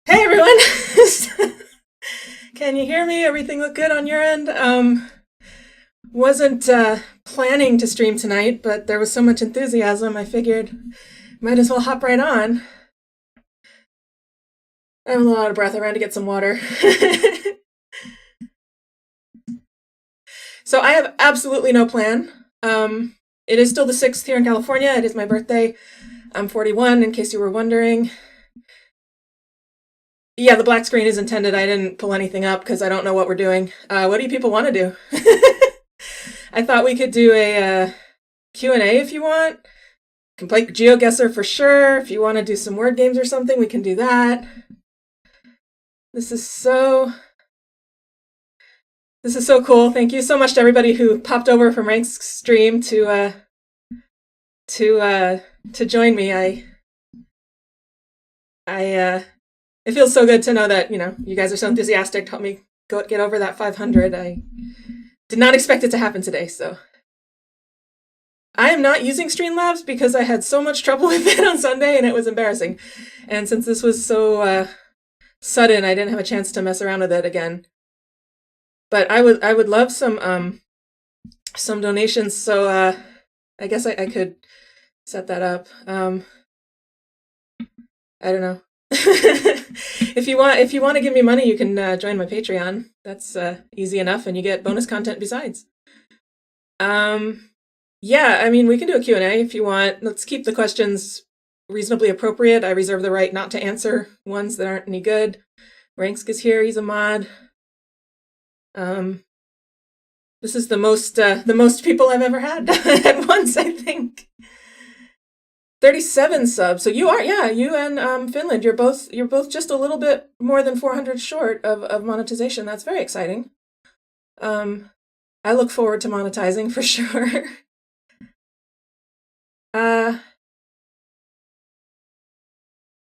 Hey everyone! Can you hear me? Everything look good on your end? Wasn't planning to stream tonight, but there was so much enthusiasm, I figured might as well hop right on. I'm a little out of breath. I ran to get some water. So I have absolutely no plan. It is still the 6th here in California. It is my birthday. I'm 41, in case you were wondering. Yeah, the black screen is intended. I didn't pull anything up because I don't know what we're doing. What do you people want to do? I thought we could do a Q&A if you want. Can play GeoGuessr for sure. If you want to do some word games or something, we can do that. This is so cool. Thank you so much to everybody who popped over from Rank's stream to join me. It feels so good to know that, you guys are so enthusiastic to help me get over that 500. I did not expect it to happen today, so. I am not using Streamlabs because I had so much trouble with it on Sunday and it was embarrassing. And since this was so sudden, I didn't have a chance to mess around with it again. But I would love some donations, so I guess I could set that up. I don't know. If you want to give me money, you can join my Patreon. That's easy enough, and you get bonus content besides. Yeah, I mean, we can do a Q&A if you want. Let's keep the questions reasonably appropriate. I reserve the right not to answer ones that aren't any good. Ranksk is here. He's a mod. This is the most people I've ever had at once, I think. 37 subs. So you and Finland, you're both just a little bit more than 400 short of monetization. That's very exciting. I look forward to monetizing for sure.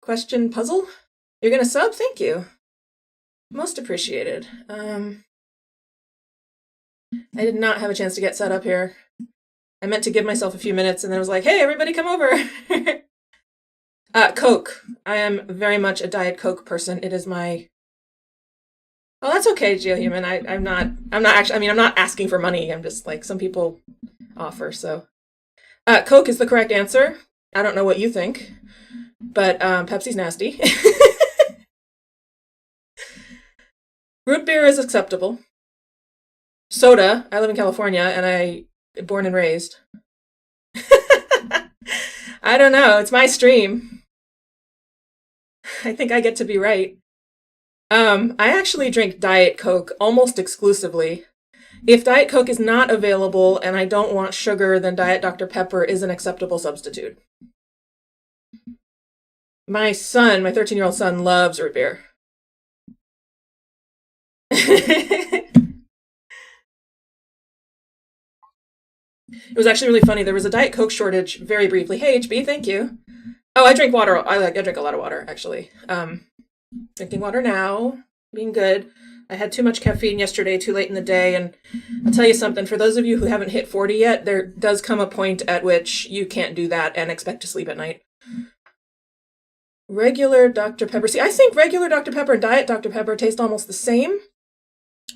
Question puzzle? You're gonna sub? Thank you. Most appreciated. I did not have a chance to get set up here. I meant to give myself a few minutes and then I was like, hey, everybody come over. Coke. I am very much a Diet Coke person. It is my... Oh, that's okay, GeoHuman. I'm not actually, I mean, I'm not asking for money. I'm just like, some people offer, so. Coke is the correct answer. I don't know what you think, but Pepsi's nasty. Root beer is acceptable. Soda, I live in California and I born and raised. I don't know, it's my stream. I think I get to be right. I actually drink Diet Coke almost exclusively. If Diet Coke is not available and I don't want sugar, then Diet Dr. Pepper is an acceptable substitute. My 13-year-old son, loves root beer. It was actually really funny. There was a Diet Coke shortage very briefly. Hey, HB, thank you. Oh, I drink water. I drink a lot of water, actually. Drinking water now, being good. I had too much caffeine yesterday, too late in the day, and I'll tell you something. For those of you who haven't hit 40 yet, there does come a point at which you can't do that and expect to sleep at night. Regular Dr. Pepper. See, I think regular Dr. Pepper and Diet Dr. Pepper taste almost the same,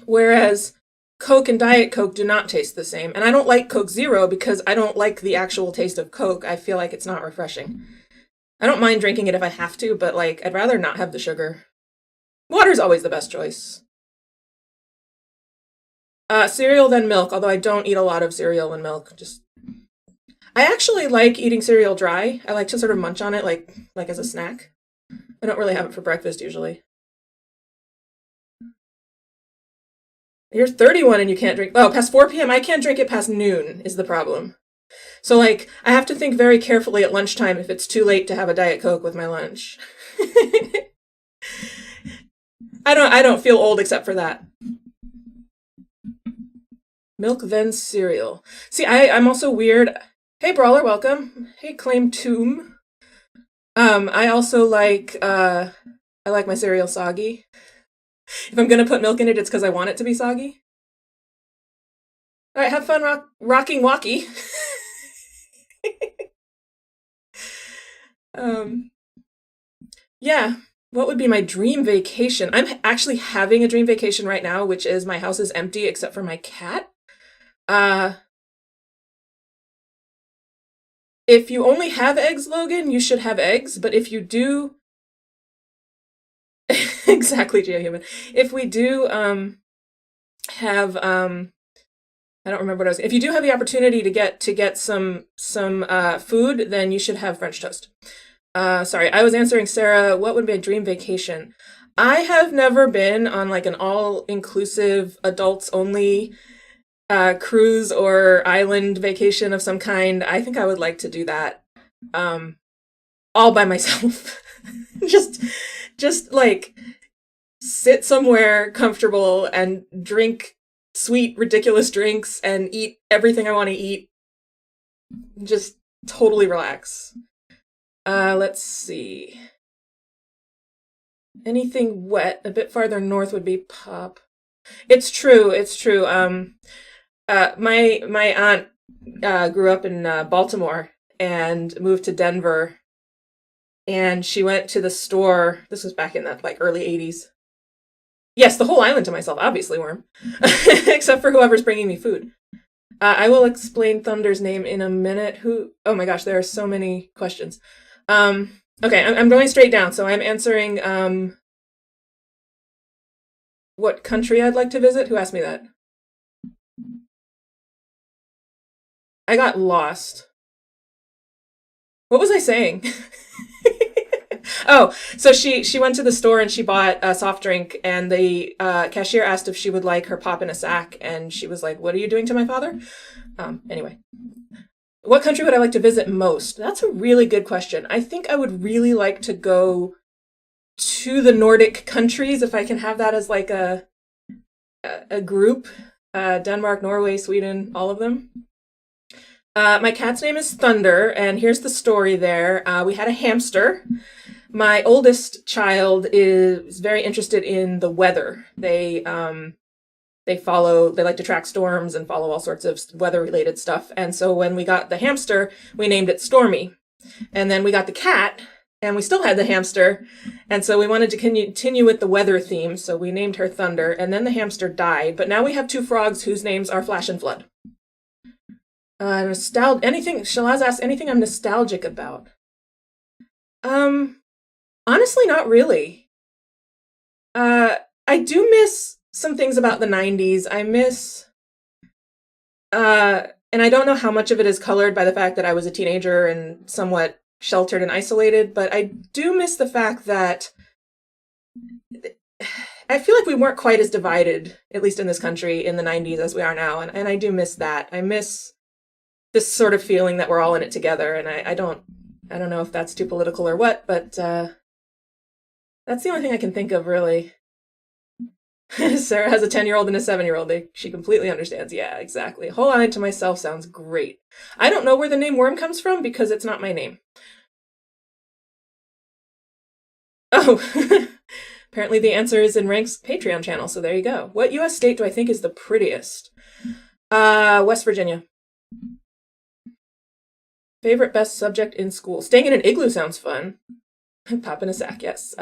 whereas Coke and Diet Coke do not taste the same. And I don't like Coke Zero because I don't like the actual taste of Coke. I feel like it's not refreshing. I don't mind drinking it if I have to, but like, I'd rather not have the sugar. Water's always the best choice. Cereal, then milk, although I don't eat a lot of cereal and milk. I actually like eating cereal dry. I like to sort of munch on it like as a snack. I don't really have it for breakfast usually. You're 31 and you can't drink... Oh, past 4 p.m.? I can't drink it past noon is the problem. So, like, I have to think very carefully at lunchtime if it's too late to have a Diet Coke with my lunch. I don't feel old except for that. Milk, then cereal. See, I'm also weird. Hey, Brawler, welcome. Hey, Claim Tomb. I also like, I like my cereal soggy. If I'm gonna put milk in it, it's because I want it to be soggy. All right, have fun rocking walkie. Yeah. What would be my dream vacation? I'm actually having a dream vacation right now, which is my house is empty except for my cat. Uh, if you only have eggs, Logan, you should have eggs. But if you do, exactly, GeoHuman. If we do have I don't remember what I was. If you do have the opportunity to get some food, then you should have French toast. Sorry, I was answering Sarah. What would be a dream vacation? I have never been on like an all-inclusive, adults-only cruise or island vacation of some kind. I think I would like to do that, all by myself. just, just like sit somewhere comfortable and drink sweet, ridiculous drinks and eat everything I want to eat. Just totally relax. Let's see. Anything wet, a bit farther north would be pop. It's true. It's true. My aunt grew up in Baltimore and moved to Denver, and she went to the store. This was back in the like early '80s. Yes, the whole island to myself, obviously, Worm, except for whoever's bringing me food. I will explain Thunder's name in a minute. Who? Oh my gosh, there are so many questions. Okay, I'm going straight down. So I'm answering what country I'd like to visit. Who asked me that? I got lost. What was I saying? Oh, so she went to the store and she bought a soft drink, and the cashier asked if she would like her pop in a sack, and she was like, "What are you doing to my father?" Anyway. What country would I like to visit most? That's a really good question. I think I would really like to go to the Nordic countries, if I can have that as like a group. Denmark, Norway, Sweden, all of them. My cat's name is Thunder, and here's the story there. We had a hamster. My oldest child is very interested in the weather. They like to track storms and follow all sorts of weather-related stuff. And so when we got the hamster, we named it Stormy. And then we got the cat, and we still had the hamster. And so we wanted to continue with the weather theme, so we named her Thunder. And then the hamster died. But now we have two frogs whose names are Flash and Flood. Anything, Shalaz asked, anything I'm nostalgic about? Honestly, not really. I do miss some things about the 90s. I miss, and I don't know how much of it is colored by the fact that I was a teenager and somewhat sheltered and isolated, but I do miss the fact that I feel like we weren't quite as divided, at least in this country, in the 90s as we are now, and I do miss that. I miss this sort of feeling that we're all in it together, and I don't know if that's too political or what, but that's the only thing I can think of, really. Sarah has a 10-year-old and a 7-year-old. She completely understands. Yeah, exactly. Whole Island to myself sounds great. I don't know where the name Worm comes from because it's not my name. Oh, apparently the answer is in Rank's Patreon channel, so there you go. What U.S. state do I think is the prettiest? West Virginia. Favorite best subject in school? Staying in an igloo sounds fun. Pop in a sack, yes.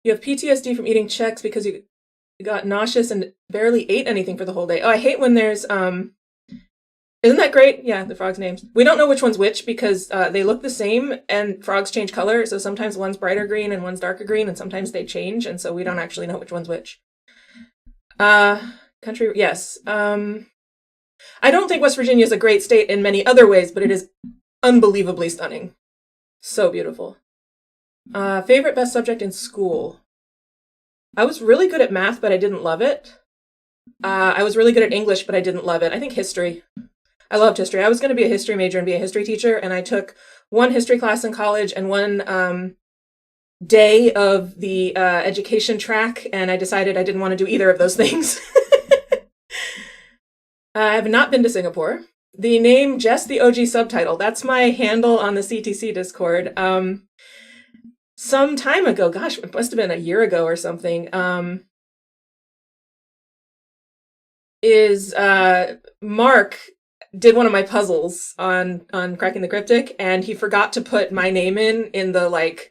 You have PTSD from eating Chex because you got nauseous and barely ate anything for the whole day. Oh, I hate when there's, isn't that great? Yeah, the frogs' names. We don't know which one's which because they look the same and frogs change color. So sometimes one's brighter green and one's darker green, and sometimes they change. And so we don't actually know which one's which. Country, yes. I don't think West Virginia is a great state in many other ways, but it is unbelievably stunning. So beautiful. Favorite best subject in school? I was really good at math, but I didn't love it. I was really good at English, but I didn't love it. I think history. I loved history. I was going to be a history major and be a history teacher, and I took one history class in college and one day of the education track, and I decided I didn't want to do either of those things. I have not been to Singapore. The name Jess the OG Subtitle, that's my handle on the CTC Discord. Some time ago, gosh, it must have been a year ago or something, Mark did one of my puzzles on Cracking the Cryptic, and he forgot to put my name in the like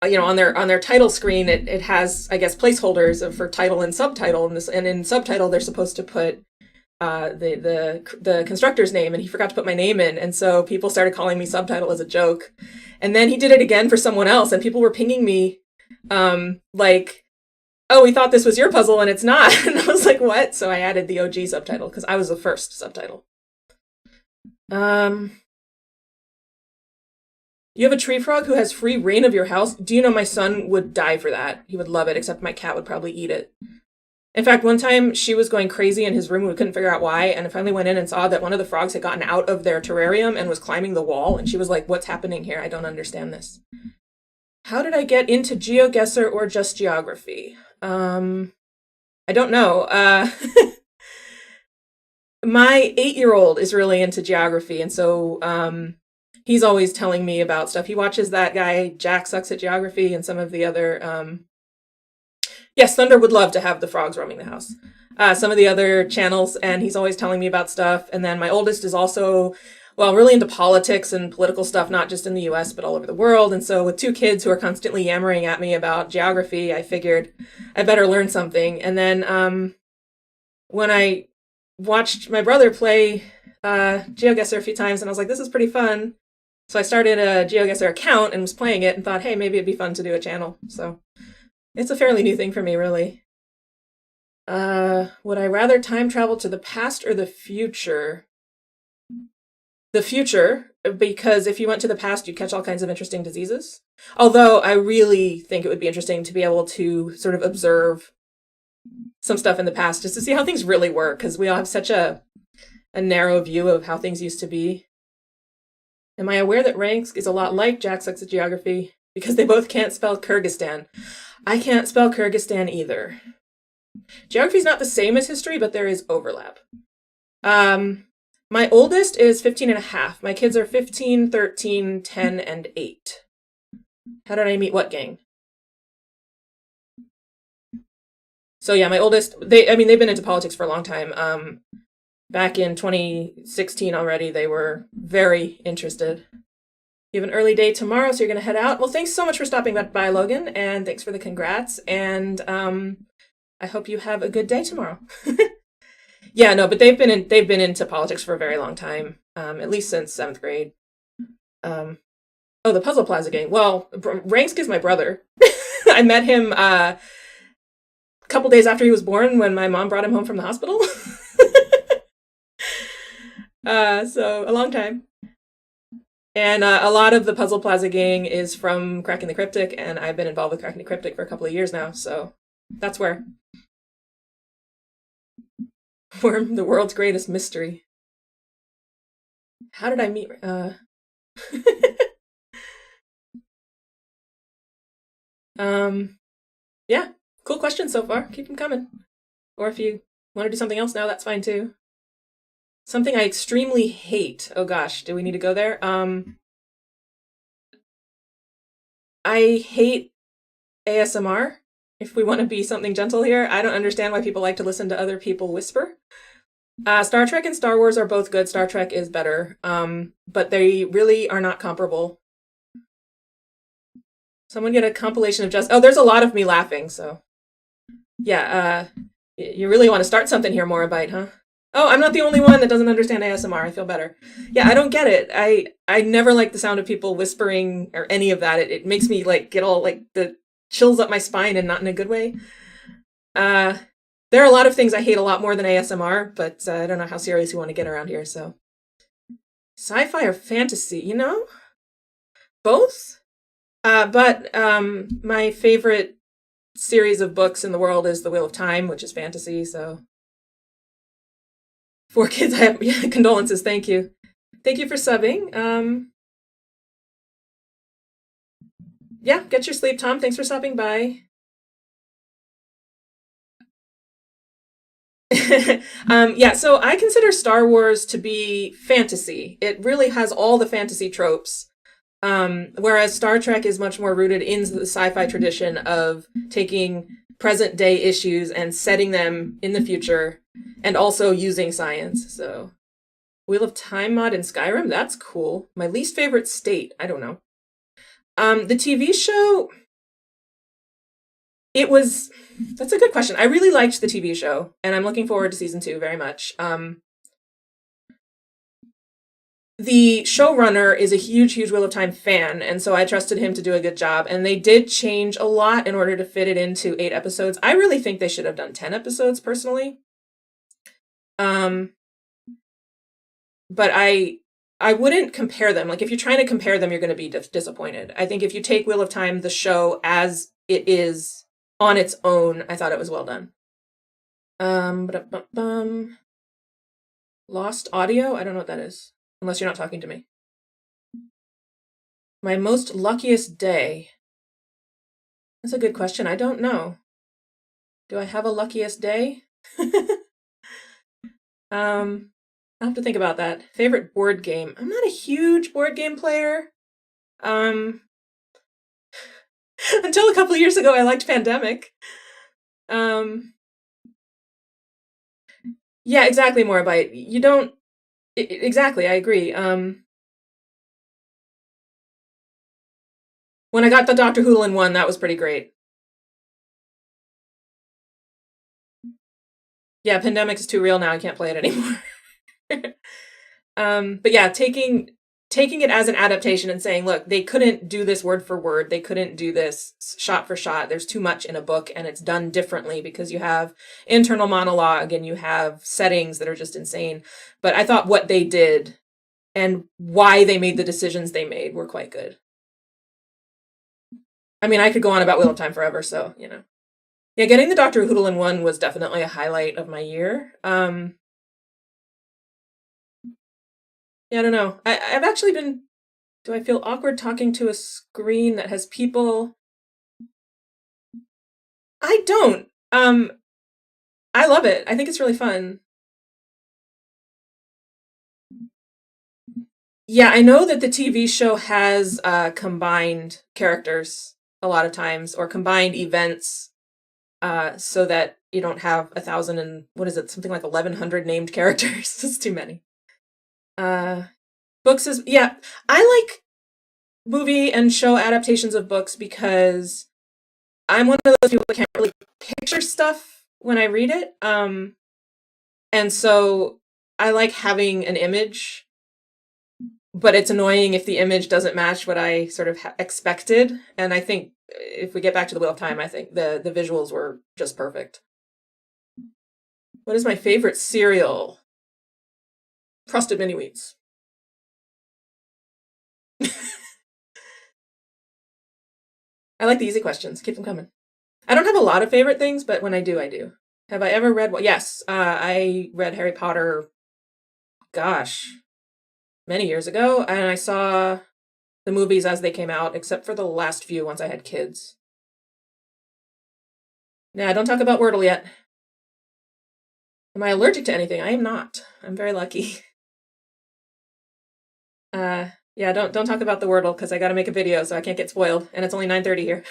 on their title screen, it has, I guess, placeholders for title and subtitle, and in subtitle they're supposed to put the constructor's name, and he forgot to put my name in, and so people started calling me Subtitle as a joke. And then he did it again for someone else, and people were pinging me, like, "Oh, we thought this was your puzzle, and it's not." And I was like, "What?" So I added the OG Subtitle because I was the first Subtitle. You have a tree frog who has free reign of your house. Do you know my son would die for that? He would love it, except my cat would probably eat it. In fact, one time she was going crazy in his room and we couldn't figure out why, and I finally went in and saw that one of the frogs had gotten out of their terrarium and was climbing the wall, and she was like, "What's happening here? I don't understand this." How did I get into GeoGuessr or just geography? I don't know. My 8-year-old is really into geography, and so he's always telling me about stuff. He watches that guy, Jack Sucks at Geography, and some of the other... Yes, Thunder would love to have the frogs roaming the house. Some of the other channels, and he's always telling me about stuff. And then my oldest is also, well, really into politics and political stuff, not just in the US, but all over the world. And so with 2 kids who are constantly yammering at me about geography, I figured I better learn something. And then when I watched my brother play GeoGuessr a few times, and I was like, this is pretty fun. So I started a GeoGuessr account and was playing it and thought, hey, maybe it'd be fun to do a channel. So it's a fairly new thing for me, really. Would I rather time travel to the past or the future? The future, because if you went to the past, you'd catch all kinds of interesting diseases. Although I really think it would be interesting to be able to sort of observe some stuff in the past just to see how things really work, because we all have such a narrow view of how things used to be. Am I aware that Ranks is a lot like Jack Sucks at Geography because they both can't spell Kyrgyzstan? I can't spell Kyrgyzstan either. Geography is not the same as history, but there is overlap. My oldest is 15 and a half. My kids are 15, 13, 10, and 8. How did I meet what gang? So yeah, my oldest, they've been into politics for a long time. Back in 2016 already, they were very interested. You have an early day tomorrow, so you're going to head out. Well, thanks so much for stopping by, Logan, and thanks for the congrats. And I hope you have a good day tomorrow. Yeah, no, but they've been into politics for a very long time, at least since 7th grade. Oh, the Puzzle Plaza gang. Well, Ransk is my brother. I met him a couple days after he was born when my mom brought him home from the hospital. So a long time. And a lot of the Puzzle Plaza gang is from Cracking the Cryptic, and I've been involved with Cracking the Cryptic for a couple of years now, so that's where. Worm, the world's greatest mystery. How did I meet... Yeah, cool questions so far. Keep them coming. Or if you want to do something else now, that's fine too. Something I extremely hate. Oh gosh, do we need to go there? I hate ASMR. If we want to be something gentle here, I don't understand why people like to listen to other people whisper. Star Trek and Star Wars are both good. Star Trek is better, but they really are not comparable. Someone get a compilation of just... Oh, there's a lot of me laughing, so... Yeah, you really want to start something here, Morabite, huh? Oh, I'm not the only one that doesn't understand ASMR. I feel better. Yeah, I don't get it. I never like the sound of people whispering or any of that. It makes me like get all like the chills up my spine and not in a good way. There are a lot of things I hate a lot more than ASMR, but I don't know how serious you want to get around here, so. Sci-fi or fantasy, you know? Both? But my favorite series of books in the world is The Wheel of Time, which is fantasy, so. 4 kids, I have, yeah, condolences, thank you. Thank you for subbing. Yeah, get your sleep, Tom. Thanks for stopping by. Yeah, so I consider Star Wars to be fantasy. It really has all the fantasy tropes. Whereas Star Trek is much more rooted in the sci-fi tradition of taking present day issues and setting them in the future and also using science. So Wheel of Time mod in Skyrim, that's cool. My least favorite state, I don't know. The TV show, It was That's a good question. I really liked the TV show, and I'm looking forward to season 2 very much. The showrunner is a huge Wheel of Time fan, and so I trusted him to do a good job. And they did change a lot in order to fit it into 8 episodes. I really think they should have done 10 episodes, personally. Um, but I wouldn't compare them. Like, if you're trying to compare them, you're going to be disappointed. I think if you take Wheel of Time, the show, as it is on its own, I thought it was well done. Ba-dum-bum-bum. Lost audio? I don't know what that is. Unless you're not talking to me. My most luckiest day. That's a good question. I don't know. Do I have a luckiest day? I'll have to think about that. Favorite board game. I'm not a huge board game player. Um, until a couple of years ago, I liked Pandemic. Um, yeah, exactly, Morbite. You don't. Exactly, I agree. When I got the Doctor Who one, that was pretty great. Yeah, Pandemic is too real now. I can't play it anymore. But yeah, taking it as an adaptation and saying, look, they couldn't do this word for word. They couldn't do this shot for shot. There's too much in a book, and it's done differently because you have internal monologue and you have settings that are just insane. But I thought what they did and why they made the decisions they made were quite good. I mean, I could go on about Wheel of Time forever, so, you know. Yeah, getting the Doctor Who one was definitely a highlight of my year. Yeah, I don't know. I've actually been. Do I feel awkward talking to a screen that has people? I don't. I love it. I think it's really fun. Yeah, I know that the TV show has combined characters a lot of times, or combined events, so that you don't have 1,000 and what is it, something like 1,100 named characters. It's too many. Uh, Books is, yeah. I like movie and show adaptations of books because I'm one of those people that can't really picture stuff when I read it. And so I like having an image, but it's annoying if the image doesn't match what I sort of expected. And I think if we get back to the Wheel of Time, I think the visuals were just perfect. What is my favorite cereal? Frosted Mini Wheats. I like the easy questions. Keep them coming. I don't have a lot of favorite things, but when I do, I do. Have I ever read? Well, yes, I read Harry Potter. Gosh, many years ago, and I saw the movies as they came out, except for the last few once I had kids. Nah, don't talk about Wordle yet. Am I allergic to anything? I am not. I'm very lucky. Yeah, don't talk about the Wordle because I got to make a video, so I can't get spoiled, and it's only 9:30 here.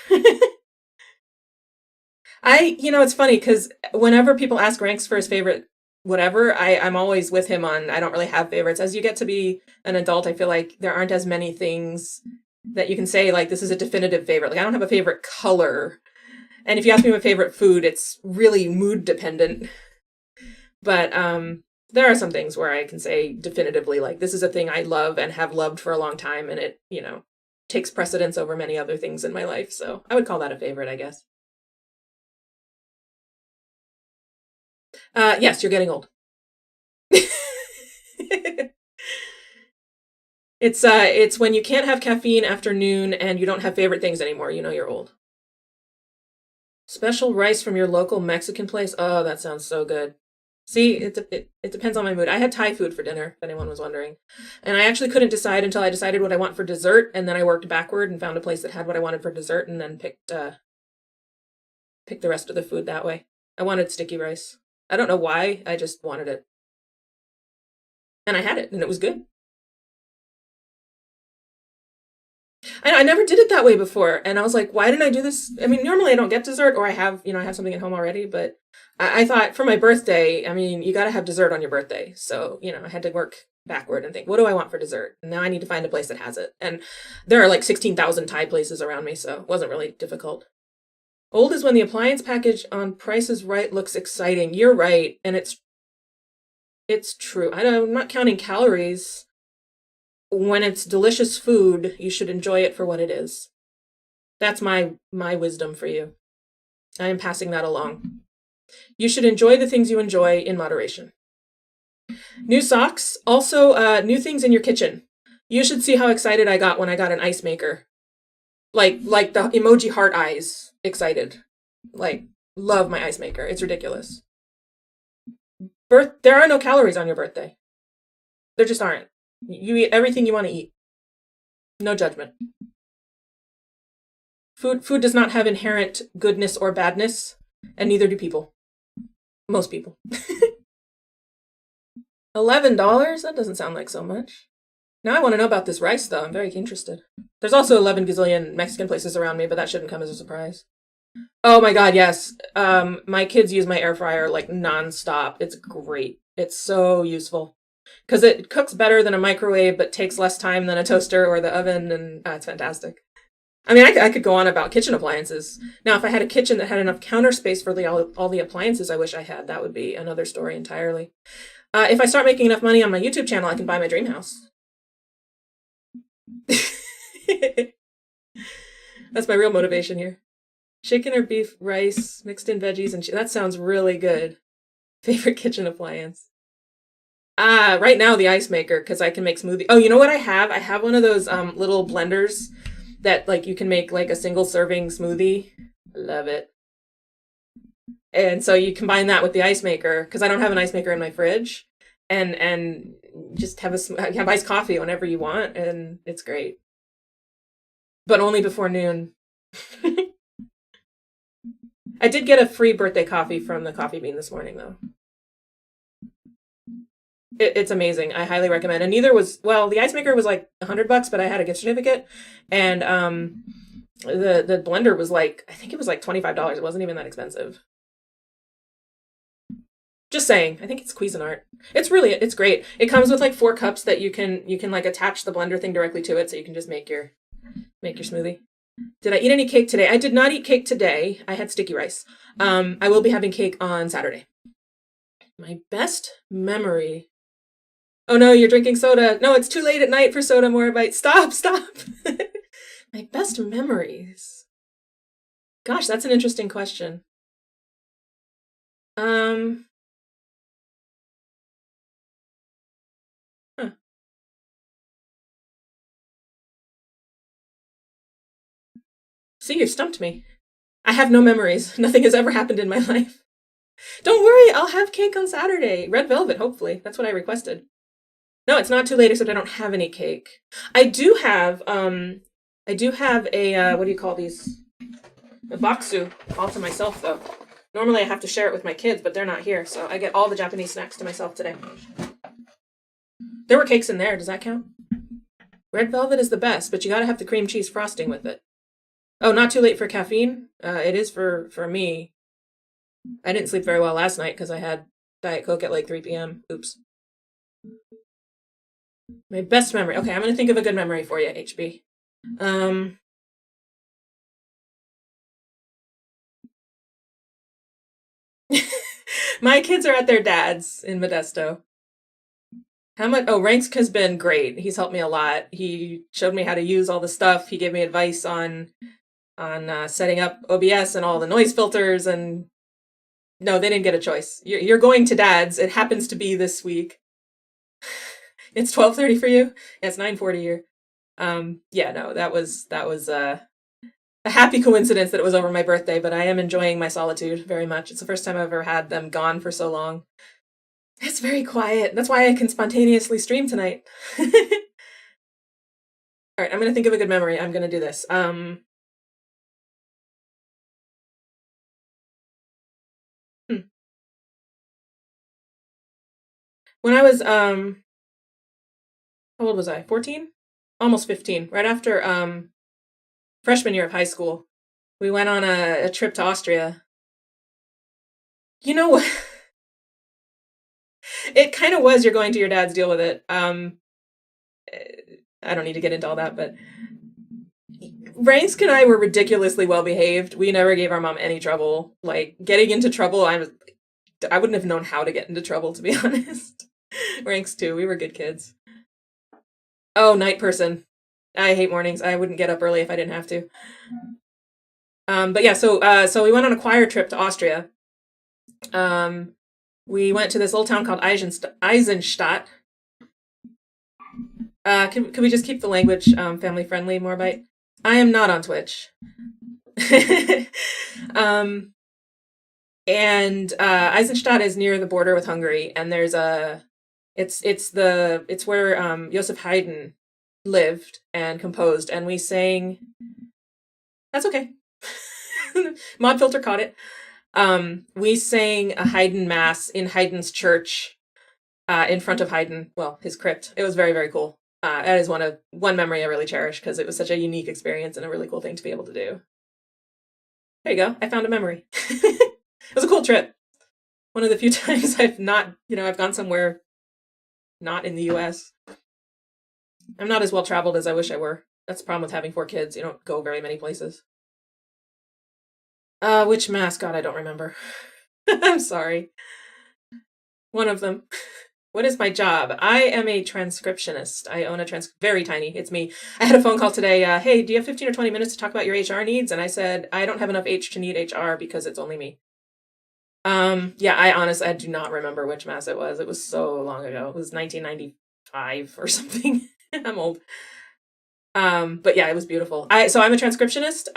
It's funny because whenever people ask Ranks for his favorite whatever, I'm always with him on I don't really have favorites. As you get to be an adult, I feel like there aren't as many things that you can say, like, this is a definitive favorite. Like, I don't have a favorite color. And if you ask me my favorite food, it's really mood dependent. But there are some things where I can say definitively, like, this is a thing I love and have loved for a long time, and it, takes precedence over many other things in my life. So I would call that a favorite, I guess. Yes, you're getting old. It's when you can't have caffeine after noon and you don't have favorite things anymore. You know you're old. Special rice from your local Mexican place. Oh, that sounds so good. See, it depends on my mood. I had Thai food for dinner, if anyone was wondering. And I actually couldn't decide until I decided what I want for dessert, and then I worked backward and found a place that had what I wanted for dessert and then picked the rest of the food that way. I wanted sticky rice. I don't know why, I just wanted it. And I had it, and it was good. I never did it that way before, and I was like, why didn't I do this? I mean, normally I don't get dessert, or I have something at home already. But I thought for my birthday, I mean, you got to have dessert on your birthday, so I had to work backward and think, what do I want for dessert? And now I need to find a place that has it, and there are like 16,000 Thai places around me, so it wasn't really difficult. Old is when the appliance package on Price is Right looks exciting. You're right, and it's true. I'm not counting calories. When it's delicious food, you should enjoy it for what it is. That's my wisdom for you. I am passing that along. You should enjoy the things you enjoy in moderation. New socks. Also, new things in your kitchen. You should see how excited I got when I got an ice maker. Like the emoji heart eyes. Excited. Like, love my ice maker. It's ridiculous. There are no calories on your birthday. There just aren't. You eat everything you want to eat. No judgment. Food does not have inherent goodness or badness, and neither do people. Most people. $11? That doesn't sound like so much. Now I want to know about this rice, though. I'm very interested. There's also 11 gazillion Mexican places around me, but that shouldn't come as a surprise. Oh my god, yes. My kids use my air fryer like nonstop. It's great. It's so useful. Because it cooks better than a microwave, but takes less time than a toaster or the oven, and it's fantastic. I mean, I could go on about kitchen appliances. Now, if I had a kitchen that had enough counter space for all the appliances I wish I had, that would be another story entirely. If I start making enough money on my YouTube channel, I can buy my dream house. That's my real motivation here. Chicken or beef, rice, mixed in veggies, and that sounds really good. Favorite kitchen appliance? Right now the ice maker, because I can make smoothie. Oh, you know what I have? I have one of those little blenders that like you can make like a single serving smoothie. I love it. And so you combine that with the ice maker, because I don't have an ice maker in my fridge, and just have iced coffee whenever you want, and it's great. But only before noon. I did get a free birthday coffee from the Coffee Bean this morning, though. It's amazing. I highly recommend. And neither was, well, the ice maker was like $100, but I had a gift certificate, and the blender was like, I think it was like $25. It wasn't even that expensive. Just saying. I think it's Cuisinart. It's great. It comes with like 4 cups that you can like attach the blender thing directly to it, so you can just make your smoothie. Did I eat any cake today? I did not eat cake today. I had sticky rice. I will be having cake on Saturday. My best memory. Oh no, you're drinking soda. No, it's too late at night for soda, Morbite. Stop. My best memories. Gosh, that's an interesting question. Huh. See, you stumped me. I have no memories. Nothing has ever happened in my life. Don't worry, I'll have cake on Saturday. Red velvet, hopefully. That's what I requested. No, it's not too late, except I don't have any cake. I do have a what do you call these? A baksu, all to myself though. Normally I have to share it with my kids, but they're not here, so I get all the Japanese snacks to myself today. There were cakes in there, does that count? Red velvet is the best, but you gotta have the cream cheese frosting with it. Oh, not too late for caffeine? It is for me. I didn't sleep very well last night because I had Diet Coke at like 3 p.m. Oops. My best memory. Okay, I'm gonna think of a good memory for you, HB. My kids are at their dad's in Modesto. How much? Oh, Ranks has been great. He's helped me a lot. He showed me how to use all the stuff. He gave me advice on setting up OBS and all the noise filters. And no, they didn't get a choice. You're going to dad's. It happens to be this week. It's 12:30 for you. Yeah, it's 9:40 here. Yeah, no, that was a happy coincidence that it was over my birthday, but I am enjoying my solitude very much. It's the first time I've ever had them gone for so long. It's very quiet. That's why I can spontaneously stream tonight. All right, I'm going to think of a good memory. I'm going to do this. When I was how old was I? 14? Almost 15. Right after freshman year of high school, we went on a trip to Austria. You know what? It kind of was. You're going to your dad's, deal with it. I don't need to get into all that, but Ransk and I were ridiculously well behaved. We never gave our mom any trouble. Like getting into trouble, I wouldn't have known how to get into trouble, to be honest. Ranks too. We were good kids. Oh, night person. I hate mornings. I wouldn't get up early if I didn't have to. But yeah, so we went on a choir trip to Austria. We went to this little town called Eisenstadt. Can we just keep the language family friendly, Morbite? I am not on Twitch. And Eisenstadt is near the border with Hungary, and there's it's where Joseph Haydn lived and composed, and we sang. That's okay. Mod filter caught it. We sang a Haydn mass in Haydn's church, in front of Haydn. Well, his crypt. It was very, very cool. That is one memory I really cherish because it was such a unique experience and a really cool thing to be able to do. There you go. I found a memory. It was a cool trip. One of the few times I've gone somewhere not in the US. I'm not as well traveled as I wish I were. That's the problem with having 4 kids. You don't go very many places. Which mass? God, I don't remember. I'm sorry. One of them. What is my job? I am a transcriptionist. I own very tiny. It's me. I had a phone call today. Hey, do you have 15 or 20 minutes to talk about your HR needs? And I said, I don't have enough H to need HR because it's only me. Yeah, I do not remember which mass it was. It was so long ago. It was 1995 or something. I'm old. But yeah, it was beautiful. So I'm a transcriptionist.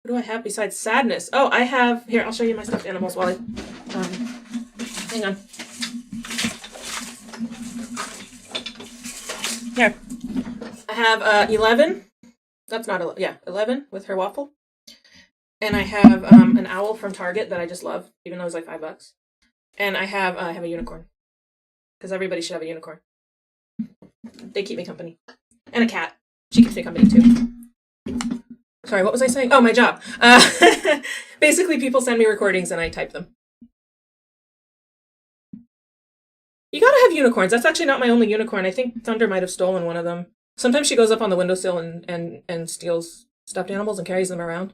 What do I have besides sadness? Oh, I have, here, I'll show you my stuffed animals while hang on. Here. I have 11. That's not 11. Yeah, 11 with her waffle. And I have an owl from Target that I just love, even though it's like $5. And I have a unicorn. Because everybody should have a unicorn. They keep me company. And a cat. She keeps me company too. Sorry, what was I saying? Oh, my job. Basically, people send me recordings and I type them. You gotta have unicorns. That's actually not my only unicorn. I think Thunder might have stolen one of them. Sometimes she goes up on the windowsill and steals stuffed animals and carries them around.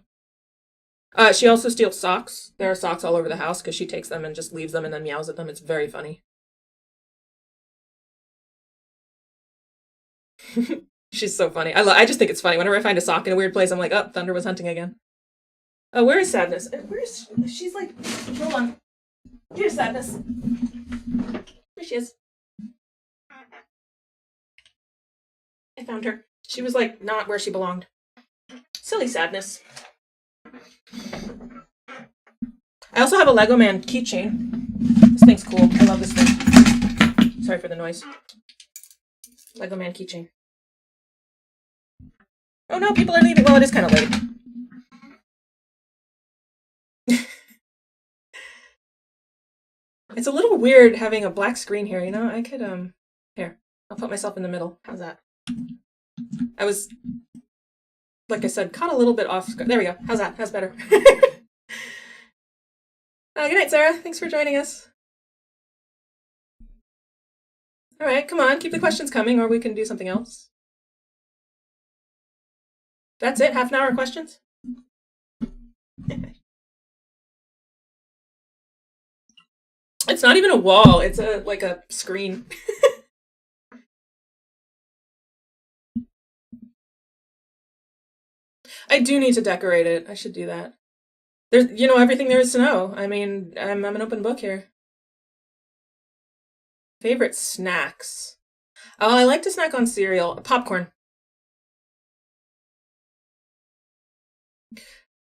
She also steals socks. There are socks all over the house because she takes them and just leaves them and then meows at them. It's very funny. She's so funny. I just think it's funny. Whenever I find a sock in a weird place, I'm like, oh, Thunder was hunting again. Oh, where is Sadness? She's like, hold on. Here's Sadness. There she is. I found her. She was like not where she belonged. Silly Sadness. I also have a Lego Man keychain. This thing's cool. I love this thing. Sorry for the noise. Lego Man keychain. Oh no, people are leaving. Well, it is kind of late. It's a little weird having a black screen here, you know? I could, here. I'll put myself in the middle. How's that? I was, like I said, caught a little bit off. There we go. How's that? How's better? Good night, Sarah. Thanks for joining us. All right, come on. Keep the questions coming, or we can do something else. That's it? Half an hour of questions? It's not even a wall. It's like a screen. I do need to decorate it. I should do that. There's, everything there is to know. I mean, I'm an open book here. Favorite snacks? Oh, I like to snack on cereal. Popcorn.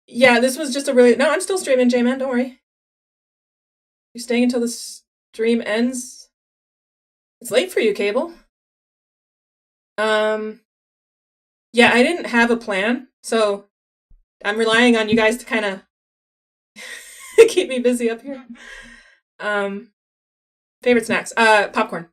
Yeah, this was just no, I'm still streaming, J-Man. Don't worry. You're staying until the stream ends? It's late for you, Cable. Yeah, I didn't have a plan, so I'm relying on you guys to kind of keep me busy up here. Favorite snacks? Popcorn.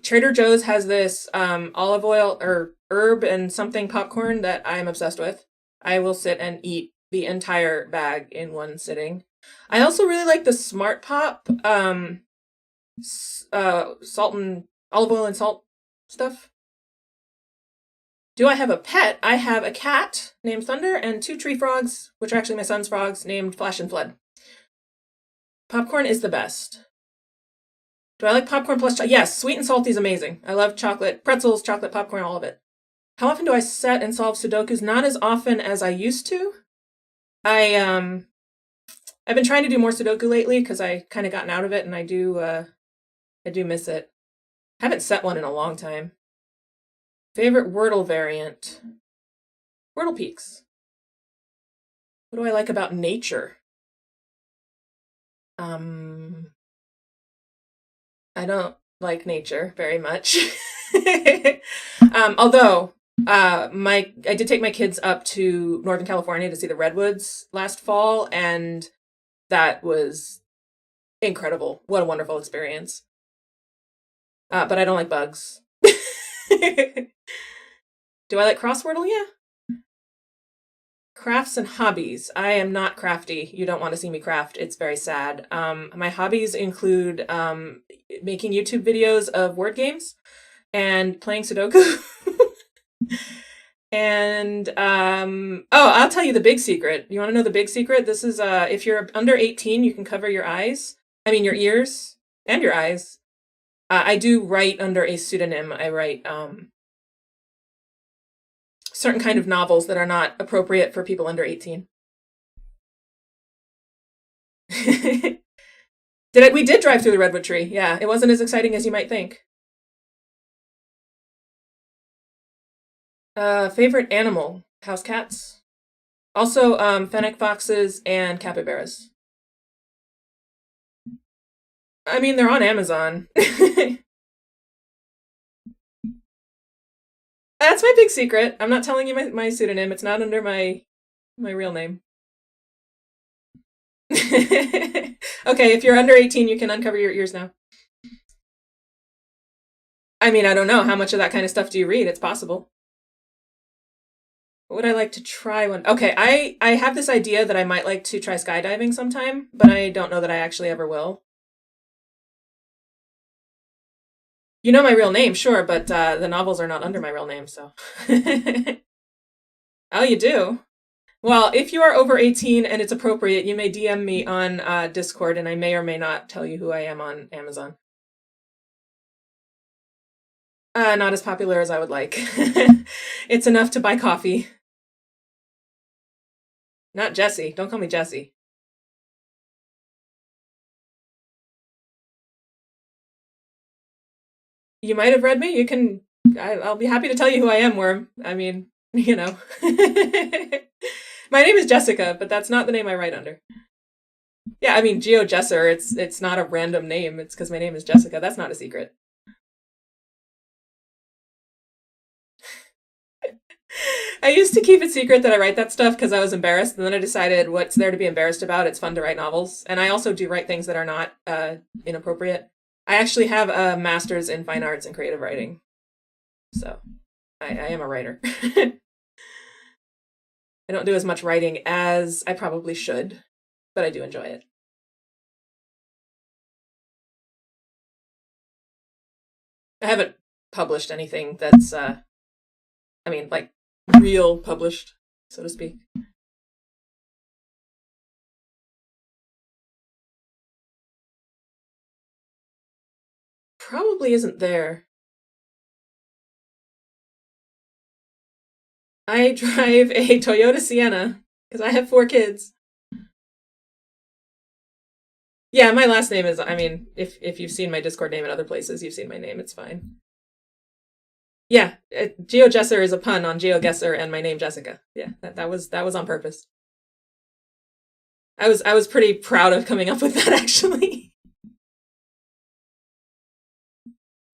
Trader Joe's has this olive oil or herb and something popcorn that I'm obsessed with. I will sit and eat the entire bag in one sitting. I also really like the Smart Pop salt and olive oil and salt stuff. Do I have a pet? I have a cat named Thunder and two tree frogs, which are actually my son's frogs, named Flash and Flood. Popcorn is the best. Do I like popcorn plus chocolate? Yes, sweet and salty is amazing. I love chocolate, pretzels, chocolate, popcorn, all of it. How often do I set and solve Sudokus? Not as often as I used to. I've been trying to do more Sudoku lately because I kind of gotten out of it, and I do miss it. Haven't set one in a long time. Favorite Wordle variant? Wordle Peaks. What do I like about nature? I don't like nature very much. Although I did take my kids up to Northern California to see the redwoods last fall, and that was incredible. What a wonderful experience. But I don't like bugs. Do I like crosswordle? Yeah. Crafts and hobbies. I am not crafty. You don't want to see me craft. It's very sad. My hobbies include making YouTube videos of word games and playing Sudoku. And I'll tell you the big secret. You want to know the big secret? This is if you're under 18, you can cover your eyes. I mean your ears and your eyes. I do write under a pseudonym. I write certain kind of novels that are not appropriate for people under 18. We did drive through the redwood tree. Yeah, it wasn't as exciting as you might think. Favorite animal? House cats. Also, fennec foxes and capybaras. I mean, they're on Amazon. That's my big secret. I'm not telling you my pseudonym. It's not under my real name. Okay, if you're under 18, you can uncover your ears now. I mean, I don't know. How much of that kind of stuff do you read? It's possible. What would I like to try one? Okay, I have this idea that I might like to try skydiving sometime, but I don't know that I actually ever will. You know my real name, sure, but the novels are not under my real name, so. Oh, you do? Well, if you are over 18 and it's appropriate, you may DM me on Discord, and I may or may not tell you who I am on Amazon. Not as popular as I would like. It's enough to buy coffee. Not Jesse. Don't call me Jesse. You might have read me. You can. I'll be happy to tell you who I am, Worm. I mean, you know. My name is Jessica, but that's not the name I write under. Yeah, I mean GeoGuessr. It's not a random name. It's because my name is Jessica. That's not a secret. I used to keep it secret that I write that stuff because I was embarrassed, and then I decided what's there to be embarrassed about? It's fun to write novels, and I also do write things that are not inappropriate. I actually have a master's in fine arts and creative writing, so I am a writer. I don't do as much writing as I probably should, but I do enjoy it. I haven't published anything that's, I mean, like real published, so to speak. Probably isn't there. I drive a Toyota Sienna because I have four kids. Yeah, my last name is, I mean, if you've seen my Discord name in other places, you've seen my name, it's fine. Yeah, GeoGuessr is a pun on GeoGuessr and my name Jessica. Yeah, that was on purpose. I was pretty proud of coming up with that actually.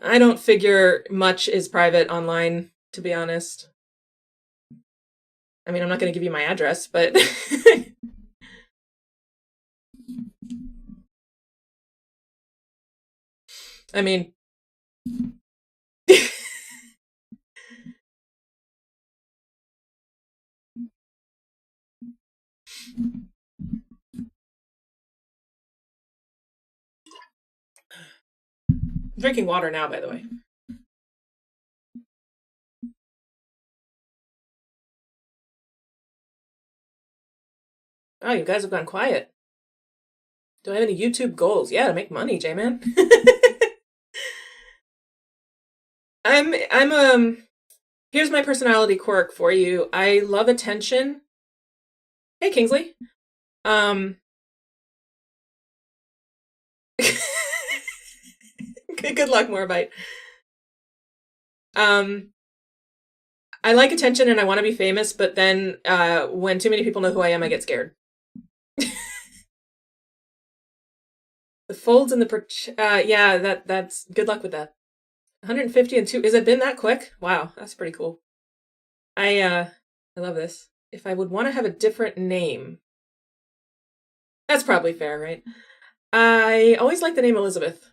I don't figure much is private online, to be honest. I mean, I'm not going to give you my address, but I mean, I'm drinking water now, by the way. Oh, you guys have gone quiet. Do I have any YouTube goals? Yeah, to make money, J-Man. Here's my personality quirk for you. I love attention. Hey, Kingsley. Um, good luck, Morbite. Um, I like attention and I want to be famous, but then when too many people know who I am, I get scared. The folds and yeah, that's good luck with that. 150 and 2. Is it been that quick? Wow, that's pretty cool. I love this. If I would want to have a different name. That's probably fair, right? I always like the name Elizabeth.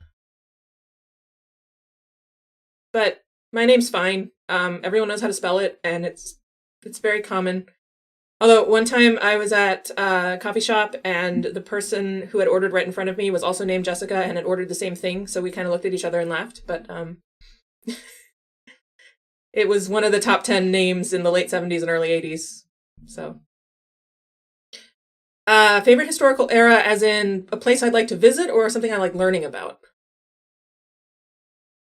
But my name's fine. Everyone knows how to spell it, and it's very common. Although one time I was at a coffee shop, and the person who had ordered right in front of me was also named Jessica and had ordered the same thing, so we kind of looked at each other and laughed. But it was one of the top 10 names in the late 70s and early 80s. So, favorite historical era, as in a place I'd like to visit or something I like learning about?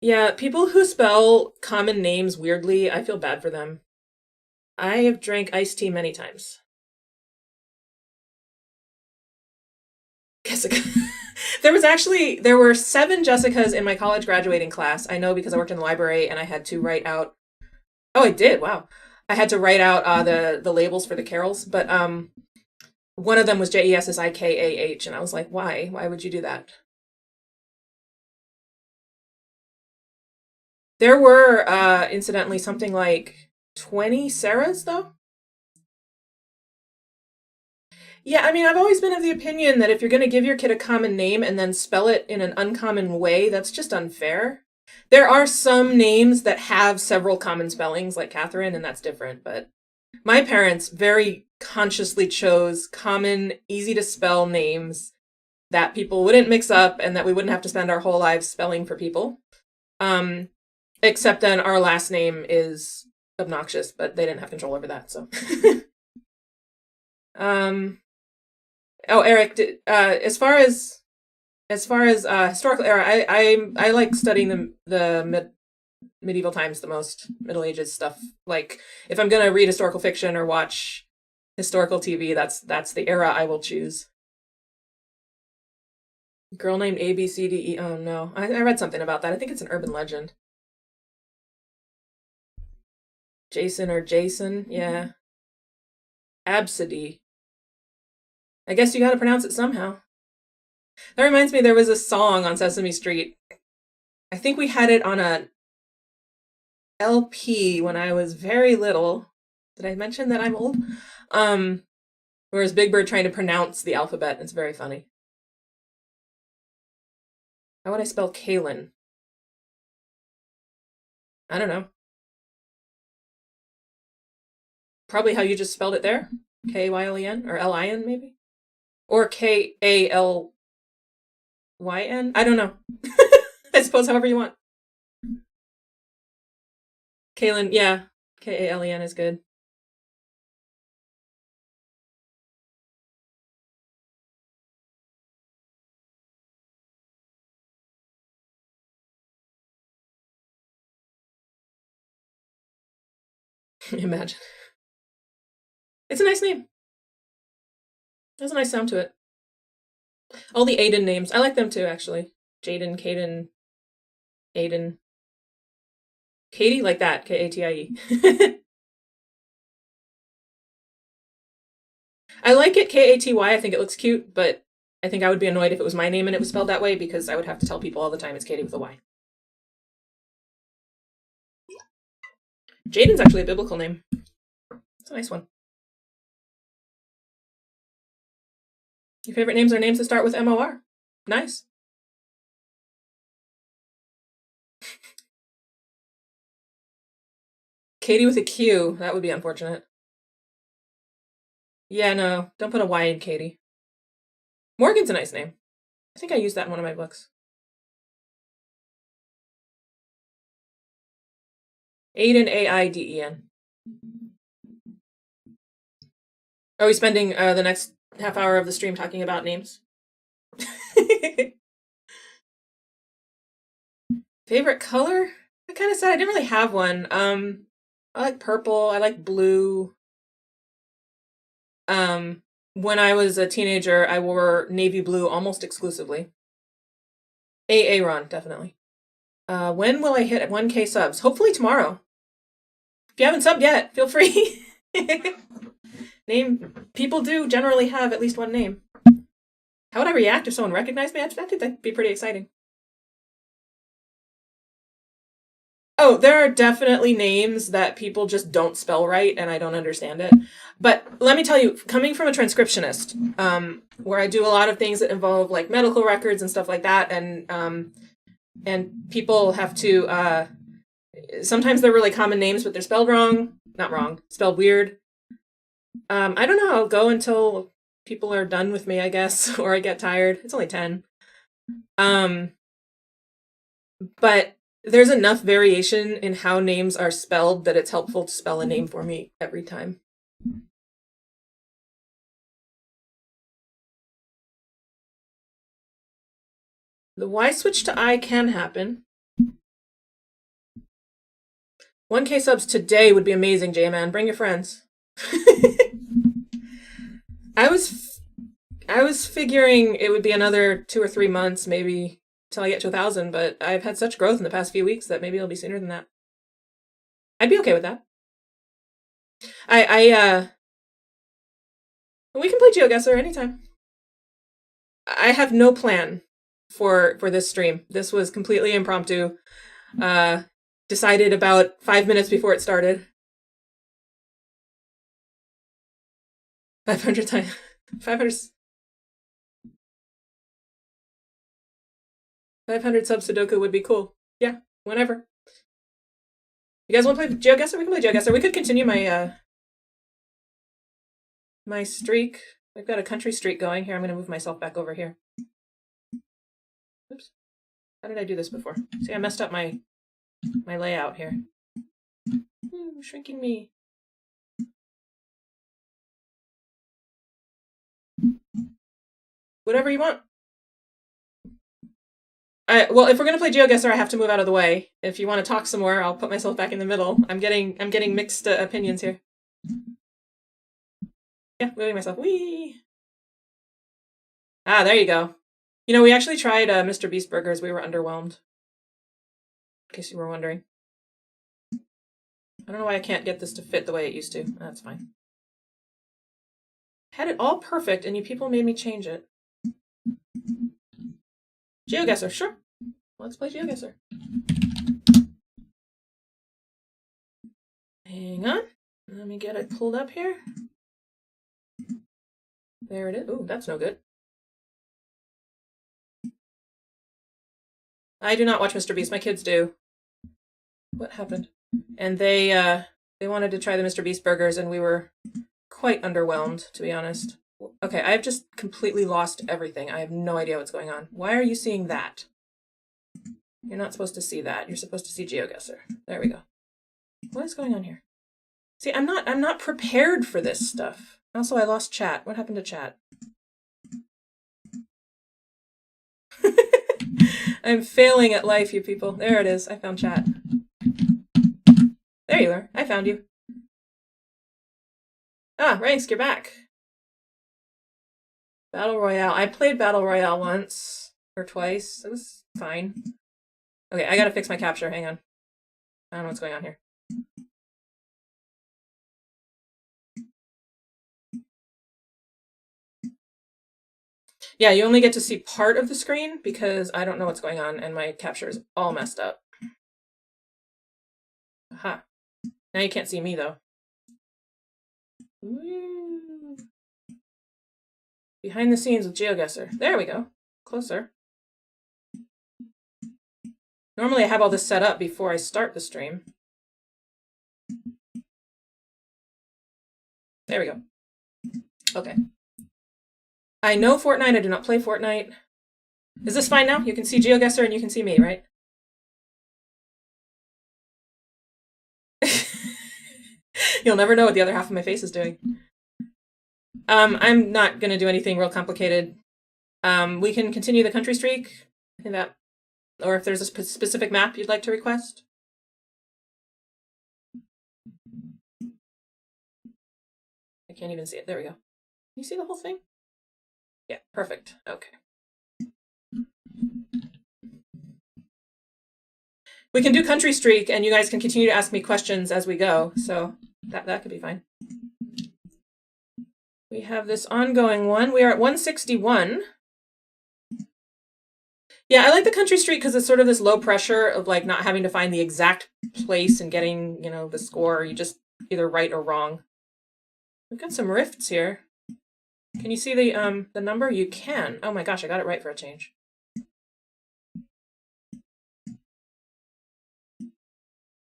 Yeah, people who spell common names weirdly, I feel bad for them. I have drank iced tea many times. Jessica. There were 7 Jessicas in my college graduating class. I know because I worked in the library and I had to write out. Oh, I did. Wow. I had to write out the labels for the carols, but one of them was Jessikah, and I was like, why? Why would you do that? There were, incidentally, something like 20 Sarahs, though. Yeah, I mean, I've always been of the opinion that if you're going to give your kid a common name and then spell it in an uncommon way, that's just unfair. There are some names that have several common spellings, like Catherine, and that's different, but my parents very consciously chose common, easy to spell names that people wouldn't mix up and that we wouldn't have to spend our whole lives spelling for people. Um, except then our last name is obnoxious, but they didn't have control over that, so. um, oh, Eric, as far as historical era, I like studying the medieval times the most, Middle Ages stuff. Like if I'm gonna read historical fiction or watch historical TV, that's the era I will choose. Girl named ABCDE. Oh no, I read something about that. I think it's an urban legend. Jason or Jason, yeah. Absidy. I guess you got to pronounce it somehow. That reminds me, there was a song on Sesame Street. I think we had it on a LP when I was very little. Did I mention that I'm old? Um, whereas Big Bird trying to pronounce the alphabet. It's very funny. How would I spell Kaylin? I don't know. Probably how you just spelled it there. Kaylen or Lin maybe? Or Kalyn? I don't know. I suppose however you want. Kaylin, yeah. Kalen is good. Imagine. It's a nice name. There's a nice sound to it. All the Aiden names. I like them too, actually. Jaden, Caden, Aiden. Katie, like that. Katie. I like it Katy. I think it looks cute, but I think I would be annoyed if it was my name and it was spelled that way because I would have to tell people all the time it's Katie with a Y. Jaden's actually a biblical name. It's a nice one. Your favorite names are names that start with MOR. Nice. Katie with a Q. That would be unfortunate. Yeah, no. Don't put a Y in Katie. Morgan's a nice name. I think I used that in one of my books. Aiden, Aiden. Are we spending the next half hour of the stream talking about names. Favorite color? I kind of said I didn't really have one. I like purple. I like blue. When I was a teenager, I wore navy blue almost exclusively. Ron, definitely. When will I hit 1K subs? Hopefully tomorrow. If you haven't subbed yet, feel free. People do generally have at least one name. How would I react if someone recognized me? I think that'd be pretty exciting. Oh, there are definitely names that people just don't spell right, and I don't understand it. But let me tell you, coming from a transcriptionist, where I do a lot of things that involve like medical records and stuff like that, and people have to sometimes they're really common names, but they're spelled wrong. Not wrong, spelled weird. I don't know how I'll go until people are done with me, I guess, or I get tired. It's only 10. But there's enough variation in how names are spelled that it's helpful to spell a name for me every time. The Y switch to I can happen. 1K subs today would be amazing, J-Man. Bring your friends. I was figuring it would be another 2 or 3 months, maybe, till I get to 1,000, but I've had such growth in the past few weeks that maybe it'll be sooner than that. I'd be okay with that. We can play GeoGuessr anytime. I have no plan for this stream. This was completely impromptu. Decided about 5 minutes before it started. 500 times. 500 sub Sudoku would be cool. Yeah, whenever. You guys want to play GeoGuessr? We can play GeoGuessr. We could continue my my streak. I've got a country streak going. Here, I'm going to move myself back over here. Oops. How did I do this before? See, I messed up my layout here. Ooh, shrinking me. Whatever you want. Well, if we're gonna play GeoGuessr, I have to move out of the way. If you want to talk some more, I'll put myself back in the middle. I'm getting mixed opinions here. Yeah, moving myself. Whee! Ah, there you go. You know, we actually tried Mr. Beast burgers. We were underwhelmed. In case you were wondering. I don't know why I can't get this to fit the way it used to. That's fine. Had it all perfect, and you people made me change it. GeoGuessr, sure. Let's play GeoGuessr. Hang on. Let me get it pulled up here. There it is. Ooh, that's no good. I do not watch Mr. Beast. My kids do. What happened? And they wanted to try the Mr. Beast burgers, and we were quite underwhelmed, to be honest. Okay, I've just completely lost everything. I have no idea what's going on. Why are you seeing that? You're not supposed to see that. You're supposed to see GeoGuessr. There we go. What is going on here? See, I'm not prepared for this stuff. Also, I lost chat. What happened to chat? I'm failing at life, you people. There it is. I found chat. There you are. I found you. Ah, Ranks, you're back. Battle Royale. I played Battle Royale once or twice. It was fine. Okay, I gotta fix my capture. Hang on. I don't know what's going on here. Yeah, you only get to see part of the screen because I don't know what's going on and my capture is all messed up. Aha. Now you can't see me though. Woo. Behind the scenes with GeoGuessr. There we go. Closer. Normally I have all this set up before I start the stream. There we go. Okay. I know Fortnite. I do not play Fortnite. Is this fine now? You can see GeoGuessr and you can see me, right? You'll never know what the other half of my face is doing. I'm not going to do anything real complicated. We can continue the country streak. I think that, or if there's a specific map you'd like to request. I can't even see it. There we go. Can you see the whole thing? Yeah, perfect. Okay. We can do country streak, and you guys can continue to ask me questions as we go, so that could be fine. We have this ongoing one. We are at 161. Yeah, I like the country streak because it's sort of this low pressure of like not having to find the exact place and getting, you know, the score. You just either right or wrong. We've got some rifts here. Can you see the number? You can. Oh my gosh, I got it right for a change.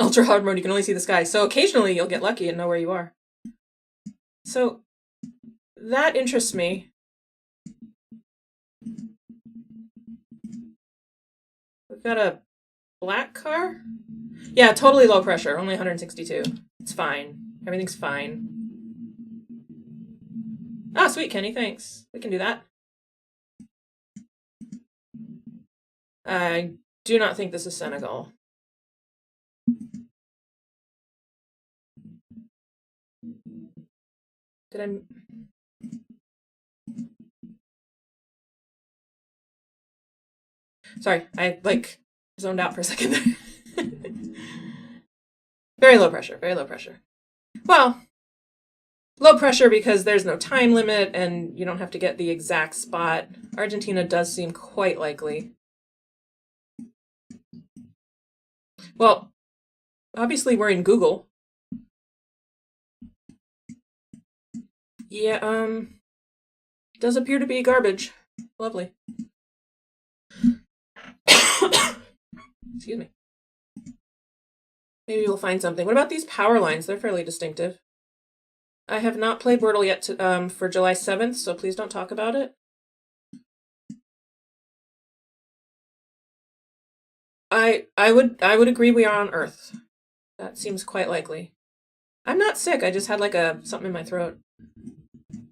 Ultra hard mode, you can only see the sky. So occasionally you'll get lucky and know where you are. So that interests me. We've got a black car. Yeah, totally low pressure, only 162. It's fine. Everything's fine. Ah, sweet, Kenny, thanks. We can do that. I do not think this is Senegal. Did I... Sorry, I like zoned out for a second there. Very low pressure, very low pressure. Well, low pressure because there's no time limit and you don't have to get the exact spot. Argentina does seem quite likely. Well, obviously we're in Google. Yeah, does appear to be garbage. Lovely. Excuse me. Maybe we'll find something. What about these power lines? They're fairly distinctive. I have not played Wordle yet for July 7th, so please don't talk about it. I would agree we are on Earth. That seems quite likely. I'm not sick. I just had like something in my throat.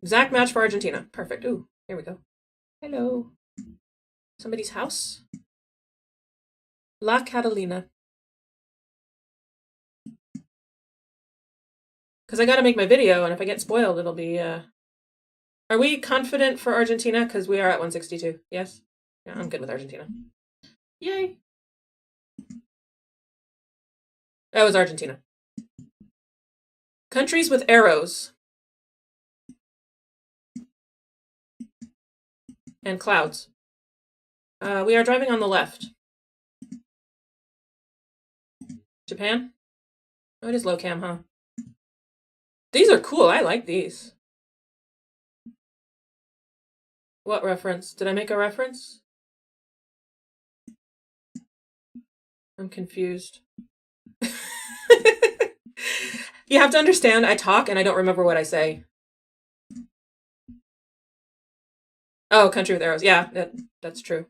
Exact match for Argentina. Perfect. Ooh, here we go. Hello. Somebody's house? La Catalina. Because I gotta make my video, and if I get spoiled, it'll be, Are we confident for Argentina? Because we are at 162. Yes? Yeah, I'm good with Argentina. Yay! That was Argentina. Countries with arrows. And clouds. We are driving on the left. Japan? Oh, it is low cam, huh? These are cool. I like these. What reference? Did I make a reference? I'm confused. You have to understand, I talk and I don't remember what I say. Oh, country with arrows. Yeah, that's true.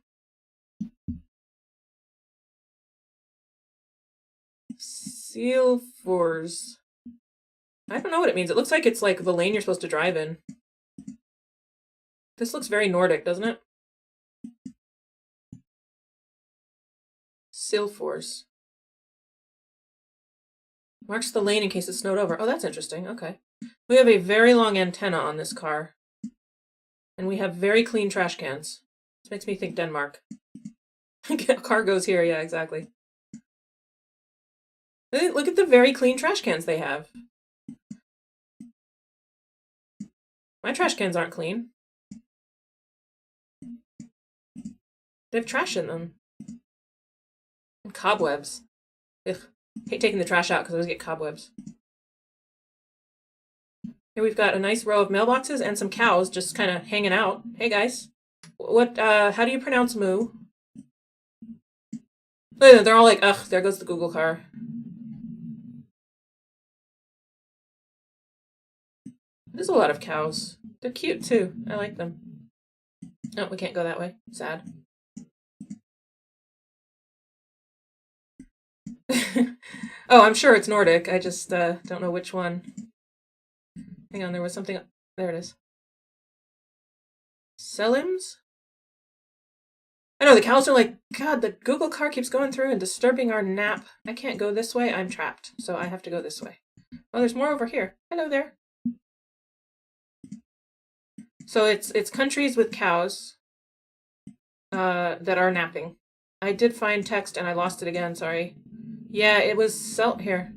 Sealfors. I don't know what it means. It looks like it's like the lane you're supposed to drive in. This looks very Nordic, doesn't it? Sealfors. Marks the lane in case it snowed over. Oh, that's interesting. Okay. We have a very long antenna on this car. And we have very clean trash cans. This makes me think Denmark. Car goes here. Yeah, exactly. Look at the very clean trash cans they have. My trash cans aren't clean. They have trash in them. And cobwebs. Ugh. Hate taking the trash out because I always get cobwebs. Here we've got a nice row of mailboxes and some cows just kind of hanging out. Hey guys. How do you pronounce moo? They're all like, ugh, there goes the Google car. There's a lot of cows. They're cute too. I like them. Oh, we can't go that way. Sad. Oh, I'm sure it's Nordic. I just don't know which one. Hang on, there was something. There it is. Selims? I know, the cows are like, God, the Google car keeps going through and disturbing our nap. I can't go this way, I'm trapped. So I have to go this way. Oh, there's more over here. Hello there. So it's countries with cows that are napping. I did find text and I lost it again, sorry. Yeah, it was here.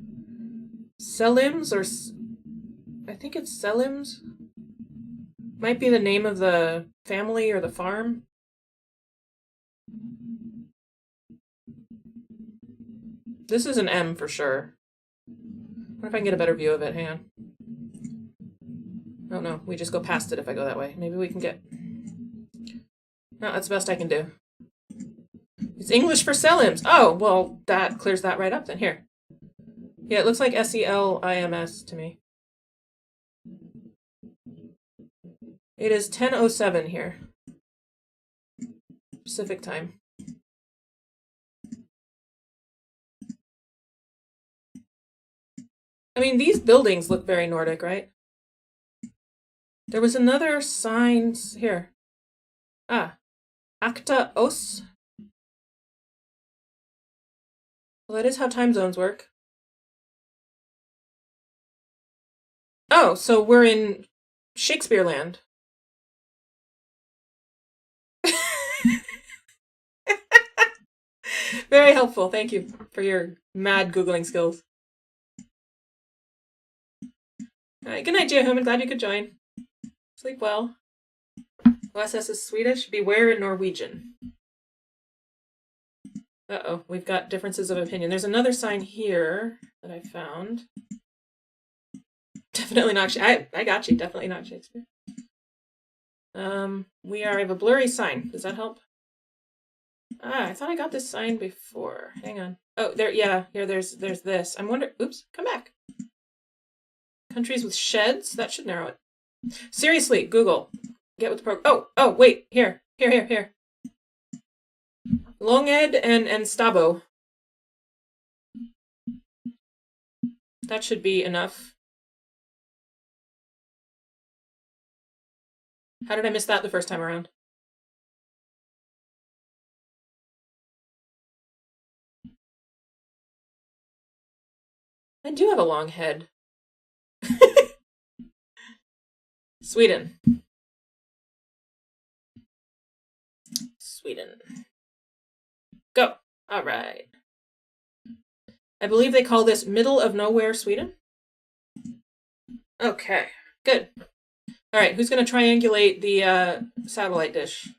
Selims or I think it's Selims. Might be the name of the family or the farm. This is an M for sure. I wonder if I can get a better view of it. Hang on. Oh no, we just go past it if I go that way. Maybe we can get... No, that's the best I can do. It's English for Selims. Oh, well, that clears that right up then. Here. Yeah, it looks like Selims to me. It is 10:07 here. Pacific time. I mean, these buildings look very Nordic, right? There was another sign here. Ah, Acta Os. Well, that is how time zones work. Oh, so we're in Shakespeare land. Very helpful. Thank you for your mad Googling skills. All right, good night, GeoHuman. Glad you could join. Sleep well. OSS is Swedish. Beware in Norwegian. Uh-oh, we've got differences of opinion. There's another sign here that I found. Definitely not Shakespeare. I got you. Definitely not Shakespeare. We have a blurry sign. Does that help? Ah, I thought I got this sign before. Hang on. Oh, there. Yeah, here. There's this. I'm wondering. Oops. Come back. Countries with sheds. That should narrow it. Seriously, Google. Get with the program. Oh. Wait. Here. Longed and Stabo. That should be enough. How did I miss that the first time around? I do have a long head. Sweden. Go. All right. I believe they call this middle of nowhere Sweden. Okay, good. All right, who's going to triangulate the satellite dish?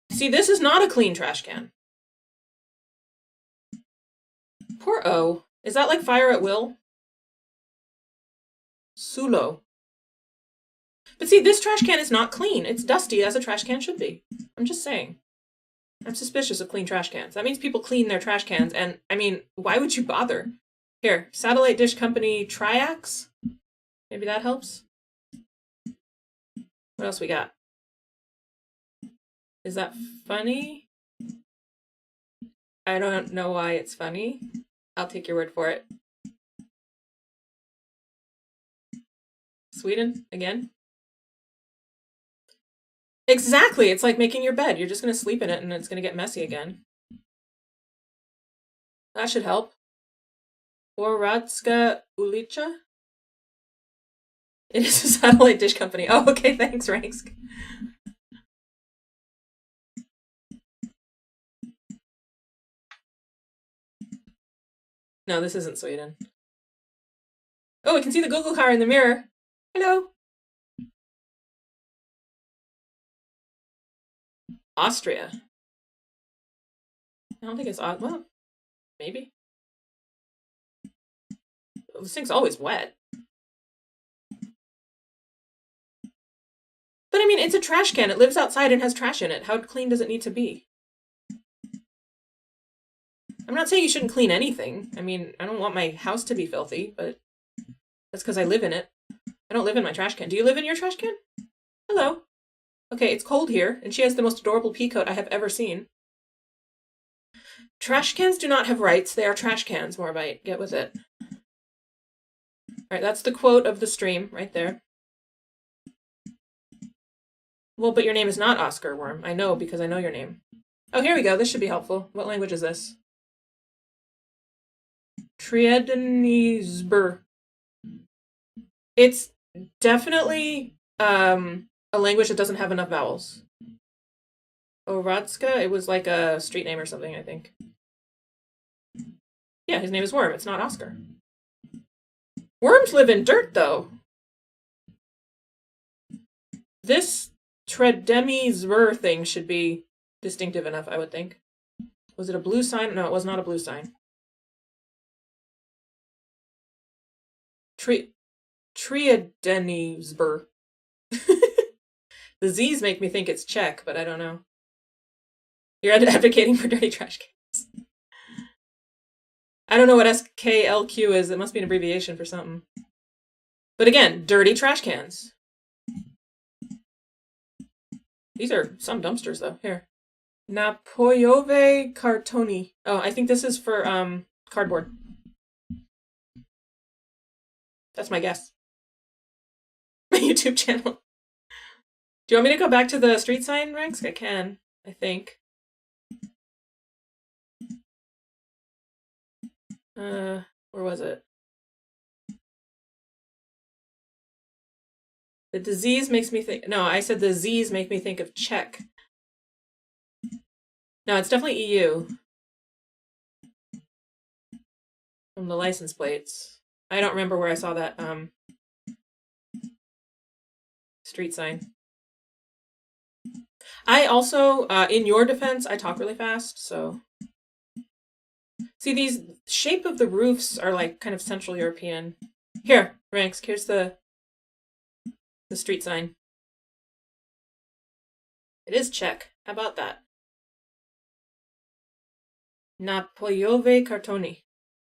See, this is not a clean trash can. Poor O. Is that like fire at will? Sulo. But see, this trash can is not clean. It's dusty as a trash can should be. I'm just saying. I'm suspicious of clean trash cans. That means people clean their trash cans, and I mean, why would you bother? Here, satellite dish company Triax. Maybe that helps. What else we got? Is that funny? I don't know why it's funny. I'll take your word for it. Sweden, again? Exactly! It's like making your bed. You're just going to sleep in it and it's going to get messy again. That should help. Oradska Ulica? It is a satellite dish company. Oh, okay, thanks, Ranks. No, this isn't Sweden. Oh, we can see the Google car in the mirror. Hello. Austria. I don't think it's odd. Well, maybe. This thing's always wet. But I mean, it's a trash can. It lives outside and has trash in it. How clean does it need to be? I'm not saying you shouldn't clean anything. I mean, I don't want my house to be filthy, but that's because I live in it. I don't live in my trash can. Do you live in your trash can? Hello. Okay, it's cold here, and she has the most adorable pea coat I have ever seen. Trash cans do not have rights. They are trash cans, Morbite. Get with it. All right, that's the quote of the stream right there. Well, but your name is not Oscar Worm. I know because I know your name. Oh, here we go. This should be helpful. What language is this? Triadenesber. It's definitely a language that doesn't have enough vowels. Oradska? It was like a street name or something, I think. Yeah, his name is Worm. It's not Oscar. Worms live in dirt, though. This Tredemi thing should be distinctive enough, I would think. Was it a blue sign? No, it was not a blue sign. Triadenesber. The Z's make me think it's Czech, but I don't know. You're advocating for dirty trash cans. I don't know what SKLQ is. It must be an abbreviation for something. But again, dirty trash cans. These are some dumpsters, though. Here. Napojove kartoni. Oh, I think this is for cardboard. That's my guess. My YouTube channel. Do you want me to go back to the street sign ranks? I can, I think. Where was it? The disease makes me think. No, I said the Z's make me think of Czech. No, it's definitely EU. From the license plates. I don't remember where I saw that street sign. I also, in your defense, I talk really fast, so. See, these shape of the roofs are like kind of Central European. Here, Ranks, here's the street sign. It is Czech. How about that? Napojove kartoni.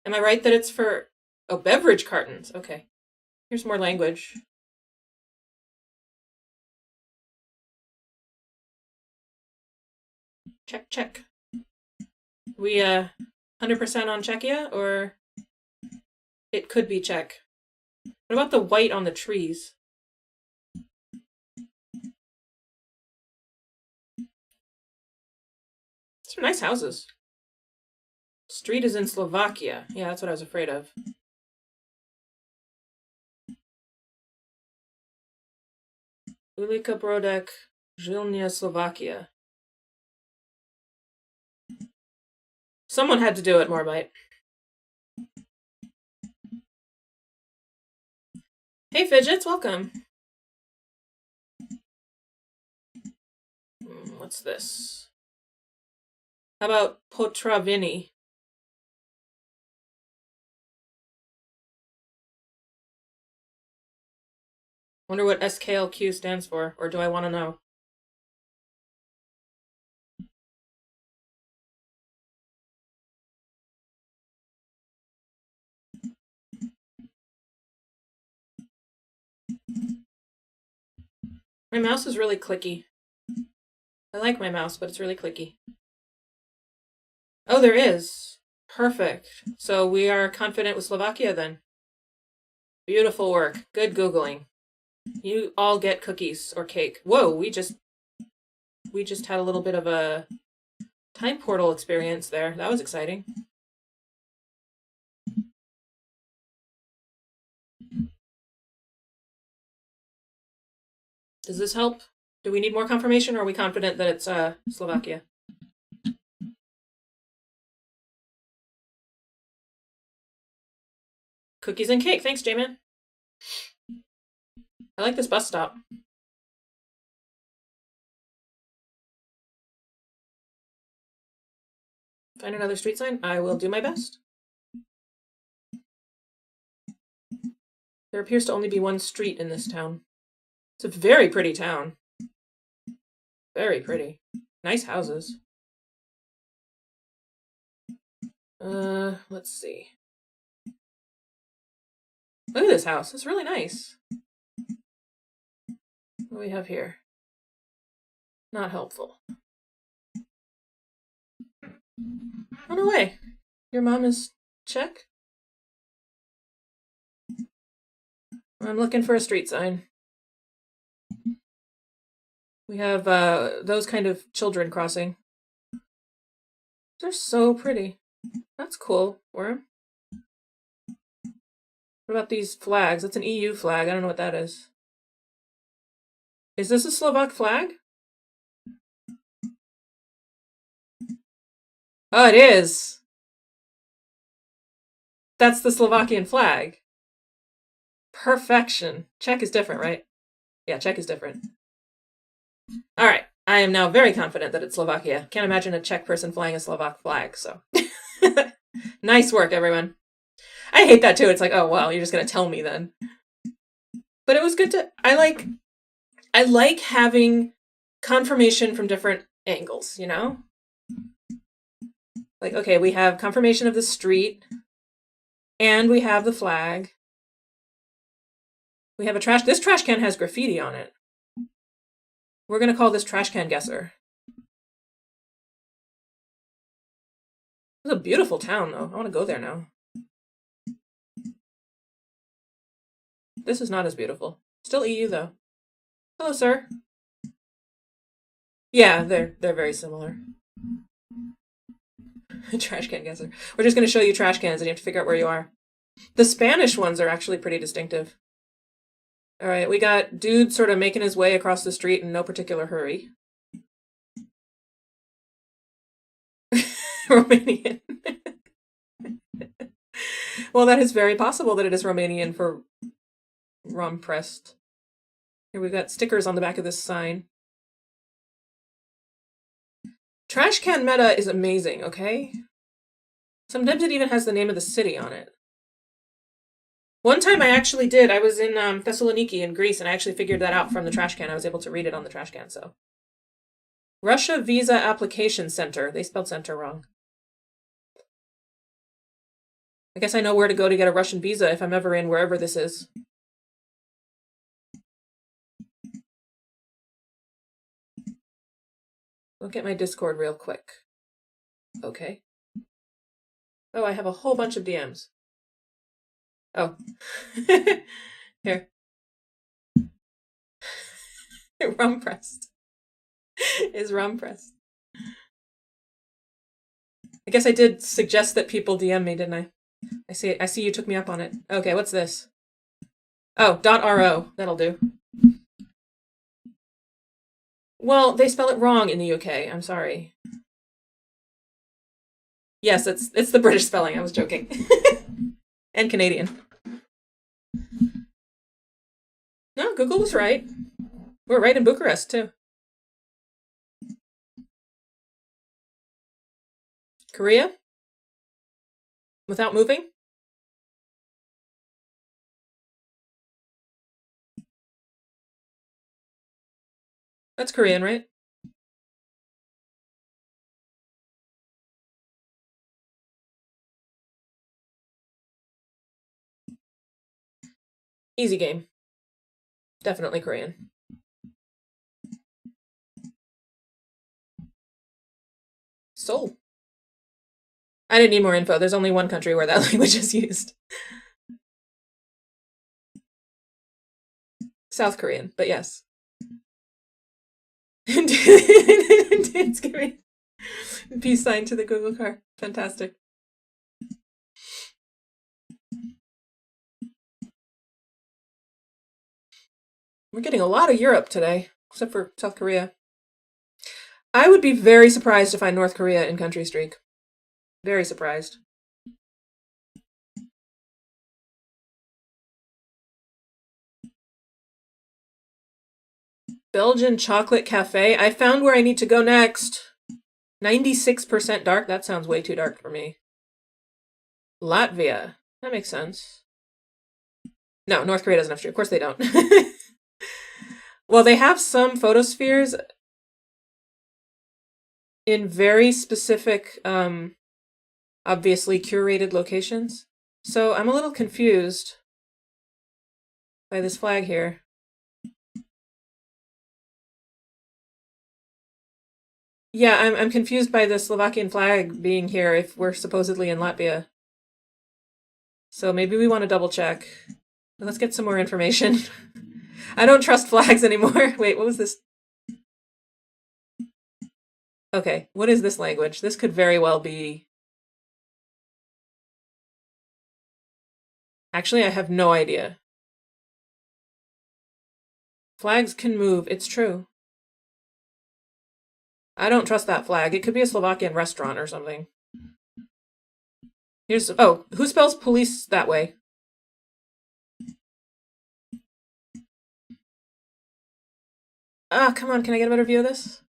Am I right that it's for... Oh, beverage cartons. Okay. Here's more language. Check, check. We 100% on Czechia, or it could be Czech. What about the white on the trees? These are nice houses. Street is in Slovakia. Yeah, that's what I was afraid of. Ulika Brodek, Zhilnia, Slovakia. Someone had to do it, Morbite. Hey, Fidgets, welcome. What's this? How about Potravini? Wonder what SKLQ stands for, or do I want to know? My mouse is really clicky. I like my mouse, but it's really clicky. Oh, there is. Perfect. So we are confident with Slovakia then. Beautiful work. Good Googling. You all get cookies or cake. Whoa, we just had a little bit of a time portal experience there. That was exciting. Does this help? Do we need more confirmation, or are we confident that it's Slovakia? Cookies and cake. Thanks, J-Man. I like this bus stop. Find another street sign? I will do my best. There appears to only be one street in this town. It's a very pretty town. Very pretty. Nice houses. Let's see. Look at this house. It's really nice. What do we have here? Not helpful. Oh, no way. Your mom is Czech? I'm looking for a street sign. We have those kind of children crossing. They're so pretty. That's cool, Worm. What about these flags? That's an EU flag. I don't know what that is. Is this a Slovak flag? Oh, it is. That's the Slovakian flag. Perfection. Czech is different, right? Yeah, Czech is different. All right. I am now very confident that it's Slovakia. Can't imagine a Czech person flying a Slovak flag, so. Nice work, everyone. I hate that too. It's like, oh, well, you're just going to tell me then. But it was good to. I like having confirmation from different angles, you know? Like, okay, we have confirmation of the street, and we have the flag. We have a trash. This trash can has graffiti on it. We're going to call this trash can guesser. It's a beautiful town, though. I want to go there now. This is not as beautiful. Still EU, though. Hello, sir. Yeah, they're very similar. Trash can guesser. We're just going to show you trash cans, and you have to figure out where you are. The Spanish ones are actually pretty distinctive. All right, we got dude sort of making his way across the street in no particular hurry. Romanian. Well, that is very possible that it is Romanian for Rompressed. Here we've got stickers on the back of this sign. Trash can meta is amazing, okay? Sometimes it even has the name of the city on it. One time I actually did. I was in Thessaloniki in Greece, and I actually figured that out from the trash can. I was able to read it on the trash can, so. Russia Visa Application Center. They spelled center wrong. I guess I know where to go to get a Russian visa if I'm ever in wherever this is. Look at my Discord real quick. Okay. Oh, I have a whole bunch of DMs. Oh. Here. Rum pressed. Is rum pressed. I guess I did suggest that people DM me, didn't I? I see you took me up on it. Okay, what's this? Oh, .ro. That'll do. Well, they spell it wrong in the UK. I'm sorry. Yes, it's the British spelling. I was joking. And Canadian. No, Google was right. We're right in Bucharest, too. Korea? Without moving? That's Korean, right? Easy game. Definitely Korean. Seoul. I didn't need more info. There's only one country where that language is used. South Korean, but yes. It's giving peace sign to the Google car. Fantastic. We're getting a lot of Europe today, except for South Korea. I would be very surprised to find North Korea in country streak. Very surprised. Belgian chocolate cafe. I found where I need to go next. 96% dark. That sounds way too dark for me. Latvia. That makes sense. No, North Korea doesn't have street. Of course they don't. Well, they have some photospheres in very specific, obviously curated locations. So I'm a little confused by this flag here. Yeah, I'm confused by the Slovakian flag being here if we're supposedly in Latvia. So maybe we want to double check. Let's get some more information. I don't trust flags anymore. Wait, what was this? Okay, what is this language? This could very well be... Actually, I have no idea. Flags can move, it's true. I don't trust that flag. It could be a Slovakian restaurant or something. Here's... Oh, who spells police that way? Ah, come on, can I get a better view of this?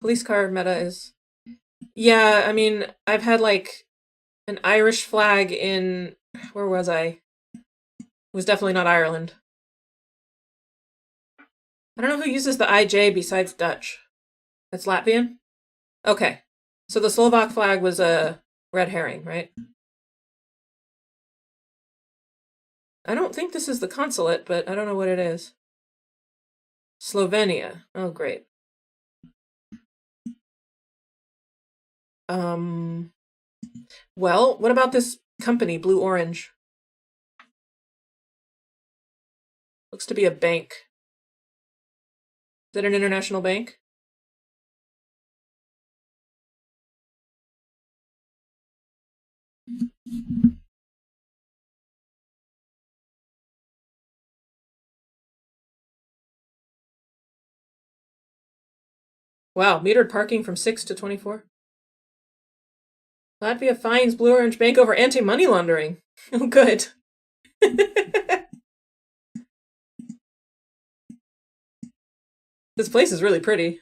Police car meta is... Yeah, I mean, I've had like an Irish flag in... Where was I? It was definitely not Ireland. I don't know who uses the IJ besides Dutch. That's Latvian? Okay. So the Slovak flag was a red herring, right? I don't think this is the consulate, but I don't know what it is. Slovenia. Oh, great. Well, what about this company, Blue Orange? Looks to be a bank. Is it an international bank? Wow, metered parking from 6 to 24. Latvia fines Blue Orange Bank over anti-money laundering. Oh, good. This place is really pretty.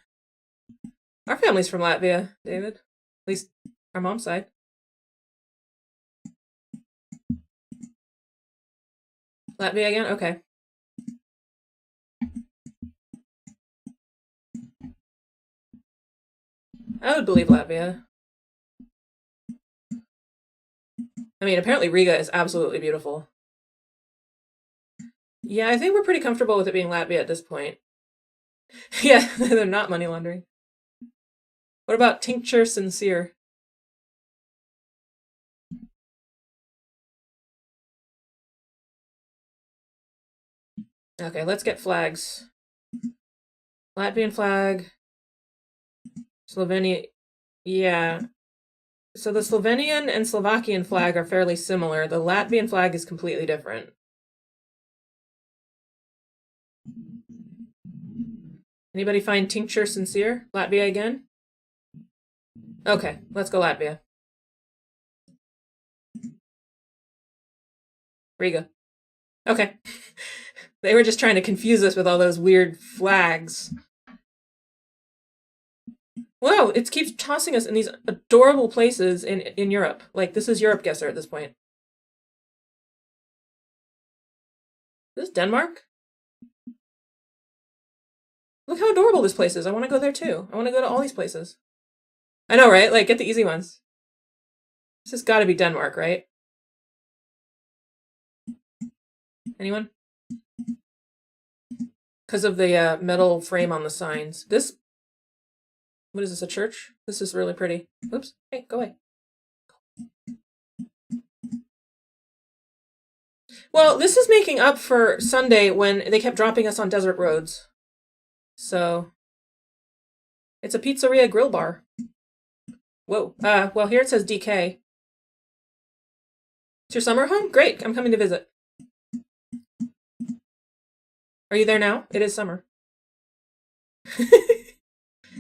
Our family's from Latvia, David. At least our mom's side. Latvia again? Okay. I would believe Latvia. I mean, apparently Riga is absolutely beautiful. Yeah, I think we're pretty comfortable with it being Latvia at this point. Yeah, they're not money laundering. What about tincture sincere? Okay, let's get flags. Latvian flag. Slovenia. Yeah. So the Slovenian and Slovakian flag are fairly similar. The Latvian flag is completely different. Anybody find tincture sincere? Latvia again? Okay, let's go Latvia. Riga. Okay. They were just trying to confuse us with all those weird flags. Wow, it keeps tossing us in these adorable places in Europe. Like, this is Europe Guesser at this point. Is this Denmark? Look how adorable this place is. I want to go there too. I want to go to all these places. I know, right? Like, get the easy ones. This has got to be Denmark, right? Anyone? Because of the metal frame on the signs. This... What is this, a church? This is really pretty. Oops. Hey, go away. Well, this is making up for Sunday when they kept dropping us on desert roads. So... It's a pizzeria grill bar. Whoa. Well, here it says DK. It's your summer home? Great. I'm coming to visit. Are you there now? It is summer.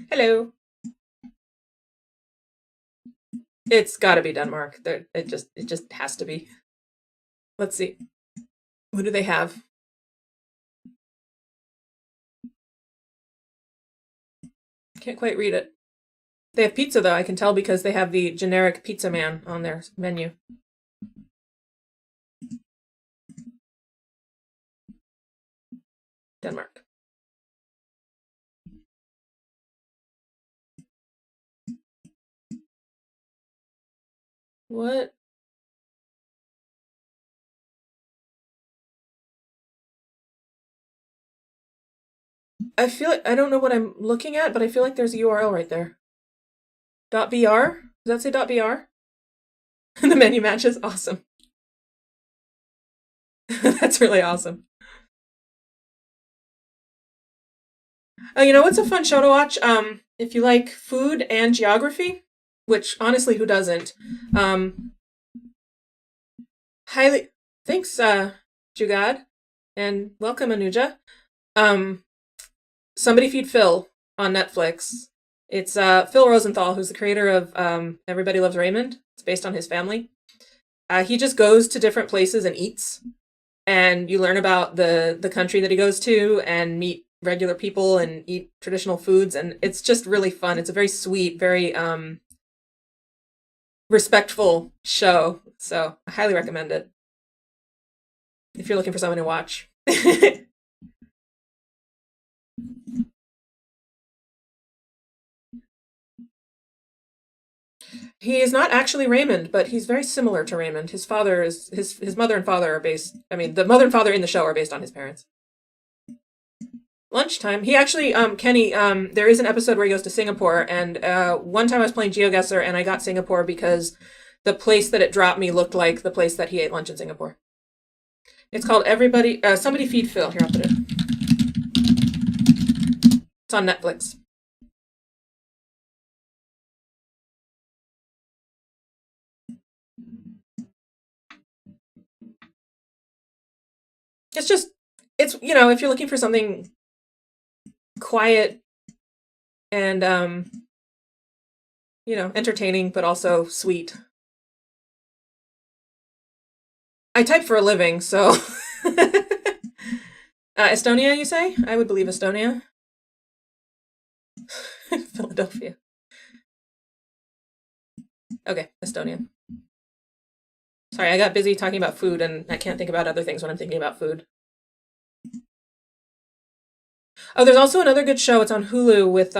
Hello. It's got to be Denmark. It just has to be. Let's see. What do they have? Can't quite read it. They have pizza, though. I can tell because they have the generic pizza man on their menu. Denmark. What? I feel like I don't know what I'm looking at, but I feel like there's a URL right there. .br? Does that say .br? The menu matches? Awesome. That's really awesome. Oh, you know what's a fun show to watch? if you like food and geography, which honestly, who doesn't? Um, highly thanks, Jugad, and welcome, Anuja. Um, Somebody Feed Phil on Netflix. It's Phil Rosenthal, who's the creator of Everybody Loves Raymond. It's based on his family. He just goes to different places and eats, and you learn about the country that he goes to, and meet regular people and eat traditional foods, and it's just really fun. It's a very sweet, very respectful show, so I highly recommend it if you're looking for someone to watch. He is not actually Raymond, but he's very similar to Raymond. His father is his mother and father are based. I mean, the mother and father in the show are based on his parents. Lunchtime. He actually, Kenny, there is an episode where he goes to Singapore, and one time I was playing GeoGuessr, and I got Singapore because the place that it dropped me looked like the place that he ate lunch in Singapore. It's called Somebody Feed Phil. Here, I'll put it. It's on Netflix. It's if you're looking for something quiet and entertaining but also sweet. I type for a living, so Estonia, you say? I would believe Estonia. Philadelphia. Okay, Estonia. Sorry, I got busy talking about food and I can't think about other things when I'm thinking about food. Oh, there's also another good show. It's on Hulu with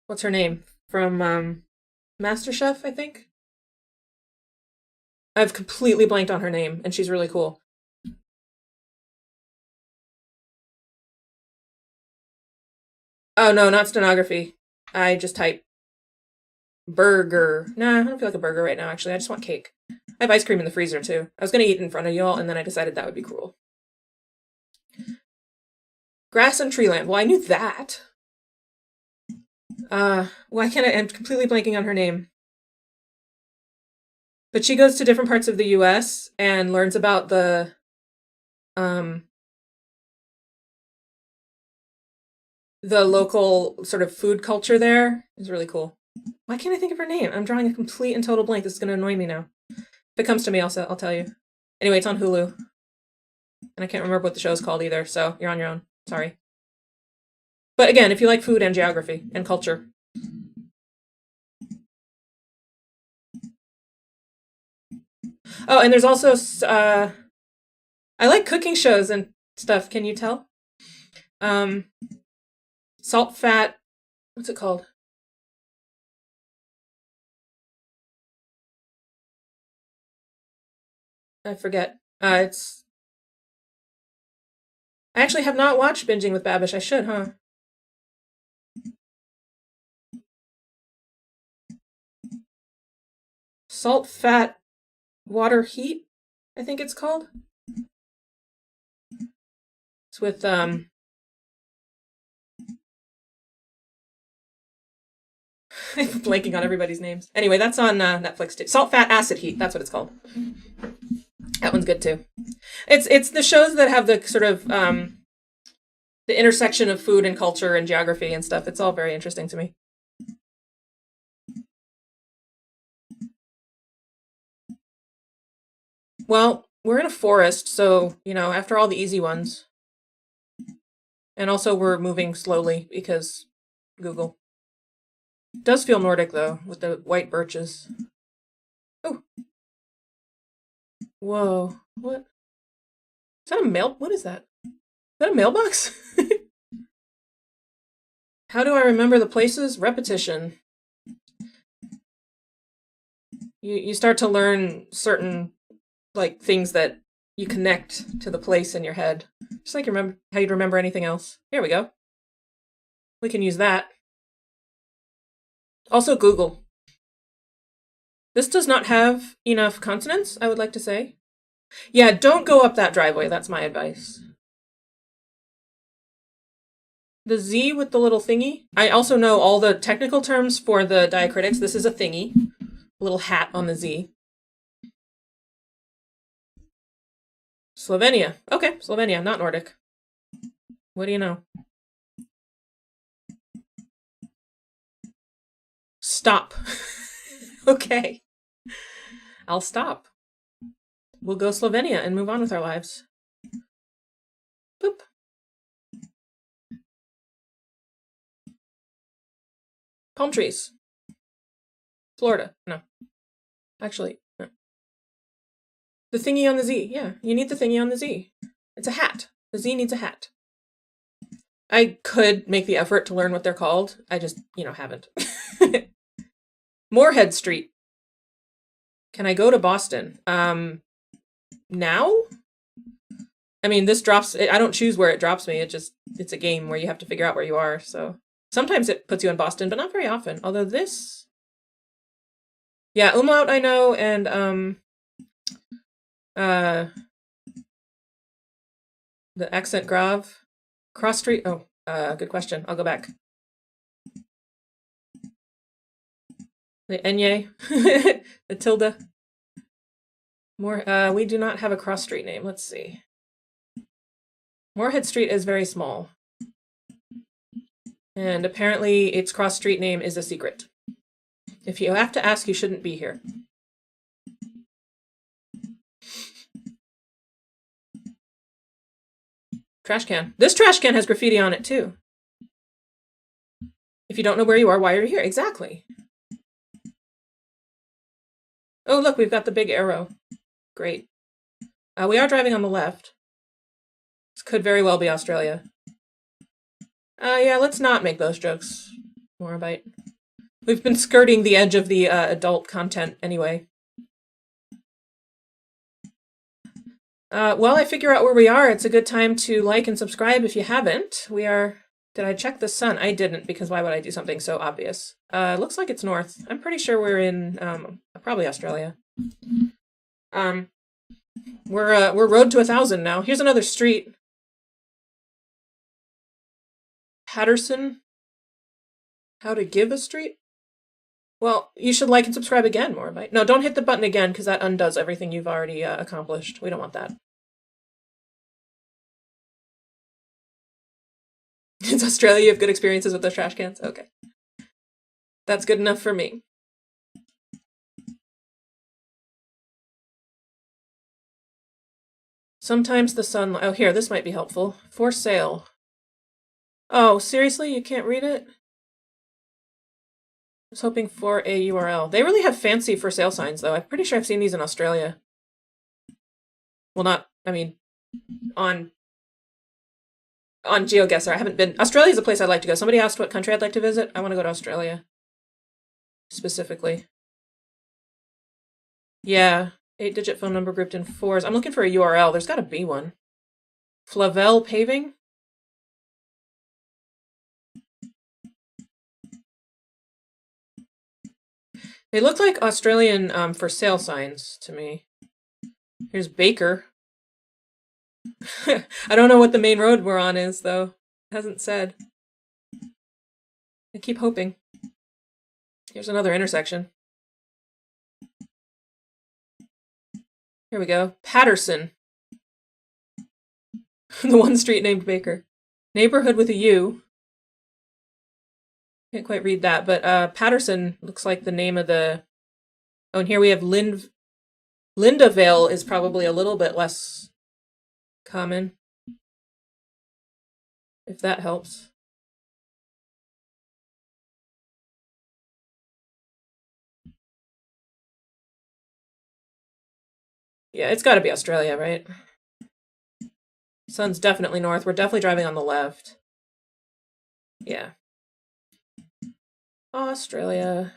what's her name? From MasterChef, I think. I've completely blanked on her name, and she's really cool. Oh no, not stenography. I just type burger. Nah, I don't feel like a burger right now, actually. I just want cake. I have ice cream in the freezer too. I was gonna eat in front of y'all, and then I decided that would be cruel. Grass and Treeland. Well, I knew that. Why can't I'm completely blanking on her name. But she goes to different parts of the US and learns about um the local sort of food culture there. It's really cool. Why can't I think of her name? I'm drawing a complete and total blank. This is gonna annoy me now. If it comes to me, I'll tell you. Anyway, it's on Hulu. And I can't remember what the show's called either, so you're on your own. Sorry. But again, if you like food and geography and culture. Oh, and there's also I like cooking shows and stuff. Can you tell? Um, Salt, Fat. What's it called? I forget. It's. I actually have not watched Binging with Babish. I should, huh? Salt, Fat, Water, Heat. I think it's called. It's with I'm blanking on everybody's names. Anyway, that's on Netflix too. Salt, Fat, Acid, Heat. That's what it's called. That one's good too. It's the shows that have the sort of the intersection of food and culture and geography and stuff. It's all very interesting to me. Well, we're in a forest, so after all the easy ones, and also we're moving slowly because Google. It does feel Nordic though, with the white birches. Oh, whoa! What? Is that a mail? What is that? Is that a mailbox? How do I remember the places? Repetition. You start to learn certain like things that you connect to the place in your head, just like you remember how you'd remember anything else. Here we go. We can use that. Also, Google. This does not have enough consonants, I would like to say. Yeah, don't go up that driveway. That's my advice. The Z with the little thingy. I also know all the technical terms for the diacritics. This is a thingy. A little hat on the Z. Slovenia. Okay, Slovenia, not Nordic. What do you know? Stop. Okay. I'll stop. We'll go Slovenia and move on with our lives. Boop. Palm trees. Florida. No. Actually, no. The thingy on the Z. Yeah, you need the thingy on the Z. It's a hat. The Z needs a hat. I could make the effort to learn what they're called. I just, haven't. Moorhead Street. Can I go to Boston? Now? I mean, this drops, I don't choose where it drops me. It's a game where you have to figure out where you are. So sometimes it puts you in Boston, but not very often. Although this, yeah, umlaut I know, and the accent grave. Cross street. Oh, good question. I'll go back. The enye, the tilde. More. We do not have a cross street name. Let's see. Moorhead Street is very small, and apparently its cross street name is a secret. If you have to ask, you shouldn't be here. Trash can. This trash can has graffiti on it too. If you don't know where you are, why are you here? Exactly. Oh, look, we've got the big arrow. Great. We are driving on the left. This could very well be Australia. Yeah, let's not make those jokes, Morabite. We've been skirting the edge of the adult content anyway. While I figure out where we are, it's a good time to like and subscribe if you haven't. We are... Did I check the sun? I didn't, because why would I do something so obvious? Looks like it's north. I'm pretty sure we're in, probably Australia. We're road to 1,000 now. Here's another street. Patterson? How to give a street? Well, you should like and subscribe again, Morabite. No, don't hit the button again, because that undoes everything you've already accomplished. We don't want that. It's Australia, you have good experiences with those trash cans? Okay. That's good enough for me. Sometimes the sun... Oh, here, this might be helpful. For sale. Oh, seriously? You can't read it? I was hoping for a URL. They really have fancy for sale signs, though. I'm pretty sure I've seen these in Australia. Well, not... I mean, on GeoGuessr. I haven't been... Australia's a place I'd like to go. Somebody asked what country I'd like to visit. I want to go to Australia. Specifically. Yeah. 8-digit phone number grouped in 4s. I'm looking for a URL. There's got to be one. Flavel Paving? They look like Australian for sale signs to me. Here's Baker. I don't know what the main road we're on is, though. It hasn't said. I keep hoping. Here's another intersection. Here we go. Patterson. The one street named Baker. Neighborhood with a U. Can't quite read that, but Patterson looks like the name of the... Oh, and here we have Lindavale is probably a little bit less common. If that helps. Yeah, it's got to be Australia, right? Sun's definitely north. We're definitely driving on the left. Yeah. Australia.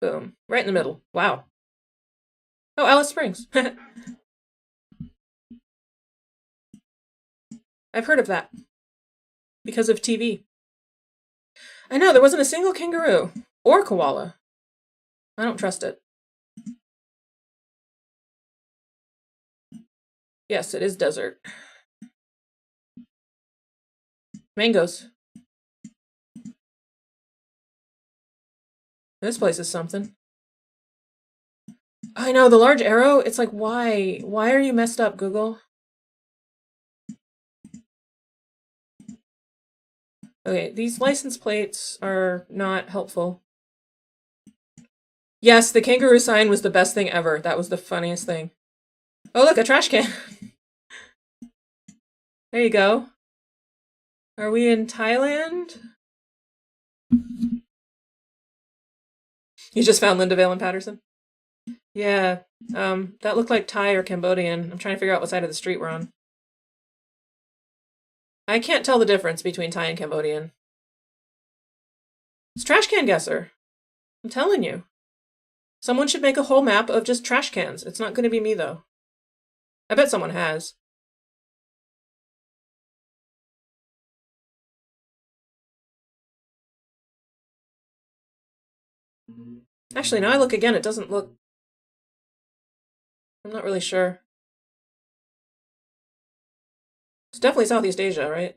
Boom. Right in the middle. Wow. Oh, Alice Springs. I've heard of that. Because of TV. I know, there wasn't a single kangaroo. Or koala. I don't trust it. Yes, it is desert. Mangoes. This place is something. I know, the large arrow, it's like, why? Why are you messed up, Google? Okay, these license plates are not helpful. Yes, the kangaroo sign was the best thing ever. That was the funniest thing. Oh, look, a trash can. There you go. Are we in Thailand? You just found Linda Vale and Patterson? Yeah, that looked like Thai or Cambodian. I'm trying to figure out what side of the street we're on. I can't tell the difference between Thai and Cambodian. It's Trash Can Guesser. I'm telling you. Someone should make a whole map of just trash cans. It's not going to be me, though. I bet someone has. Actually, now I look again, it doesn't look... I'm not really sure. It's definitely Southeast Asia, right?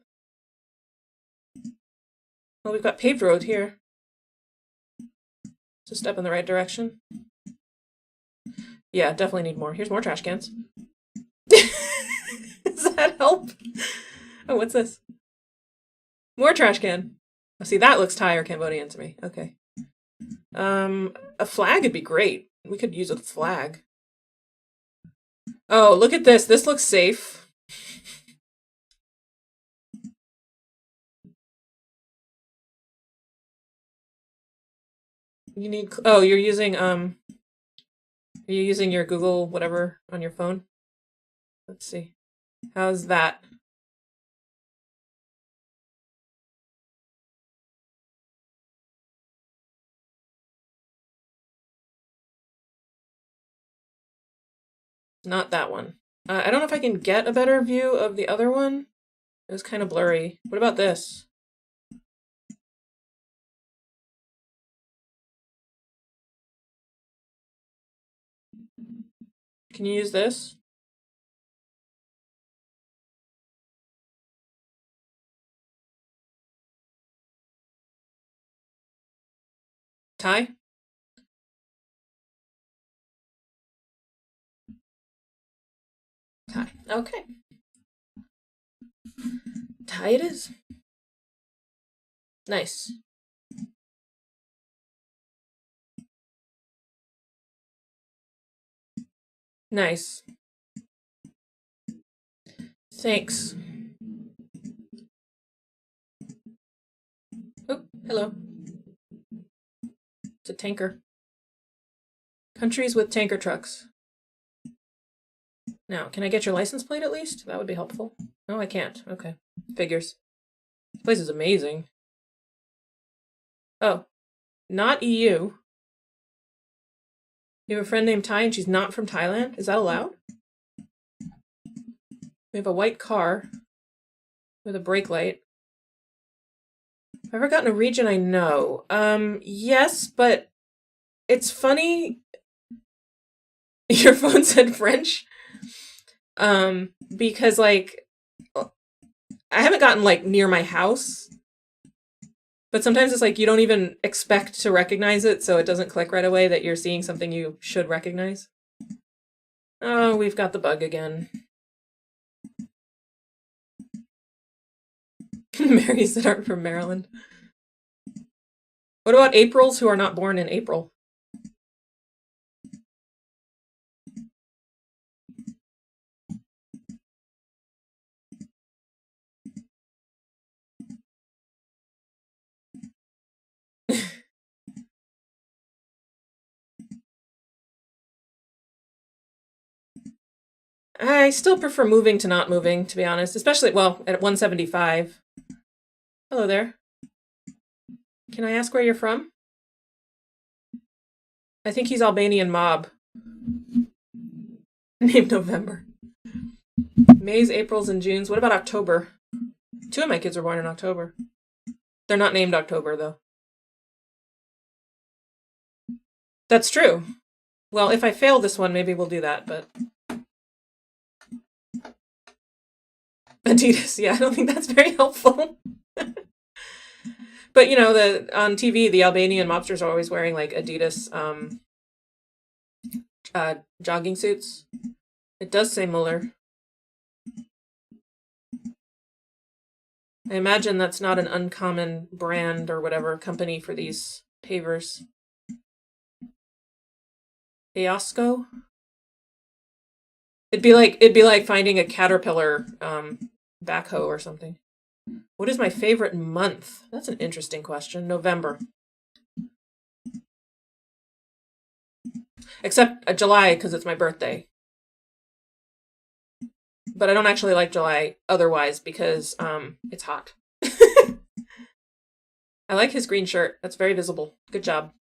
Well, we've got paved road here. It's a step in the right direction. Yeah, definitely need more. Here's more trash cans. Does that help? Oh, what's this? More trash can. Oh, see, that looks Thai or Cambodian to me. Okay. A flag would be great. We could use a flag. Oh, look at this. This looks safe. You need... Oh, you're using, are you using your Google whatever on your phone? Let's see. How's that? Not that one. I don't know if I can get a better view of the other one. It was kind of blurry. What about this? Can you use this? Thai? Thai. Okay. Thai it is. Nice. Nice. Thanks. Oh, hello. It's a tanker. Countries with tanker trucks. Now, can I get your license plate at least? That would be helpful. No, I can't. Okay. Figures. This place is amazing. Oh, not EU. You have a friend named Thai and she's not from Thailand? Is that allowed? We have a white car with a brake light. Have I ever gotten a region I know? Yes, but it's funny. Your phone said French. Because like, I haven't gotten like near my house, but sometimes it's like you don't even expect to recognize it, so it doesn't click right away that you're seeing something you should recognize. Oh, we've got the bug again. Marys that aren't from Maryland. What about Aprils who are not born in April? I still prefer moving to not moving, to be honest, especially, well, at 175. Hello there. Can I ask where you're from? I think he's Albanian mob. Named November. May's, April's, and June's. What about October? 2 of my kids were born in October. They're not named October, though. That's true. Well, if I fail this one, maybe we'll do that, but... Adidas, yeah, I don't think that's very helpful. But you know, on TV, the Albanian mobsters are always wearing like Adidas jogging suits. It does say Muller. I imagine that's not an uncommon brand or whatever company for these pavers. Eosco? It'd be like finding a Caterpillar backhoe or something. What is my favorite month? That's an interesting question. November. Except July, because it's my birthday. But I don't actually like July otherwise because it's hot. I like his green shirt. That's very visible. Good job.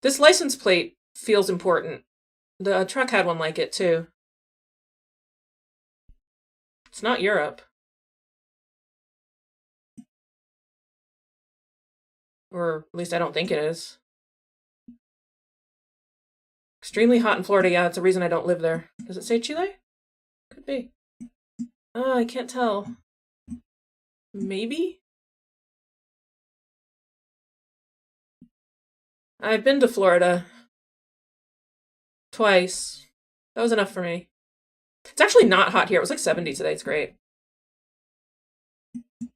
This license plate feels important. The truck had one like it too. It's not Europe. Or at least I don't think it is. Extremely hot in Florida. Yeah, that's a reason I don't live there. Does it say Chile? Could be. Oh, I can't tell. Maybe? I've been to Florida. Twice. That was enough for me. It's actually not hot here. It was like 70 today. It's great. I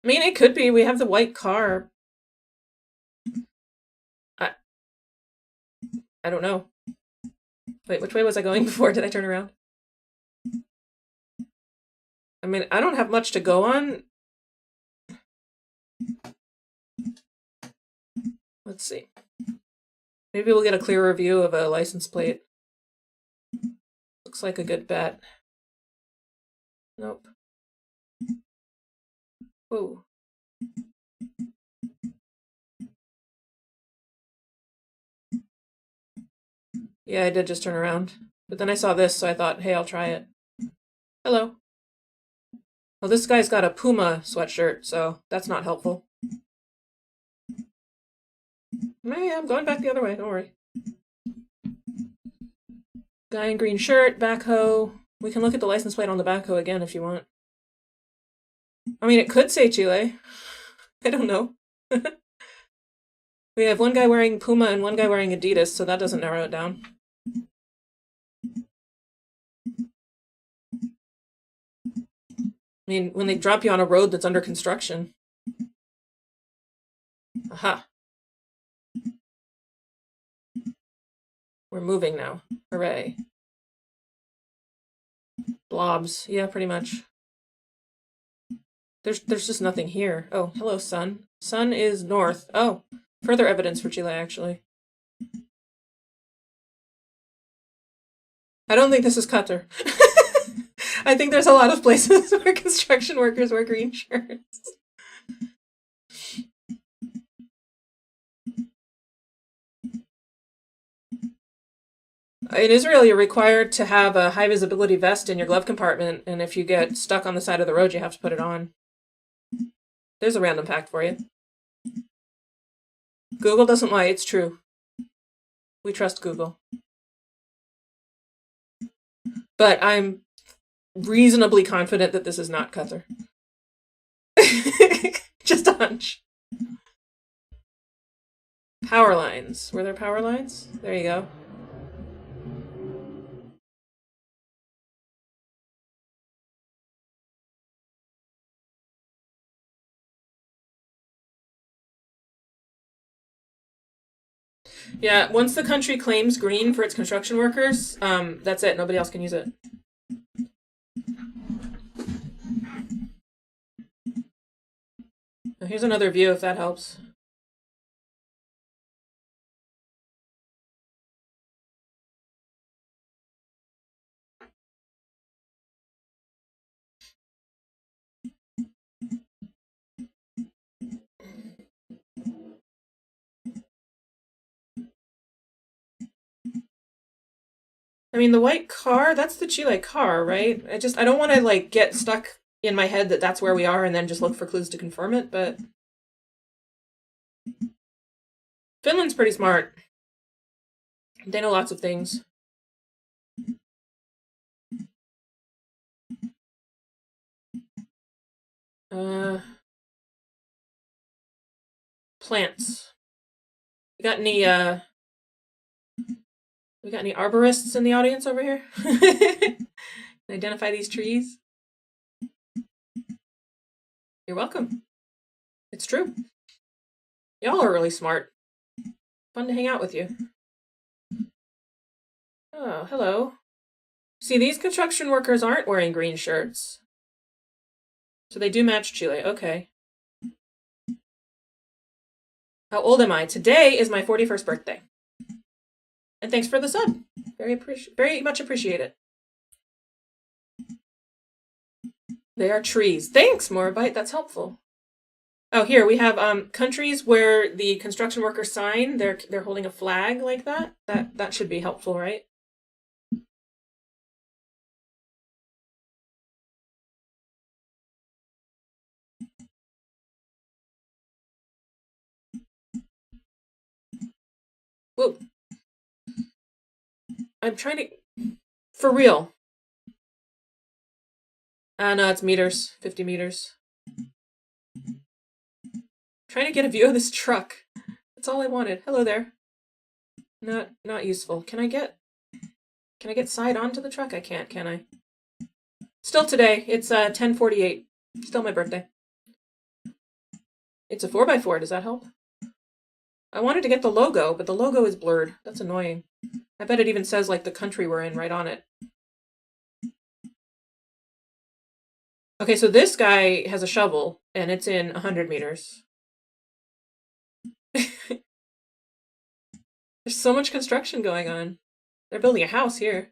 mean, it could be. We have the white car. I don't know. Wait, which way was I going before? Did I turn around? I mean, I don't have much to go on. Let's see. Maybe we'll get a clearer view of a license plate. Looks like a good bet. Nope. Whoa. Yeah, I did just turn around. But then I saw this, so I thought, hey, I'll try it. Hello. Well, this guy's got a Puma sweatshirt, so that's not helpful. Yeah, I'm going back the other way, don't worry. Guy in green shirt, backhoe. We can look at the license plate on the backhoe again if you want. I mean, it could say Chile. I don't know. We have one guy wearing Puma and one guy wearing Adidas, so that doesn't narrow it down. I mean, when they drop you on a road that's under construction. Aha. We're moving now. Hooray. Blobs. Yeah, pretty much. There's just nothing here. Oh, hello, sun. Sun is north. Oh, further evidence for Chile, actually. I don't think this is Qatar. I think there's a lot of places where construction workers wear green shirts. In Israel, you're required to have a high visibility vest in your glove compartment, and if you get stuck on the side of the road, you have to put it on. There's a random fact for you. Google doesn't lie, it's true. We trust Google. But I'm reasonably confident that this is not Qatar. Just a hunch. Power lines. Were there power lines? There you go. Yeah, once the country claims green for its construction workers, that's it. Nobody else can use it. Here's another view if that helps. I mean, the white car, that's the Chile car, right? I don't want to like get stuck in my head that that's where we are and then just look for clues to confirm it, but Finland's pretty smart. They know lots of things. plants. We got any arborists in the audience over here? Identify these trees? You're welcome. It's true. Y'all are really smart. Fun to hang out with you. Oh, hello. See, these construction workers aren't wearing green shirts. So they do match Chile. Okay. How old am I? Today is my 41st birthday. And thanks for the sub. Very much appreciate it. They are trees. Thanks, Morbite. That's helpful. Oh, here we have countries where the construction workers sign. They're holding a flag like that. That should be helpful, right? Whoa. I'm trying to... For real. No, it's meters. 50 meters. Trying to get a view of this truck. That's all I wanted. Hello there. Not useful. Can I get side onto the truck? I can't, can I? Still today. It's 10:48. Still my birthday. It's a 4x4. Does that help? I wanted to get the logo, but the logo is blurred. That's annoying. I bet it even says like the country we're in right on it. Okay, so this guy has a shovel, and it's in 100 meters. There's so much construction going on. They're building a house here.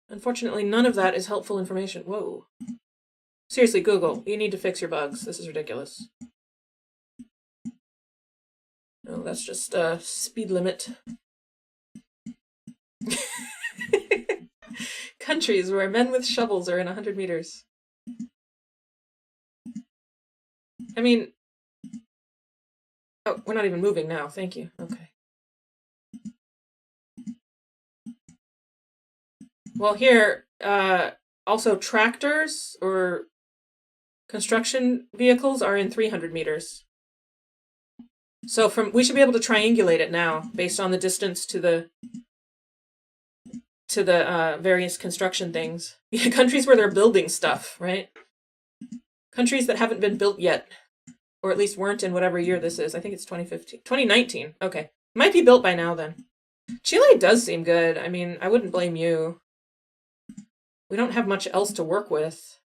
Unfortunately, none of that is helpful information. Whoa. Seriously, Google, you need to fix your bugs. This is ridiculous. No, that's just speed limit. Countries where men with shovels are in 100 meters. I mean... Oh, we're not even moving now. Thank you. Okay. Well, here, also tractors or construction vehicles are in 300 meters. So we should be able to triangulate it now based on the distance to the various construction things. Yeah, countries where they're building stuff, right? Countries that haven't been built yet, or at least weren't in whatever year this is. I think it's 2015, 2019. Okay, might be built by now then. Chile does seem good. I mean, I wouldn't blame you. We don't have much else to work with.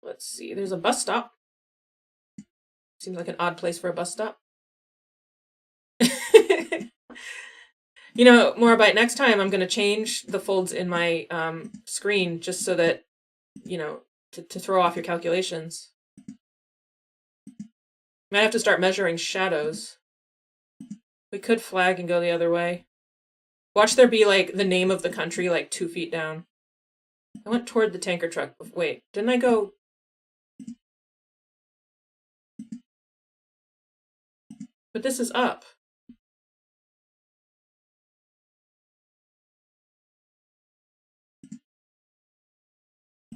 Let's see, there's a bus stop. Seems like an odd place for a bus stop. You know, Morbite, next time I'm going to change the folds in my screen just so that, you know, to throw off your calculations. Might have to start measuring shadows. We could flag and go the other way. Watch there be, like, the name of the country, like, 2 feet down. I went toward the tanker truck. Wait, didn't I go... But this is up.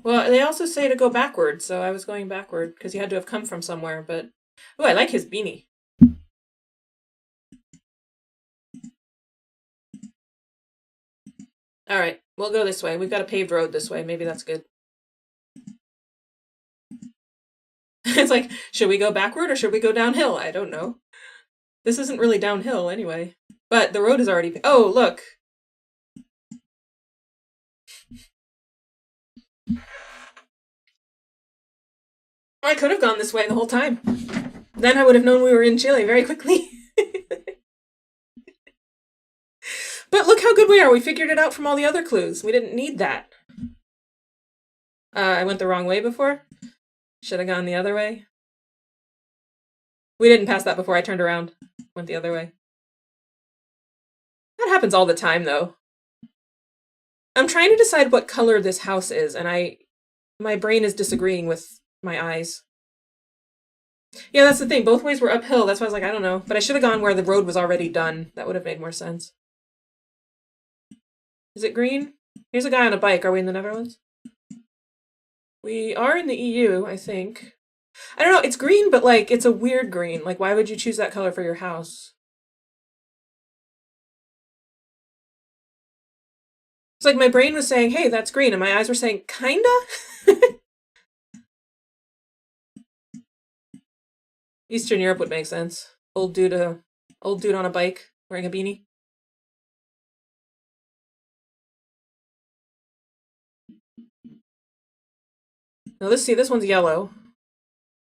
Well, they also say to go backward, so I was going backward, because you had to have come from somewhere, but... Oh, I like his beanie. Alright, we'll go this way. We've got a paved road this way. Maybe that's good. It's like, should we go backward or should we go downhill? I don't know. This isn't really downhill anyway. But the road is already... Oh, look! I could have gone this way the whole time. Then I would have known we were in Chile very quickly. But look how good we are. We figured it out from all the other clues. We didn't need that. I went the wrong way before. Should have gone the other way. We didn't pass that before I turned around. Went the other way. That happens all the time, though. I'm trying to decide what color this house is, and my brain is disagreeing with my eyes. Yeah, that's the thing. Both ways were uphill. That's why I was like, I don't know. But I should have gone where the road was already done. That would have made more sense. Is it green? Here's a guy on a bike. Are we in the Netherlands? We are in the EU, I think. I don't know, it's green, but like, it's a weird green. Like, why would you choose that color for your house? It's like my brain was saying, hey, that's green, and my eyes were saying, kinda? Eastern Europe would make sense. Old dude on a bike wearing a beanie. Now this one's yellow.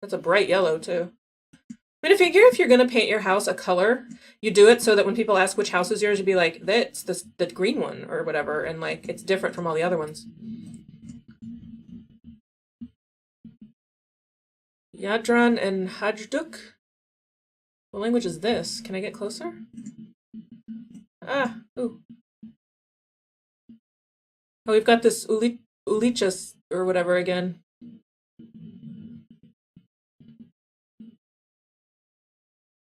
That's a bright yellow too. I mean, I figure if you're gonna paint your house a color, you do it so that when people ask which house is yours, you'd be like, that's the green one or whatever, and like it's different from all the other ones. Yadran and Hajduk? What language is this? Can I get closer? Ah, ooh. Oh, we've got this Ulichas or whatever again.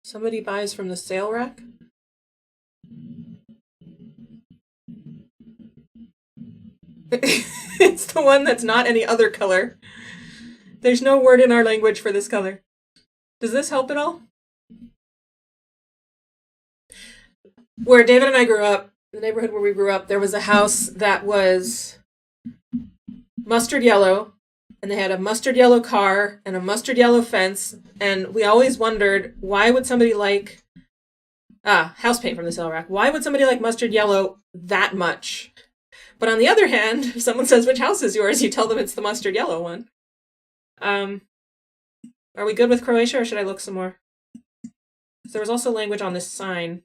Somebody buys from the sale rack? It's the one that's not any other color. There's no word in our language for this color. Does this help at all? Where David and I grew up, the neighborhood where we grew up, there was a house that was mustard yellow, and they had a mustard yellow car and a mustard yellow fence, and we always wondered, why would somebody like house paint from the sale rack? Why would somebody like mustard yellow that much? But on the other hand, if someone says which house is yours, you tell them it's the mustard yellow one. Are we good with Croatia, or should I look some more? There was also language on this sign.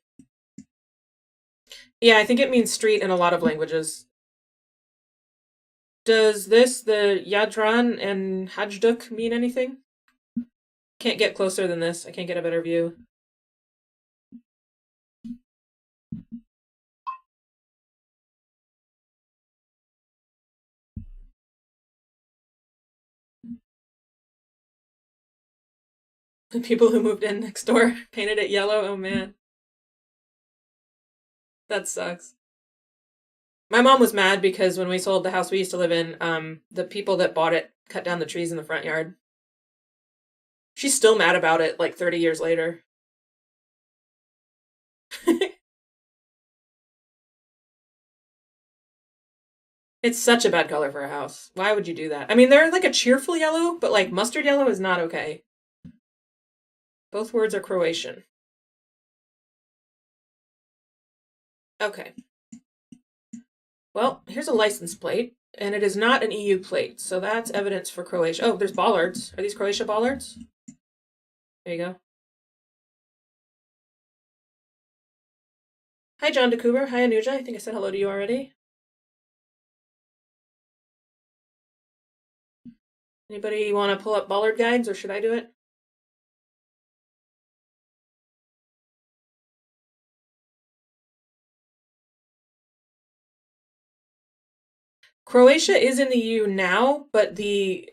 Yeah, I think it means street in a lot of languages. Does the Yadran and Hajduk mean anything? Can't get closer than this. I can't get a better view. The people who moved in next door painted it yellow. Oh man. That sucks. My mom was mad because when we sold the house we used to live in, the people that bought it cut down the trees in the front yard. She's still mad about it like 30 years later. It's such a bad color for a house. Why would you do that? I mean, they're like a cheerful yellow, but like mustard yellow is not okay. Both words are Croatian. Okay. Well, here's a license plate, and it is not an EU plate, so that's evidence for Croatia. Oh, there's bollards. Are these Croatia bollards? There you go. Hi, John DeCouber. Hi, Anuja. I think I said hello to you already. Anybody want to pull up bollard guides, or should I do it? Croatia is in the EU now, but the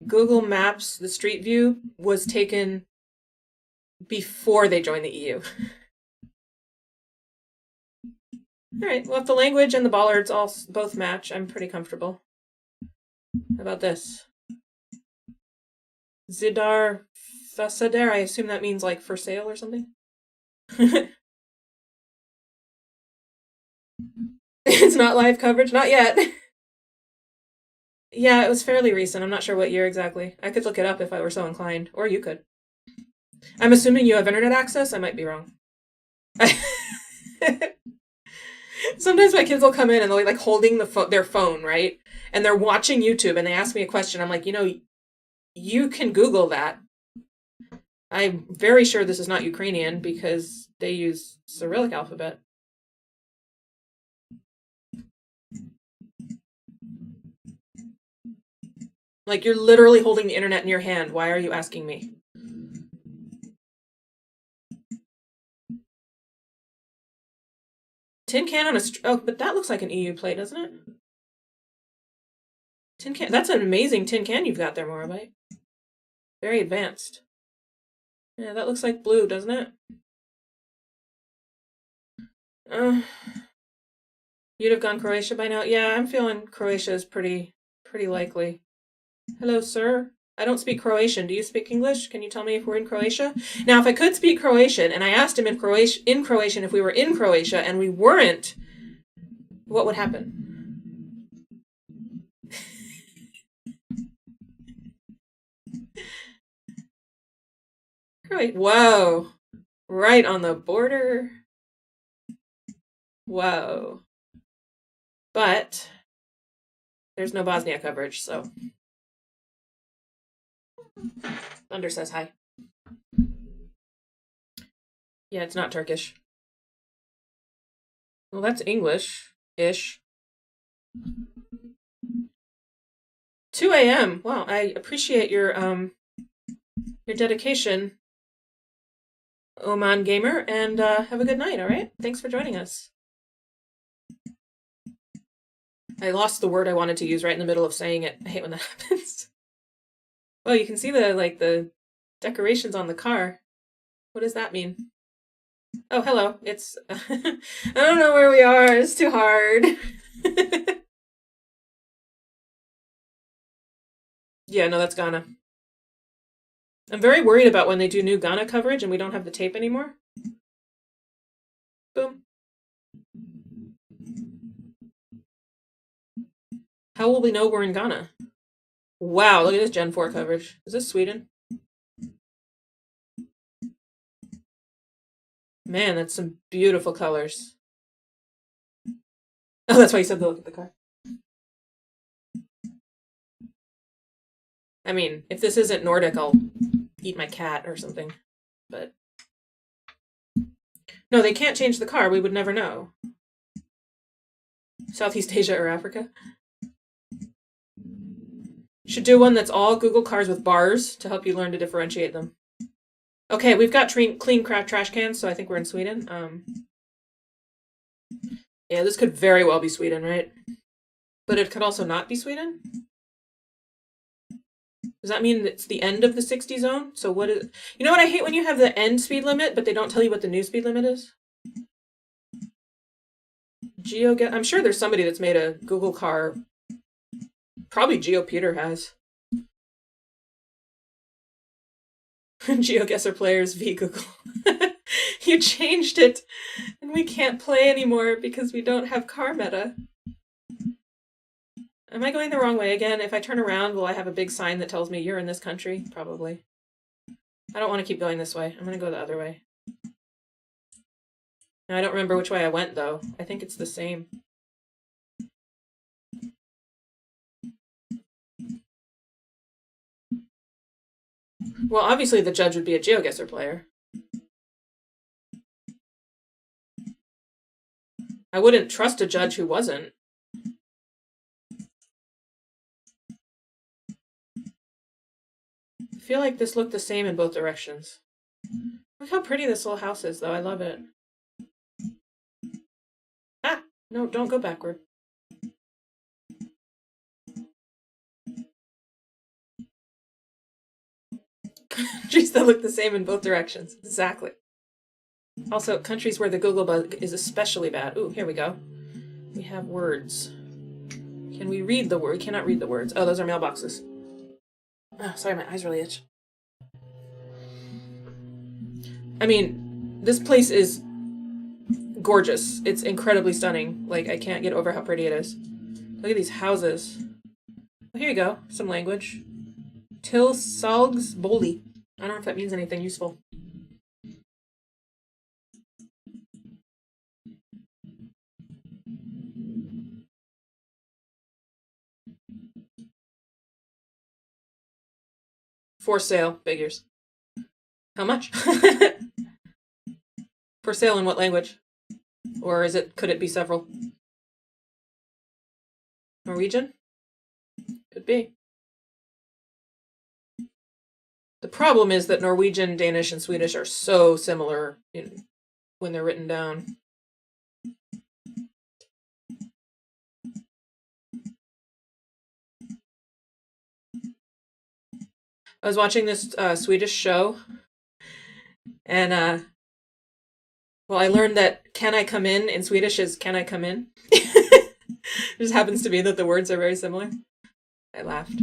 Google Maps, the Street View, was taken before they joined the EU. All right. Well, if the language and the bollards both match, I'm pretty comfortable. How about this? Zidar Fasader. I assume that means like for sale or something. It's not live coverage, not yet. Yeah, it was fairly recent. I'm not sure what year exactly. I could look it up if I were so inclined, or you could. I'm assuming you have internet access. I might be wrong. Sometimes my kids will come in and they'll be like holding their phone, right? And they're watching YouTube and they ask me a question. I'm like, you can Google that. I'm very sure this is not Ukrainian because they use Cyrillic alphabet. Like, you're literally holding the internet in your hand. Why are you asking me? Tin can on a... Oh, but that looks like an EU plate, doesn't it? Tin can... That's an amazing tin can you've got there, Morabite. Very advanced. Yeah, that looks like blue, doesn't it? You'd have gone Croatia by now? Yeah, I'm feeling Croatia is pretty likely. Hello, sir. I don't speak Croatian. Do you speak English? Can you tell me if we're in Croatia? Now, if I could speak Croatian and I asked him in Croatian if we were in Croatia and we weren't, what would happen? Whoa. Right on the border. Whoa. But there's no Bosnia coverage, so. Thunder says hi. Yeah, it's not Turkish. Well, that's English-ish. 2 a.m. Wow, I appreciate your dedication, Oman Gamer, and have a good night, all right? Thanks for joining us. I lost the word I wanted to use right in the middle of saying it. I hate when that happens. Well, you can see the decorations on the car. What does that mean? Oh, hello. It's I don't know where we are. It's too hard. Yeah, no, that's Ghana. I'm very worried about when they do new Ghana coverage and we don't have the tape anymore. Boom. How will we know we're in Ghana? Wow, look at this Gen 4 coverage. Is this Sweden? Man, that's some beautiful colors. Oh, that's why you said to look at the car. I mean, if this isn't Nordic, I'll eat my cat or something. But no, they can't change the car. We would never know. Southeast Asia or Africa. Should do one that's all Google cars with bars to help you learn to differentiate them. Okay, we've got clean trash cans, so I think we're in Sweden. Yeah, this could very well be Sweden, right? But it could also not be Sweden? Does that mean it's the end of the 60 zone? So what is... You know what I hate when you have the end speed limit, but they don't tell you what the new speed limit is? GeoGuessr... I'm sure there's somebody that's made a Google car. Probably GeoPeter has. GeoGuessr players v Google. You changed it, and we can't play anymore because we don't have car meta. Am I going the wrong way again? If I turn around, will I have a big sign that tells me you're in this country? Probably. I don't want to keep going this way. I'm going to go the other way. Now, I don't remember which way I went, though. I think it's the same. Well, obviously the judge would be a GeoGuessr player. I wouldn't trust a judge who wasn't. I feel like this looked the same in both directions. Look how pretty this little house is, though. I love it. Ah! No, don't go backward. Countries that look the same in both directions. Exactly. Also, countries where the Google bug is especially bad. Ooh, here we go. We have words. Can we read the word? We cannot read the words. Oh, those are mailboxes. Oh, sorry, my eyes really itch. I mean, this place is gorgeous. It's incredibly stunning. Like, I can't get over how pretty it is. Look at these houses. Well, here you go. Some language. Till Salgs Boli. I don't know if that means anything useful. For sale. Figures. How much? For sale in what language? Or is it, could it be several? Norwegian? Could be. The problem is that Norwegian, Danish, and Swedish are so similar when they're written down. I was watching this Swedish show, and well, I learned that "can I come in" Swedish is "can I come in." It just happens to be that the words are very similar. I laughed.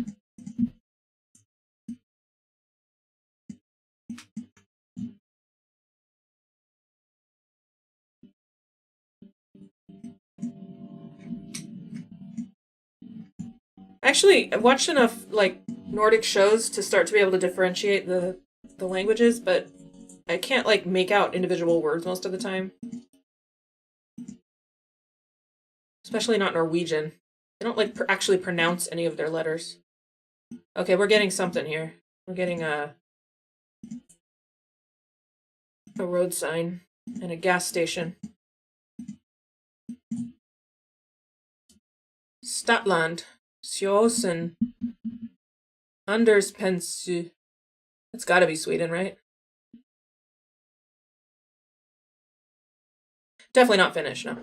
Actually, I've watched enough like Nordic shows to start to be able to differentiate the languages, but I can't like make out individual words most of the time. Especially not Norwegian. They don't like actually pronounce any of their letters. Okay, we're getting something here. We're getting a road sign and a gas station. Statland. Sjosen. Anderspensy. That's gotta be Sweden, right? Definitely not Finnish, no.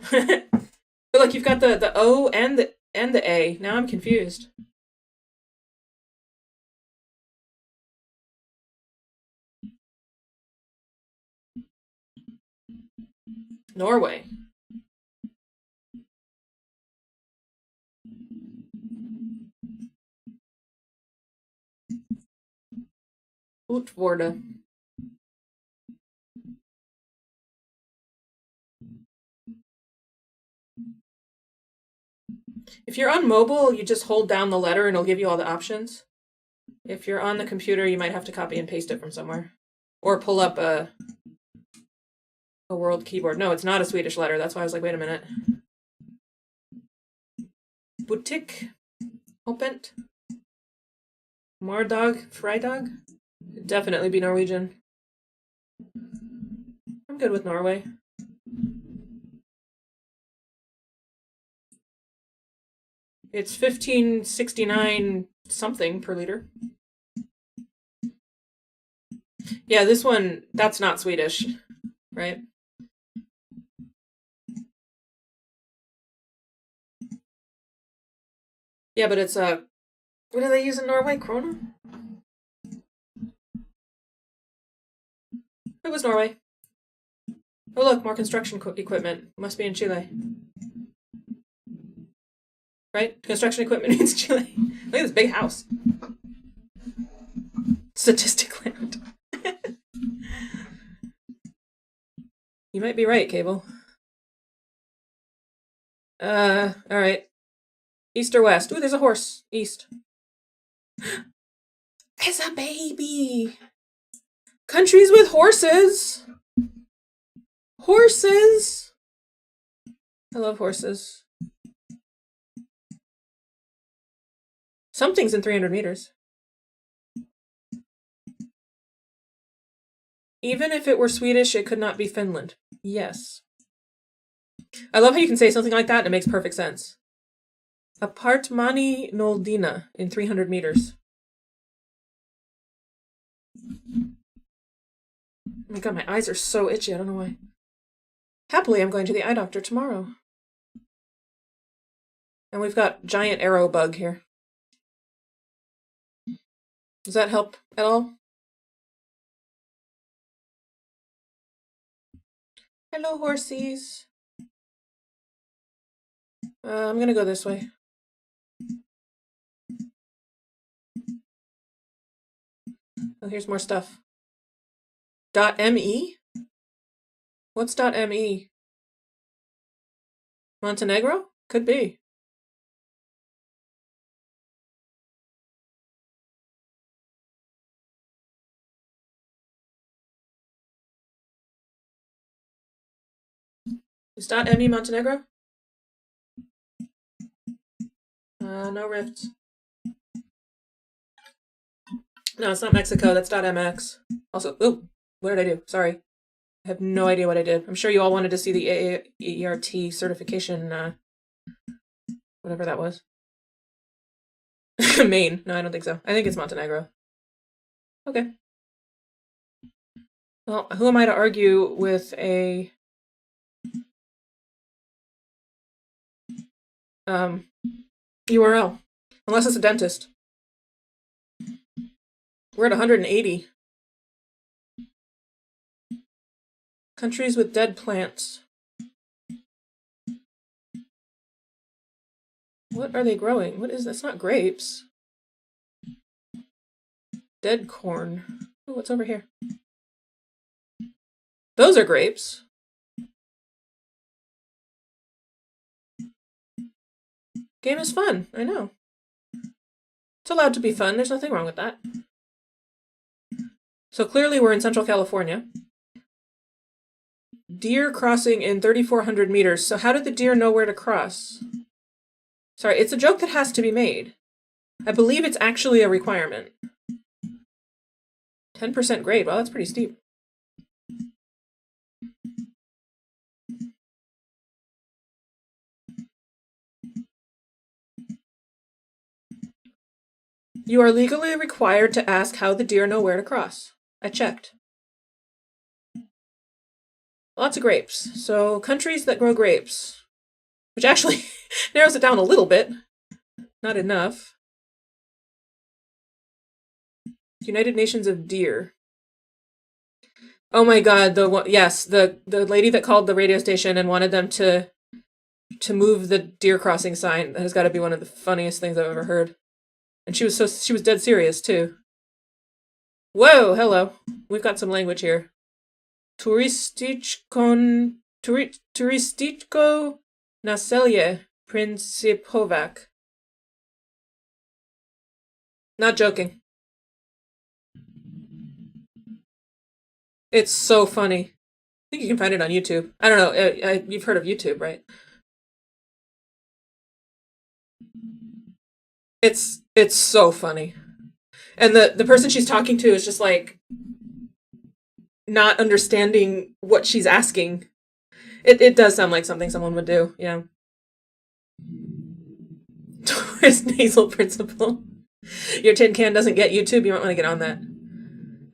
But look, you've got the O and the A. Now I'm confused. Norway. Utvorda. If you're on mobile, you just hold down the letter and it'll give you all the options. If you're on the computer, you might have to copy and paste it from somewhere. Or pull up a world keyboard. No, it's not a Swedish letter. That's why I was like, wait a minute. Butik. Opent. Mardag. Freitag. Definitely be Norwegian. I'm good with Norway. It's 1569 something per liter. Yeah, this one, that's not Swedish, right? Yeah, but it's what do they use in Norway? Krona? It was Norway. Oh look, more construction equipment. Must be in Chile. Right? Construction equipment means Chile. Look at this big house. Statistic land. You might be right, Cable. Alright. East or west? Ooh, there's a horse. East. It's a baby. Countries with horses. Horses. I love horses. Something's in 300 meters. Even if it were Swedish, it could not be Finland. Yes. I love how you can say something like that and it makes perfect sense. Apartmani Noldina in 300 meters. Oh my god, my eyes are so itchy. I don't know why. Happily, I'm going to the eye doctor tomorrow. And we've got giant arrow bug here. Does that help at all? Hello, horsies. I'm gonna go this way. Oh, here's more stuff. .me? What's .me? Montenegro? Could be. Is .me Montenegro? No rifts. No, it's not Mexico. That's .mx. Also, oh, what did I do? Sorry. I have no idea what I did. I'm sure you all wanted to see the AERT certification, whatever that was. Maine. No, I don't think so. I think it's Montenegro. Okay. Well, who am I to argue with a URL? Unless it's a dentist. We're at 180. Countries with dead plants. What are they growing? What is that's not grapes. Dead corn. Oh, what's over here? Those are grapes. Game is fun, I know. It's allowed to be fun, there's nothing wrong with that. So clearly we're in Central California. Deer crossing in 3,400 meters. So how did the deer know where to cross? Sorry, it's a joke that has to be made. I believe it's actually a requirement. 10% grade, well, that's pretty steep. You are legally required to ask how the deer know where to cross. I checked. Lots of grapes. So countries that grow grapes, which actually narrows it down a little bit. Not enough. United Nations of Deer. Oh my god, yes, the lady that called the radio station and wanted them to move the deer crossing sign. That has got to be one of the funniest things I've ever heard. And she was dead serious too. Whoa, hello. We've got some language here. Turističko naselje Principovac. Not joking. It's so funny. I think you can find it on YouTube. I don't know. You've heard of YouTube, right? It's so funny. And the person she's talking to is just like not understanding what she's asking. It does sound like something someone would do, yeah. Tourist nasal principle. Your tin can doesn't get YouTube, you might want to get on that.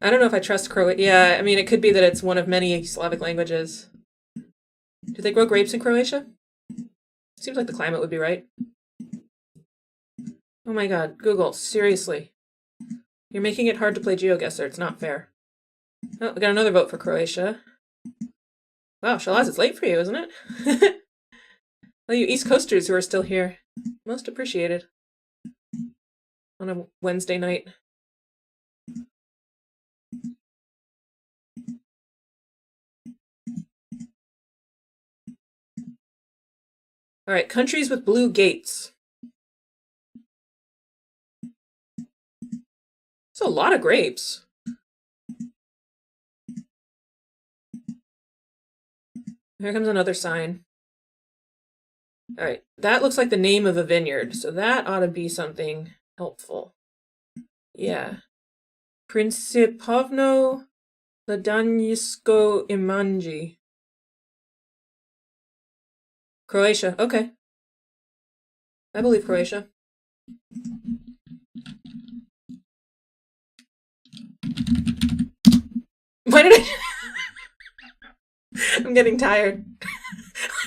I don't know if I trust Croat. Yeah, I mean, it could be that it's one of many Slavic languages. Do they grow grapes in Croatia? Seems like the climate would be right. Oh my god, Google, seriously. You're making it hard to play GeoGuessr, it's not fair. Oh, we got another vote for Croatia. Wow, Shalaz, it's late for you, isn't it? Well, you East Coasters who are still here. Most appreciated. On a Wednesday night. Alright, countries with blue gates. It's a lot of grapes. Here comes another sign. Alright, that looks like the name of a vineyard, so that ought to be something helpful. Yeah. Principovno Ladanisko Imanji. Croatia, okay. I believe Croatia. Why did I... I'm getting tired.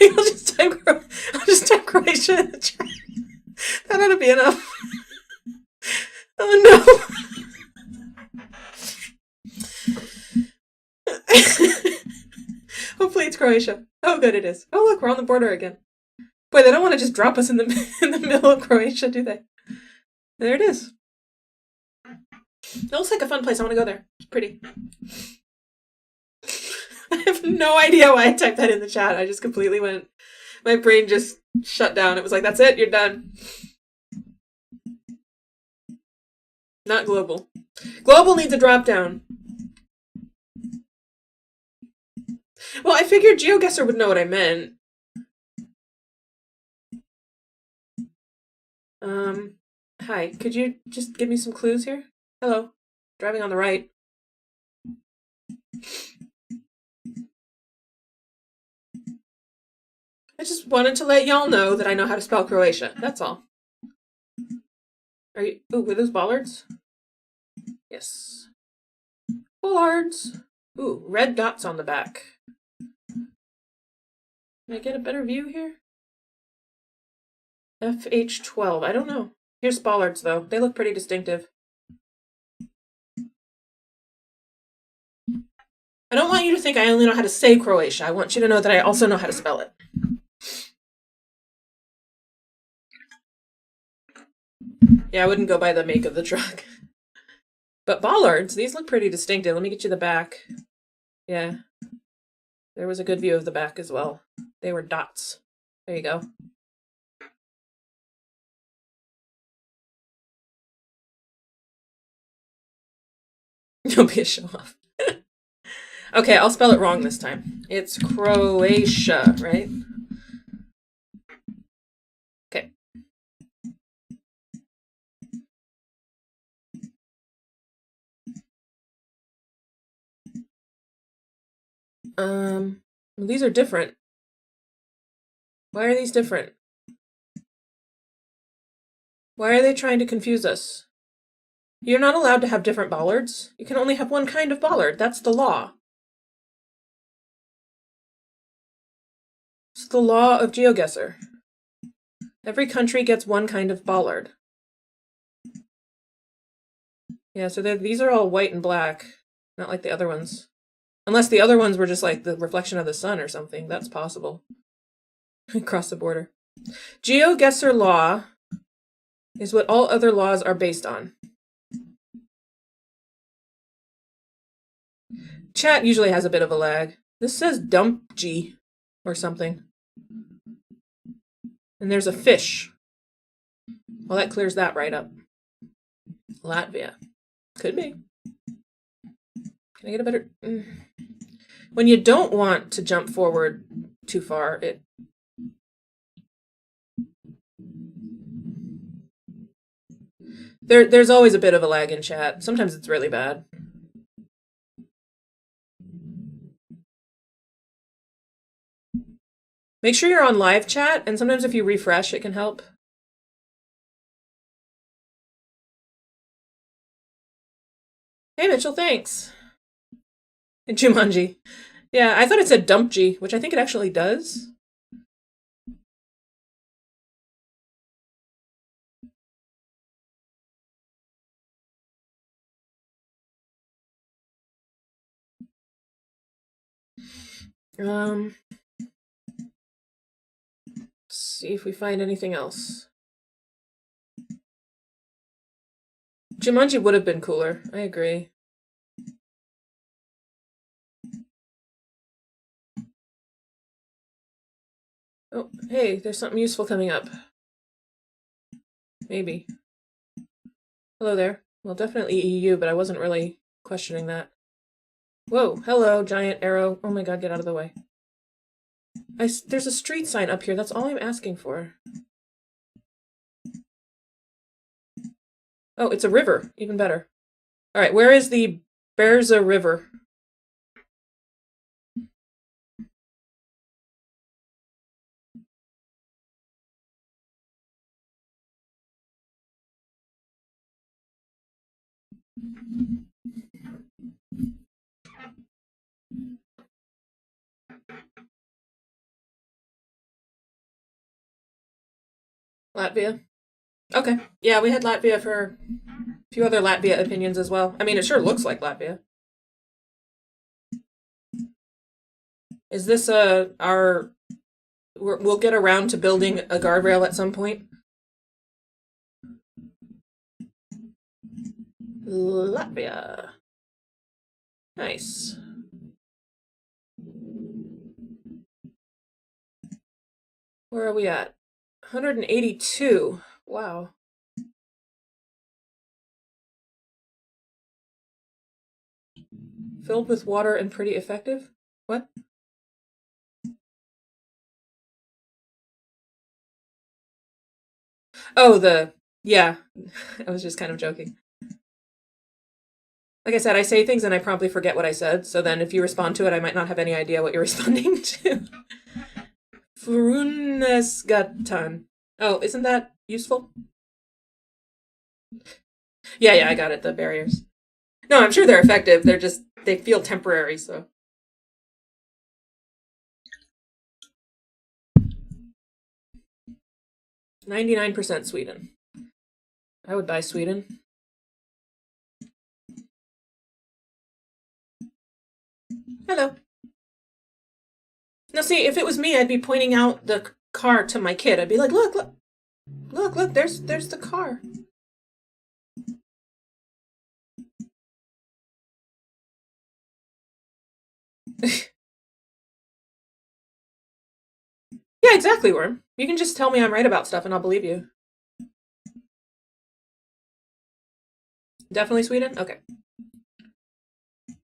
I'll just type Croatia in the chat. That ought to be enough. Oh no. Hopefully it's Croatia. Oh good, it is. Oh look, we're on the border again. Boy, they don't want to just drop us in the middle of Croatia, do they? There it is. It looks like a fun place. I want to go there. It's pretty. I have no idea why I typed that in the chat. I just completely went... My brain just shut down. It was like, that's it, you're done. Not global. Global needs a drop down. Well, I figured GeoGuessr would know what I meant. Hi, could you just give me some clues here? Hello. Driving on the right. I just wanted to let y'all know that I know how to spell Croatia. That's all. Are you... Ooh, were those bollards? Yes. Bollards. Ooh, red dots on the back. Can I get a better view here? FH12. I don't know. Here's bollards, though. They look pretty distinctive. I don't want you to think I only know how to say Croatia. I want you to know that I also know how to spell it. Yeah, I wouldn't go by the make of the truck. But bollards, these look pretty distinctive. Let me get you the back. Yeah. There was a good view of the back as well. They were dots. There you go. Don't be a show-off. Okay, I'll spell it wrong this time. It's Croatia, right? Okay. These are different. Why are these different? Why are they trying to confuse us? You're not allowed to have different bollards. You can only have one kind of bollard. That's the law. It's the law of GeoGuessr. Every country gets one kind of bollard. Yeah, so these are all white and black, not like the other ones. Unless the other ones were just like the reflection of the sun or something. That's possible. Across the border. GeoGuessr law is what all other laws are based on. Chat usually has a bit of a lag. This says dump G or something. And there's a fish. Well, that clears that right up. Latvia. Could be. Can I get a better... When you don't want to jump forward too far, there's always a bit of a lag in chat. Sometimes it's really bad. Make sure you're on live chat, and sometimes if you refresh, it can help. Hey, Mitchell, thanks. And Jumanji. Yeah, I thought it said dump G, which I think it actually does. Let's see if we find anything else. Jumanji would have been cooler. I agree. Oh, hey, there's something useful coming up. Maybe. Hello there. Well, definitely EU, but I wasn't really questioning that. Whoa, hello, giant arrow. Oh my god, get out of the way. There's a street sign up here. That's all I'm asking for. Oh, it's a river. Even better. All right, where is the Berza River? Latvia. Okay. Yeah, we had Latvia for a few other Latvia opinions as well. I mean, it sure looks like Latvia. Is this we'll get around to building a guardrail at some point? Latvia. Nice. Where are we at? 182. Wow. Filled with water and pretty effective? What? Oh, yeah. I was just kind of joking. Like I said, I say things and I promptly forget what I said, so then if you respond to it, I might not have any idea what you're responding to. Frunesgatan. Oh, isn't that useful? Yeah, I got it, the barriers. No, I'm sure they're effective, they feel temporary, so. %, Sweden. I would buy Sweden. Hello. Now see, if it was me, I'd be pointing out the car to my kid. I'd be like, look, there's the car. Yeah, exactly, Worm. You can just tell me I'm right about stuff and I'll believe you. Definitely Sweden? Okay.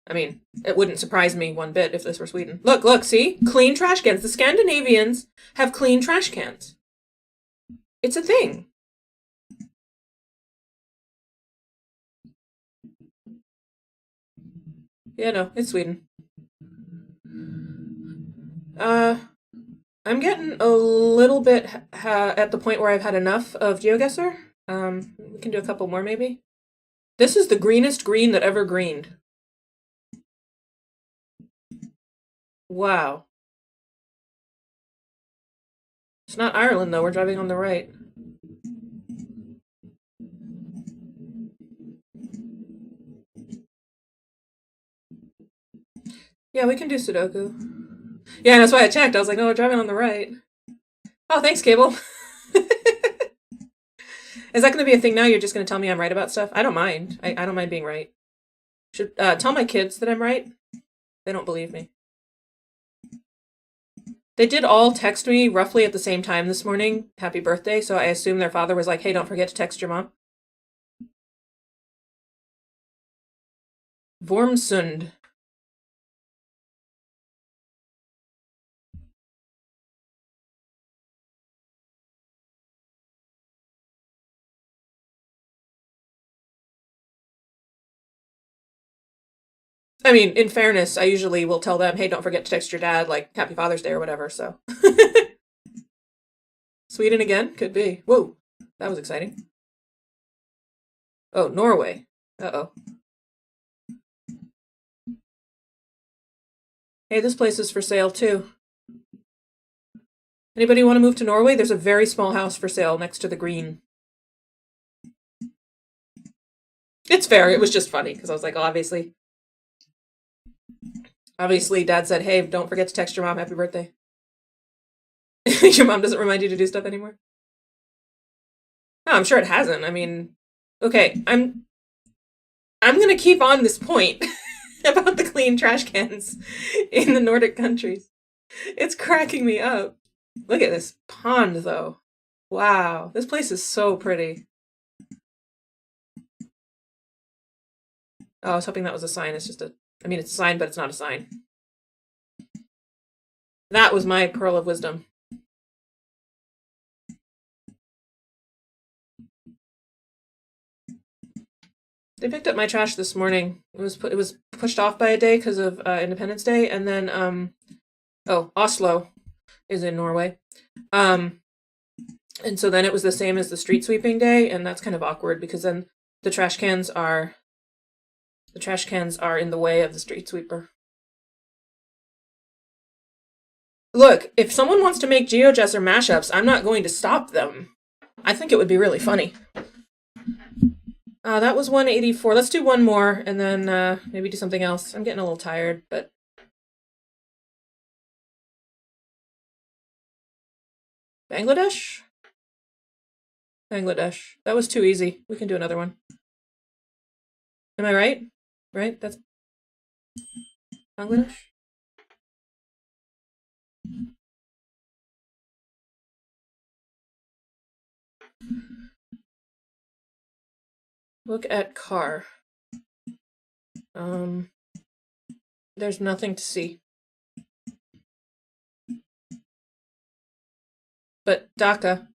I mean, it wouldn't surprise me one bit if this were Sweden. Look, look, see? Clean trash cans. The Scandinavians have clean trash cans. It's a thing. Yeah, no, it's Sweden. Uh, I'm getting a little bit at the point where I've had enough of GeoGuessr. We can do a couple more maybe. This is the greenest green that ever greened. Wow. It's not Ireland though, we're driving on the right. Yeah, we can do Sudoku. Yeah, that's why I checked. I was like, no, we're driving on the right. Oh, thanks, Cable. Is that going to be a thing now? You're just going to tell me I'm right about stuff? I don't mind. I don't mind being right. Should tell my kids that I'm right. They don't believe me. They did all text me roughly at the same time this morning. Happy birthday. So I assume their father was like, hey, don't forget to text your mom. Vormsund. I mean, in fairness, I usually will tell them, hey, don't forget to text your dad, like, Happy Father's Day or whatever, so. Sweden again? Could be. Whoa, that was exciting. Oh, Norway. Uh-oh. Hey, this place is for sale, too. Anybody want to move to Norway? There's a very small house for sale next to the green. It's fair. It was just funny, because I was like, oh, obviously, Dad said, hey, don't forget to text your mom happy birthday. Your mom doesn't remind you to do stuff anymore? No, I'm sure it hasn't. I mean, okay, I'm gonna keep on this point about the clean trash cans in the Nordic countries. It's cracking me up. Look at this pond, though. Wow, this place is so pretty. Oh, I was hoping that was a sign. It's just a. I mean, it's a sign, but it's not a sign. That was my pearl of wisdom. They picked up my trash this morning. It was pushed off by a day because of Independence Day, and then Oslo is in Norway, and so then it was the same as the street sweeping day, and that's kind of awkward because then the trash cans are in the way of the street sweeper. Look, if someone wants to make GeoGuessr mashups, I'm not going to stop them. I think it would be really funny. That was 184. Let's do one more and then maybe do something else. I'm getting a little tired, but. Bangladesh? Bangladesh. That was too easy. We can do another one. Am I right? Right? That's Bangladesh? Look at car. There's nothing to see. But Dhaka.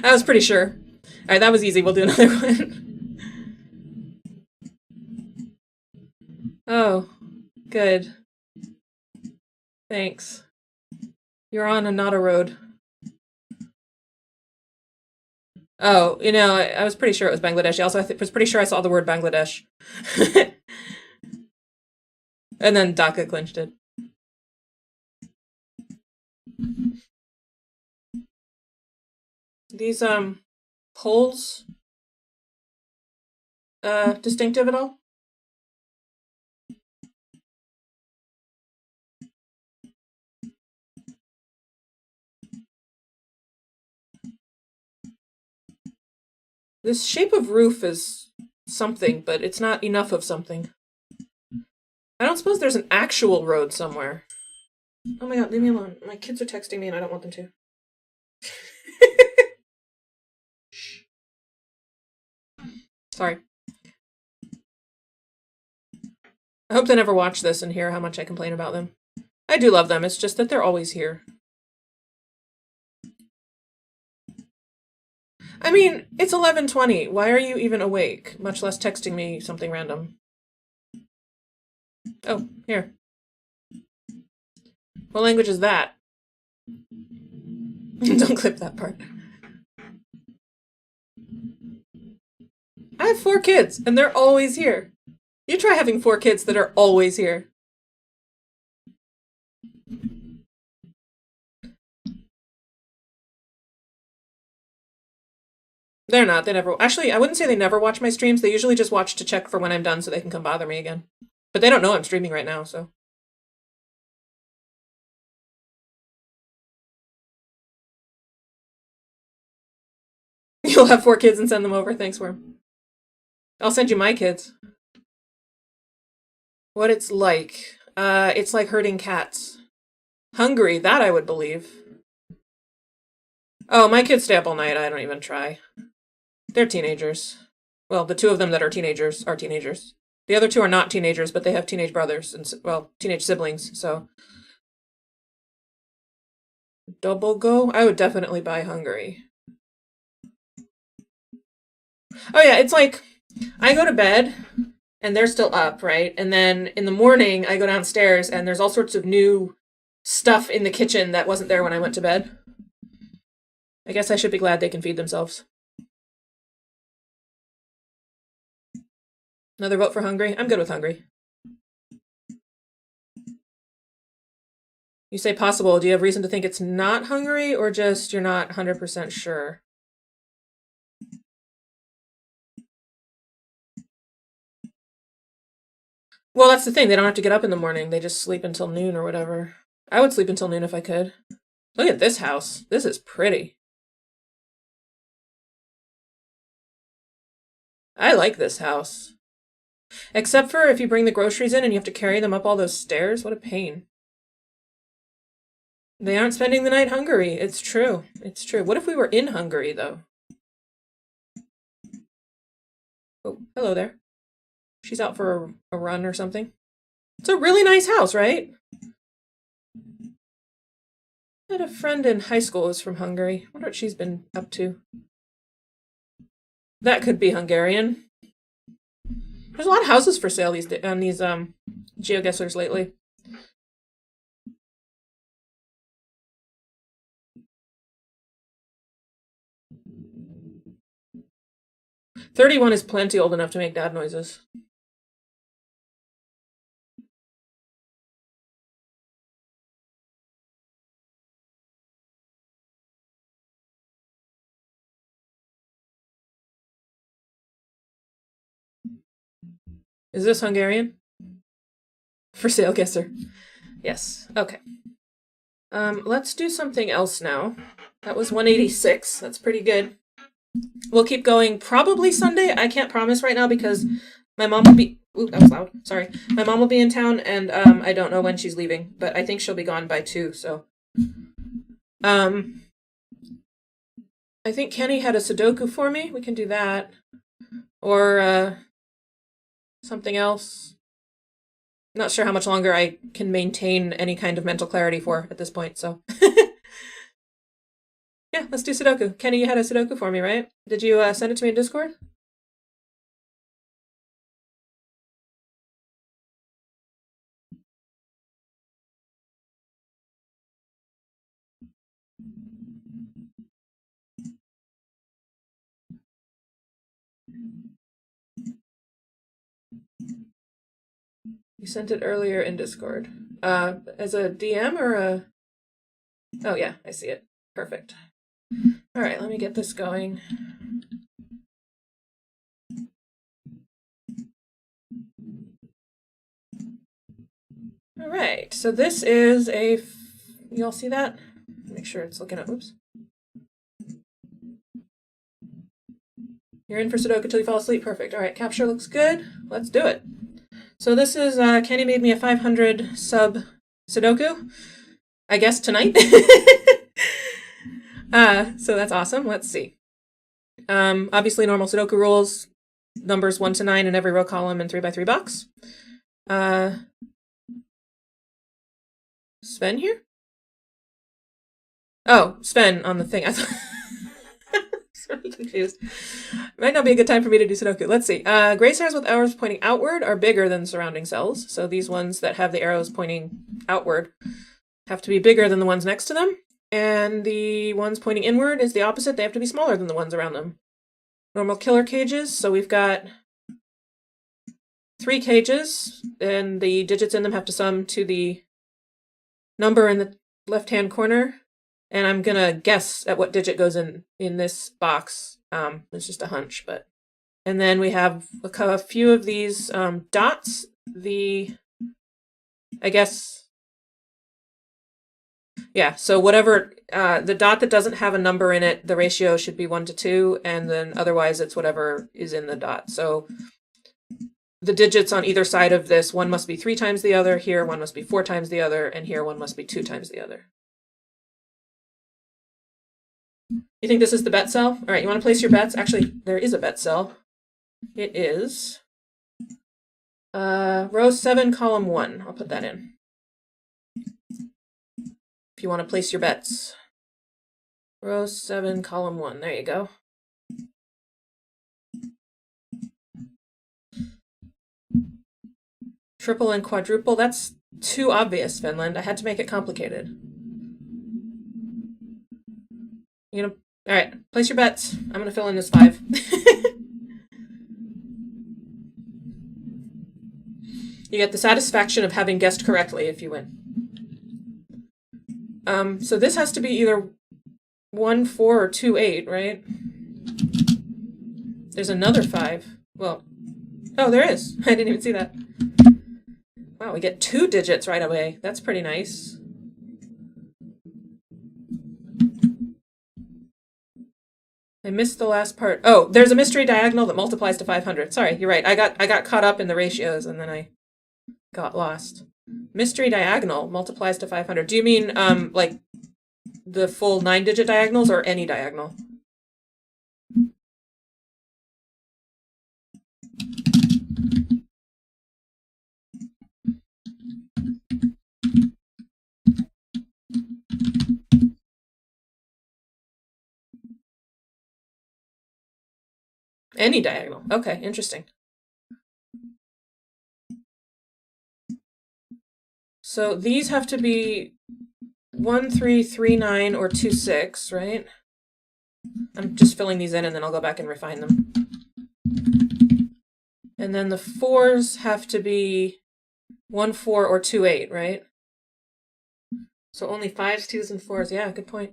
I was pretty sure. Alright, that was easy. We'll do another one. Oh, good. Thanks. You're on a not a road. Oh, I was pretty sure it was Bangladesh. Also, was pretty sure I saw the word Bangladesh. And then Dhaka clinched it. These poles distinctive at all? This shape of roof is something, but it's not enough of something. I don't suppose there's an actual road somewhere. Oh my god, leave me alone. My kids are texting me and I don't want them to. Sorry. I hope they never watch this and hear how much I complain about them. I do love them, it's just that they're always here. I mean, it's 11:20. Why are you even awake? Much less texting me something random. Oh, here. What language is that? Don't clip that part. I have 4 kids, and they're always here. You try having 4 kids that are always here. They're not. They never... Actually, I wouldn't say they never watch my streams. They usually just watch to check for when I'm done so they can come bother me again. But they don't know I'm streaming right now, so... You'll have 4 kids and send them over. Thanks, Worm. I'll send you my kids. What it's like. It's like herding cats. Hungry, that I would believe. Oh, my kids stay up all night. I don't even try. They're teenagers. Well, the 2 of them that are teenagers are teenagers. The other 2 are not teenagers, but they have teenage brothers and, well, teenage siblings, so... Double go? I would definitely buy Hungary. Oh yeah, it's like, I go to bed, and they're still up, right? And then in the morning, I go downstairs, and there's all sorts of new stuff in the kitchen that wasn't there when I went to bed. I guess I should be glad they can feed themselves. Another vote for Hungary? I'm good with Hungary. You say possible. Do you have reason to think it's not Hungary, or just you're not 100% sure? Well, that's the thing. They don't have to get up in the morning. They just sleep until noon or whatever. I would sleep until noon if I could. Look at this house. This is pretty. I like this house. Except for if you bring the groceries in and you have to carry them up all those stairs. What a pain. They aren't spending the night Hungary. It's true. It's true. What if we were in Hungary, though? Oh, hello there. She's out for a run or something. It's a really nice house, right? I had a friend in high school who's from Hungary. I wonder what she's been up to. That could be Hungarian. There's a lot of houses for sale on these GeoGuessrs lately. "31 is plenty old enough to make dad noises. Is this Hungarian? For sale guesser. Yes. Okay. Let's do something else now. That was 186. That's pretty good. We'll keep going probably Sunday. I can't promise right now because my mom will be... Ooh, that was loud. Sorry. My mom will be in town, and I don't know when she's leaving, but I think she'll be gone by 2, so... I think Kenny had a Sudoku for me. We can do that. Or, something else. Not sure how much longer I can maintain any kind of mental clarity for at this point, so... Yeah, let's do Sudoku. Kenny, you had a Sudoku for me, right? Did you send it to me in Discord? You sent it earlier in Discord. As a DM or a... Oh yeah, I see it. Perfect. Alright, let me get this going. All right, so this is a, you all see that? Make sure it's looking up, oops. You're in for Sudoku till you fall asleep, perfect. All right, capture looks good, let's do it. So this is, Kenny made me a 500 sub Sudoku, I guess tonight. So that's awesome, let's see. Obviously normal Sudoku rules, numbers 1 to 9 in every row column and 3x3 box. Sven here? Oh, Sven on the thing. I thought I'm really confused. Might not be a good time for me to do Sudoku. Let's see. Gray stars with arrows pointing outward are bigger than surrounding cells. So these ones that have the arrows pointing outward have to be bigger than the ones next to them. And the ones pointing inward is the opposite. They have to be smaller than the ones around them. Normal killer cages. So we've got 3 cages, and the digits in them have to sum to the number in the left-hand corner. And I'm gonna guess at what digit goes in this box. It's just a hunch, but. And then we have a few of these dots. I guess, yeah, so whatever, the dot that doesn't have a number in it, the ratio should be 1 to 2, and then otherwise it's whatever is in the dot. So the digits on either side of this, one must be 3 times the other, here one must be 4 times the other, and here one must be 2 times the other. You think this is the bet cell? All right, you want to place your bets? Actually, there is a bet cell. It is row 7, column 1. I'll put that in. If you want to place your bets. Row 7, column 1. There you go. Triple and quadruple. That's too obvious, Finland. I had to make it complicated. You know, all right, place your bets. I'm going to fill in this 5. You get the satisfaction of having guessed correctly if you win. So this has to be either 1, 4 or 2, 8, right? There's another 5. Well, oh, there is. I didn't even see that. Wow, we get 2 digits right away. That's pretty nice. I missed the last part. Oh, there's a mystery diagonal that multiplies to 500. Sorry, you're right. I got caught up in the ratios and then I got lost. Mystery diagonal multiplies to 500. Do you mean like the full 9-digit diagonals or any diagonal? Any diagonal. Okay, interesting. So these have to be 1, 3, 3, 9, or 2, 6, right? I'm just filling these in and then I'll go back and refine them. And then the 4s have to be 1, 4, or 2, 8, right? So only 5s, 2s, and 4s. Yeah, good point.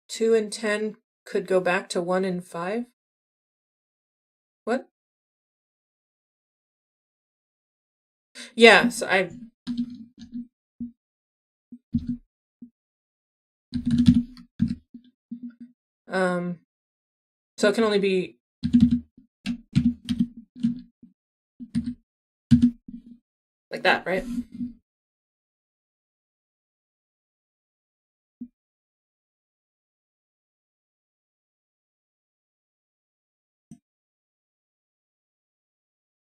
Two and 10 could go back to 1 and 5. What? Yeah, so so it can only be like that, right?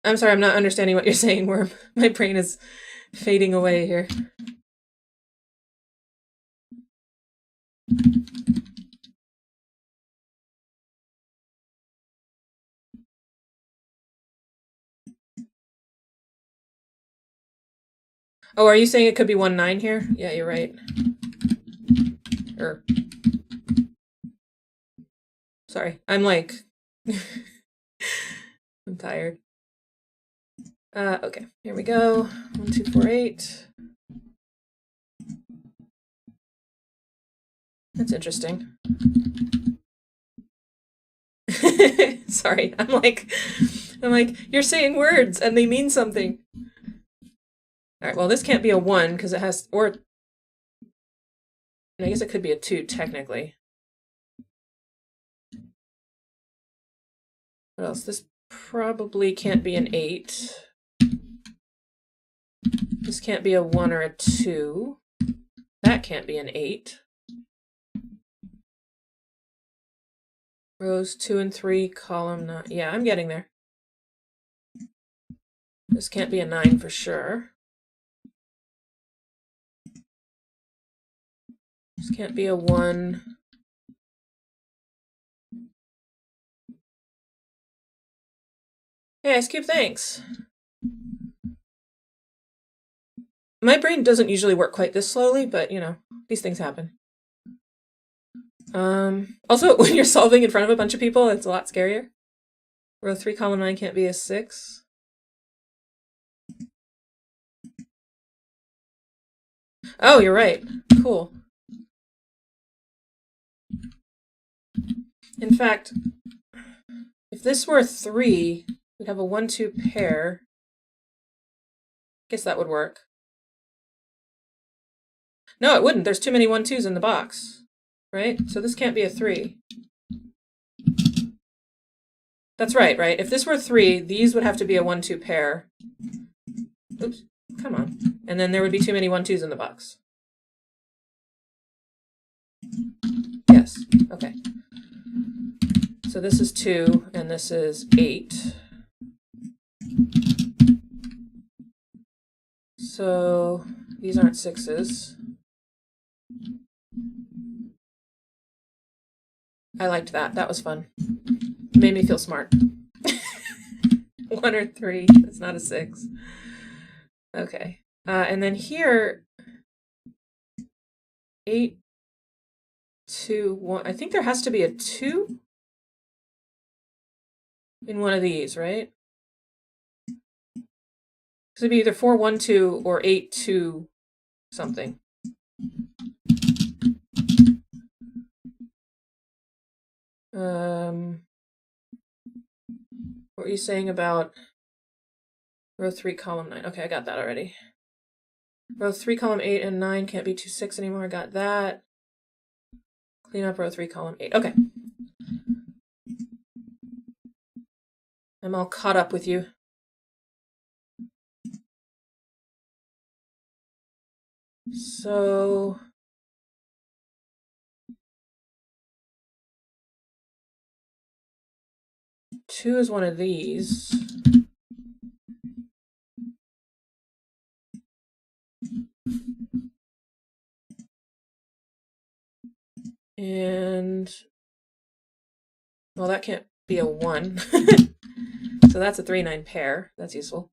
I'm sorry, I'm not understanding what you're saying, Worm. My brain is fading away here. Oh, are you saying it could be 1, 9 here? Yeah, you're right. Sorry, I'm like, I'm tired. Okay, here we go. 1, 2, 4, 8. That's interesting. Sorry, I'm like, you're saying words and they mean something. All right, well, this can't be a 1 because it has, or I guess it could be a 2 technically. What else? This probably can't be an 8. This can't be a 1 or a 2. That can't be an 8. Rows 2 and 3, column 9. Yeah, I'm getting there. This can't be a 9 for sure. This can't be a 1. Hey, Ice Cube, thanks. My brain doesn't usually work quite this slowly, but you know, these things happen. Also, when you're solving in front of a bunch of people, it's a lot scarier. Row 3, column 9 can't be a 6. Oh, you're right. Cool. In fact, if this were a 3, we'd have a 1-2 pair. Guess that would work. No, it wouldn't. There's too many 1-2s in the box, right? So this can't be a 3. That's right, right? If this were 3, these would have to be a 1-2 pair. Oops, come on. And then there would be too many 1-2s in the box. Yes, okay. So this is 2, and this is 8. So these aren't 6s. I liked that. That was fun. It made me feel smart. 1 or 3. It's not a 6. Okay. And then here, 8, 2, 1. I think there has to be a 2 in one of these, right? So it'd be either 4, 1, 2 or 8, 2 something. What were you saying about row 3, column 9? Okay, I got that already. Row 3, column 8 and 9 can't be 2, 6 anymore. I got that. Clean up row 3, column 8. Okay. I'm all caught up with you. So two is one of these. And, well, that can't be a 1. So that's a 3-9 pair. That's useful.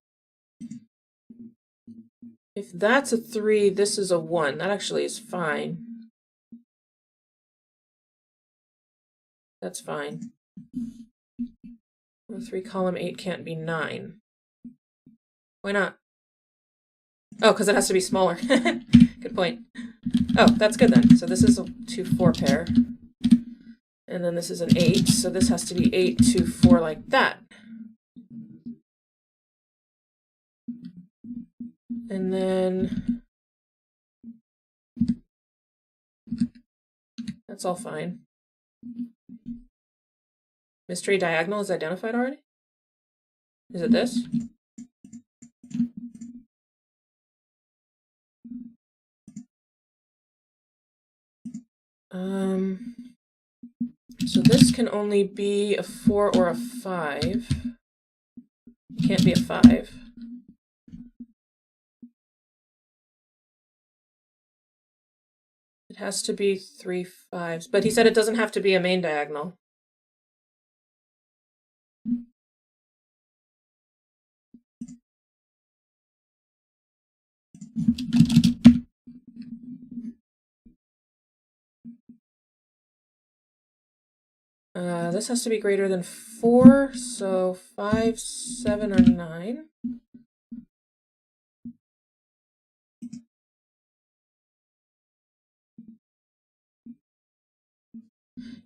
If that's a 3, this is a 1. That actually is fine. That's fine. Row 3, column 8 can't be 9. Why not? Oh, because it has to be smaller. Good point. Oh, that's good then. So this is a 2-4 pair. And then this is an 8. So this has to be 8, 2, 4 like that. And then that's all fine. Mystery diagonal is identified already? Is it this? So this can only be a 4 or a 5. It can't be a 5. It has to be 3 5s, but he said it doesn't have to be a main diagonal. This has to be greater than 4, so 5, 7, or 9.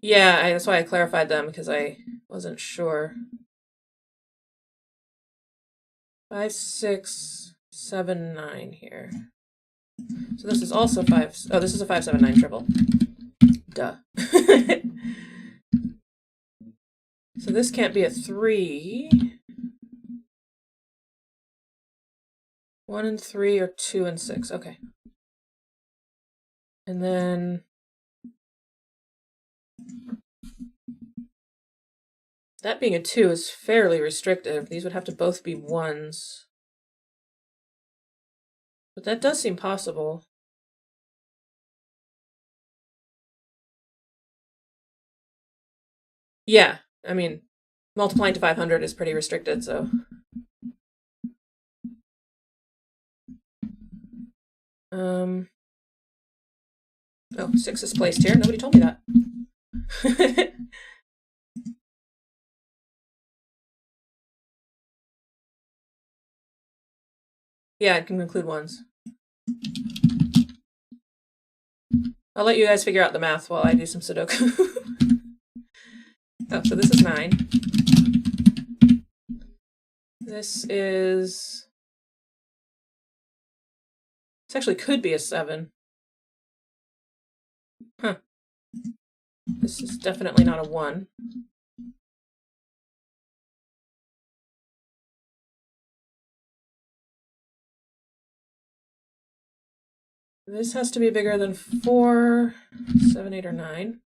Yeah, that's why I clarified them, because I wasn't sure. 5, 6, 7, 9 here. So this is also 5. Oh, this is a 5, 7, 9 triple. Duh. So this can't be a 3. 1 and 3 or 2 and 6. Okay. And then that being a 2 is fairly restrictive. These would have to both be 1s. But that does seem possible. Yeah, I mean, multiplying to 500 is pretty restricted, so. Oh, 6 is placed here. Nobody told me that. Yeah, it can include 1s. I'll let you guys figure out the math while I do some Sudoku. Oh, so this is 9. This is... This actually could be a 7. Huh. This is definitely not a 1. This has to be bigger than 4, 7, 8, or 9.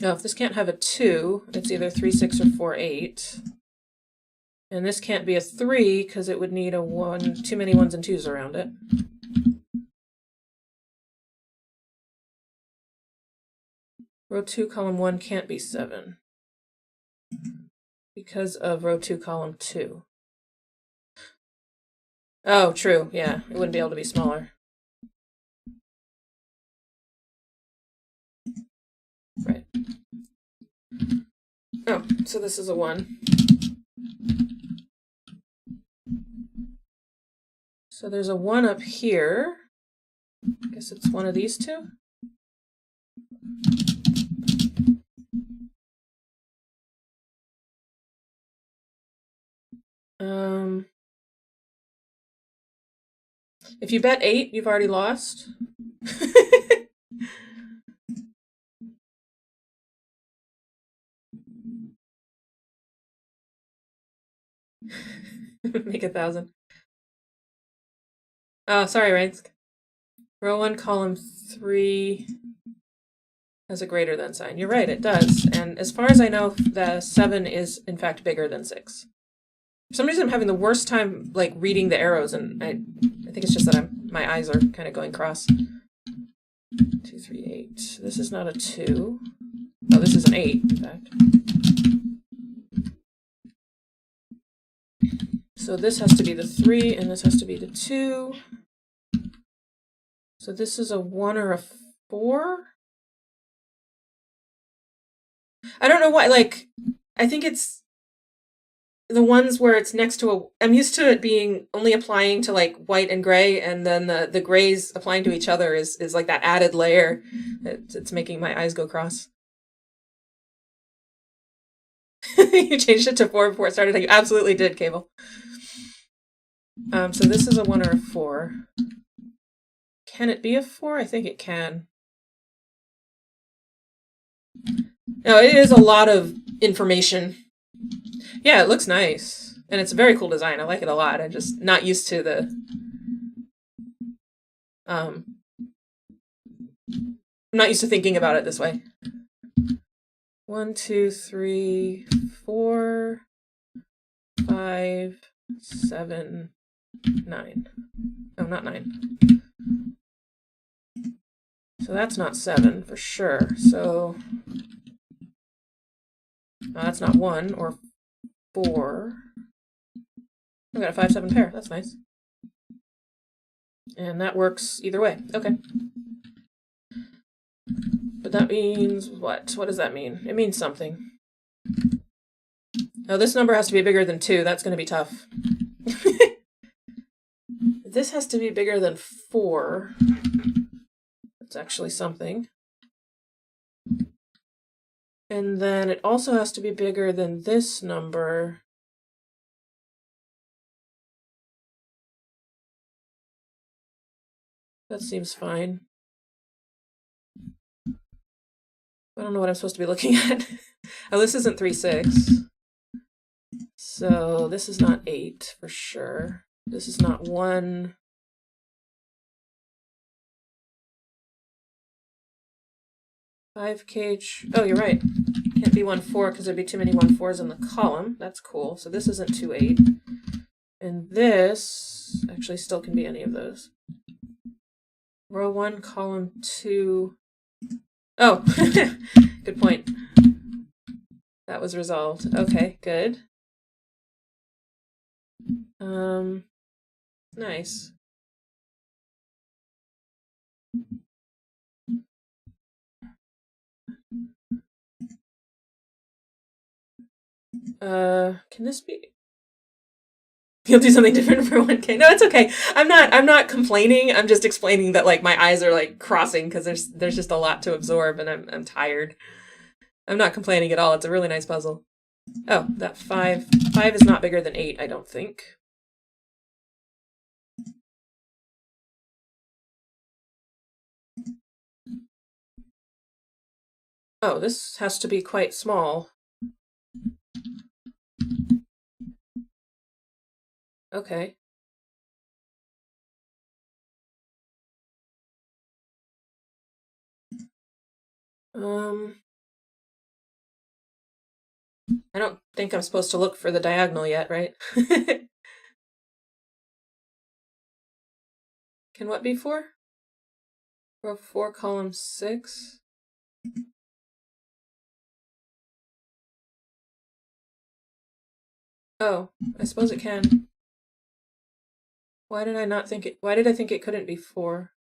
Now, if this can't have a 2, it's either 3, 6, or 4, 8. And this can't be a 3 because it would need a 1, too many 1s and 2s around it. Row 2, column 1 can't be 7 because of row 2, column 2. Oh, true. Yeah, it wouldn't be able to be smaller. Right. Oh, so this is a 1. So there's a 1 up here. I guess it's one of these two. If you bet 8, you've already lost. Make 1,000. Oh, sorry, Rainsk. Row 1, column 3 has a greater than sign. You're right, it does. And as far as I know, the 7 is in fact bigger than 6. For some reason, I'm having the worst time like reading the arrows, and I think it's just that my eyes are kind of going cross. 2, 3, 8. This is not a 2. Oh, this is an 8, in fact. So this has to be the 3, and this has to be the 2. So this is a 1 or a 4? I don't know why, like, I think it's the ones where it's next to a... I'm used to it being only applying to, like, white and gray, and then the grays applying to each other is like that added layer. It's making my eyes go cross. You changed it to 4 before it started? You absolutely did, Cable. So this is a 1 or a 4. Can it be a 4? I think it can. No, it is a lot of information. Yeah, it looks nice. And it's a very cool design. I like it a lot. I'm just not used to the... I'm not used to thinking about it this way. 1, 2, 3, 4, 5, 7, 9. Oh, not 9. So that's not 7 for sure. So that's not 1 or 4. I got a 5, 7 pair. That's nice. And that works either way. Okay. But that means what? What does that mean? It means something. Oh, this number has to be bigger than 2. That's going to be tough. This has to be bigger than 4. That's actually something. And then it also has to be bigger than this number. That seems fine. I don't know what I'm supposed to be looking at. Oh, this isn't 3, 6. So this is not 8 for sure. This is not 1. Five kh. Oh, you're right. Can't be 1, 4 because there'd be too many 1, 4s in the column. That's cool. So this isn't 2, 8. And this actually still can be any of those. Row 1, column 2. Oh, good point. That was resolved. Okay, good. Nice. Can this be? You'll do something different for 1K. No, it's okay. I'm not complaining. I'm just explaining that like my eyes are like crossing because there's just a lot to absorb and I'm tired. I'm not complaining at all. It's a really nice puzzle. Oh, that 5 is not bigger than 8, I don't think. Oh, this has to be quite small. Okay. I don't think I'm supposed to look for the diagonal yet, right? Can what be 4? Row 4, column 6. Oh, I suppose it can. Why did I think it couldn't be 4?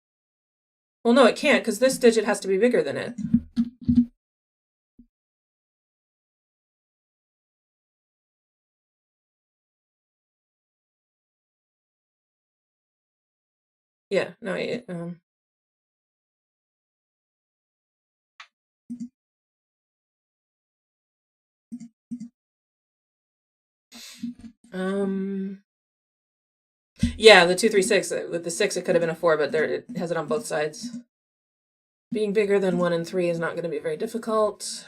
Well, no, it can't, because this digit has to be bigger than it. Yeah, no, yeah, the 2, 3, 6. With the 6, it could have been a 4, but there it has it on both sides. Being bigger than 1 and 3 is not going to be very difficult.